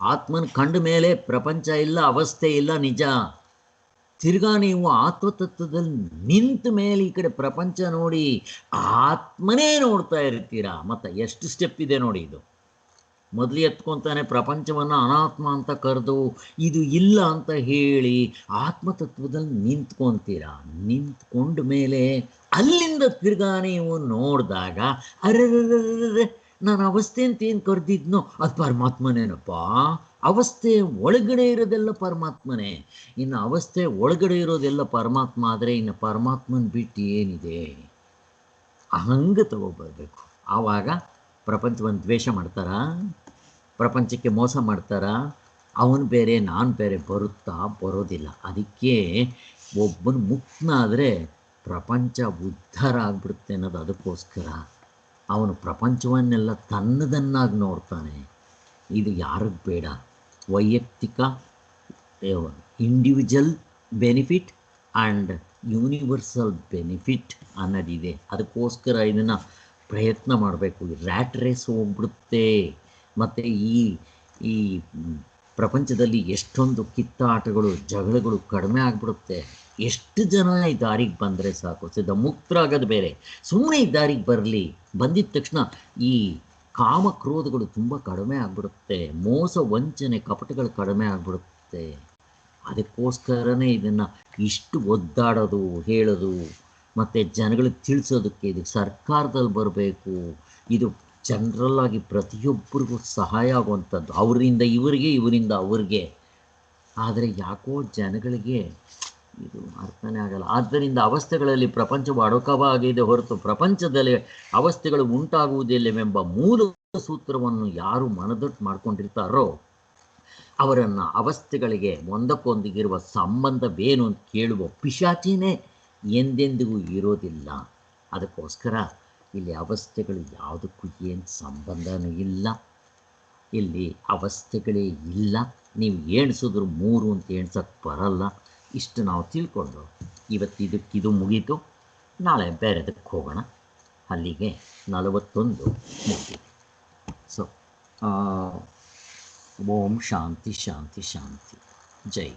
ಆತ್ಮನ ಕಂಡ ಮೇಲೆ ಪ್ರಪಂಚ ಇಲ್ಲ, ಅವಸ್ಥೆ ಇಲ್ಲ, ನಿಜ. ತಿರ್ಗಾ ನೀವು ಆತ್ಮತತ್ವದಲ್ಲಿ ನಿಂತ ಮೇಲೆ ಈ ಕಡೆ ಪ್ರಪಂಚ ನೋಡಿ ಆತ್ಮನೇ ನೋಡ್ತಾ ಇರ್ತೀರಾ. ಮತ್ತು ಎಷ್ಟು ಸ್ಟೆಪ್ ಇದೆ ನೋಡಿ. ಇದು ಮೊದಲು ಎತ್ಕೊತಾನೆ ಪ್ರಪಂಚವನ್ನು ಅನಾತ್ಮ ಅಂತ ಕರೆದು ಇದು ಇಲ್ಲ ಅಂತ ಹೇಳಿ ಆತ್ಮತತ್ವದಲ್ಲಿ ನಿಂತ್ಕೊತೀರಾ. ನಿಂತ್ಕೊಂಡ ಮೇಲೆ ಅಲ್ಲಿಂದ ತಿರ್ಗಾ ನೀವು ನೋಡಿದಾಗ ಅರೆ ನಾನು ಅವಸ್ಥೆ ಅಂತ ಏನು ಕರೆದಿದ್ನೋ ಅದು ಪರಮಾತ್ಮನೇನಪ್ಪ. ಅವಸ್ಥೆ ಒಳಗಡೆ ಇರೋದೆಲ್ಲ ಪರಮಾತ್ಮನೇ. ಇನ್ನು ಅವಸ್ಥೆ ಒಳಗಡೆ ಇರೋದೆಲ್ಲ ಪರಮಾತ್ಮ ಆದರೆ ಇನ್ನು ಪರಮಾತ್ಮನ ಬಿಟ್ಟು ಏನಿದೆ? ಹಂಗೆ ತಗೋಬರ್ಬೇಕು. ಆವಾಗ ಪ್ರಪಂಚವನ್ನು ದ್ವೇಷ ಮಾಡ್ತಾರಾ? ಪ್ರಪಂಚಕ್ಕೆ ಮೋಸ ಮಾಡ್ತಾರಾ? ಅವನು ಬೇರೆ ನಾನು ಬೇರೆ ಬರೋದಿಲ್ಲ. ಅದಕ್ಕೆ ಒಬ್ಬನು ಮುಕ್ತನಾದರೆ ಪ್ರಪಂಚ ಉದ್ಧಾರ ಆಗ್ಬಿಡುತ್ತೆ ಅನ್ನೋದು. ಅದಕ್ಕೋಸ್ಕರ ಅವನು ಪ್ರಪಂಚವನ್ನೆಲ್ಲ ತನ್ನದನ್ನಾಗಿ ನೋಡ್ತಾನೆ. ಇದು ಯಾರಿಗೆ ಬೇಡ. ವೈಯಕ್ತಿಕ, individual benefit and universal benefit ಅನ್ನೋದಿದೆ. ಅದಕ್ಕೋಸ್ಕರ ಇದನ್ನು ಪ್ರಯತ್ನ ಮಾಡಬೇಕು. ರ್ಯಾಟ್ ರೇಸ್ ಹೋಗ್ಬಿಡುತ್ತೆ. ಮತ್ತು ಈ ಪ್ರಪಂಚದಲ್ಲಿ ಎಷ್ಟೊಂದು ಕಿತ್ತಾಟಗಳು, ಜಗಳಗಳು ಕಡಿಮೆ ಆಗಿಬಿಡುತ್ತೆ. ಎಷ್ಟು ಜನ ಈ ದಾರಿಗೆ ಬಂದರೆ ಸಾಕು. ಮುಕ್ತರಾಗೋದು ಬೇರೆ, ಸುಮ್ಮನೆ ಈ ದಾರಿಗೆ ಬರಲಿ. ಬಂದಿದ್ದ ತಕ್ಷಣ ಈ ಕಾಮಕ್ರೋಧಗಳು ತುಂಬ ಕಡಿಮೆ ಆಗಿಬಿಡುತ್ತೆ. ಮೋಸ, ವಂಚನೆ, ಕಪಟಗಳು ಕಡಿಮೆ ಆಗಿಬಿಡುತ್ತೆ. ಅದಕ್ಕೋಸ್ಕರನೇ ಇದನ್ನು ಇಷ್ಟು ಒದ್ದಾಡೋದು, ಹೇಳೋದು ಮತ್ತು ಜನಗಳಿಗೆ ತಿಳಿಸೋದಕ್ಕೆ. ಇದು ಸರ್ಕಾರದಲ್ಲಿ ಬರಬೇಕು. ಇದು ಜನರಲ್ಲಾಗಿ ಪ್ರತಿಯೊಬ್ಬರಿಗೂ ಸಹಾಯ ಆಗುವಂಥದ್ದು. ಅವರಿಂದ ಇವರಿಗೆ, ಇವರಿಂದ ಅವ್ರಿಗೆ. ಆದರೆ ಯಾಕೋ ಜನಗಳಿಗೆ ಇದು ಅರ್ಥನೇ ಆಗಲ್ಲ. ಆದ್ದರಿಂದ ಅವಸ್ಥೆಗಳಲ್ಲಿ ಪ್ರಪಂಚವು ಅಡಕವಾಗಿದೆ ಹೊರತು ಪ್ರಪಂಚದಲ್ಲಿ ಅವಸ್ಥೆಗಳು ಉಂಟಾಗುವುದಿಲ್ಲವೆಂಬ ಮೂಲ ಸೂತ್ರವನ್ನು ಯಾರು ಮನದಟ್ಟು ಮಾಡ್ಕೊಂಡಿರ್ತಾರೋ ಅವರನ್ನು ಅವಸ್ಥೆಗಳಿಗೆ ಒಂದಕ್ಕೊಂದಿಗಿರುವ ಸಂಬಂಧವೇನು ಅಂತ ಕೇಳುವ ಪಿಶಾಚಿನೇ ಎಂದೆಂದಿಗೂ ಇರೋದಿಲ್ಲ. ಅದಕ್ಕೋಸ್ಕರ ಇಲ್ಲಿ ಅವಸ್ಥೆಗಳು ಯಾವುದಕ್ಕೂ ಏನು ಸಂಬಂಧನೂ ಇಲ್ಲ. ಇಲ್ಲಿ ಅವಸ್ಥೆಗಳೇ ಇಲ್ಲ. ನೀವು ಎಣಿಸಿದ್ರು 3 ಅಂತ ಎಣ್ಸೋಕ್ಕೆ ಬರಲ್ಲ. ಇಷ್ಟು ನಾವು ತಿಳ್ಕೊಂಡು ಇವತ್ತಿದಕ್ಕಿದು ಮುಗೀತು. ನಾಳೆ ಬೇರೆದಕ್ಕೆ ಹೋಗೋಣ. ಅಲ್ಲಿಗೆ 41 ಮುಗಿದಿದೆ. ಸೊ ಓಂ ಶಾಂತಿ ಶಾಂತಿ ಶಾಂತಿ. ಜೈ.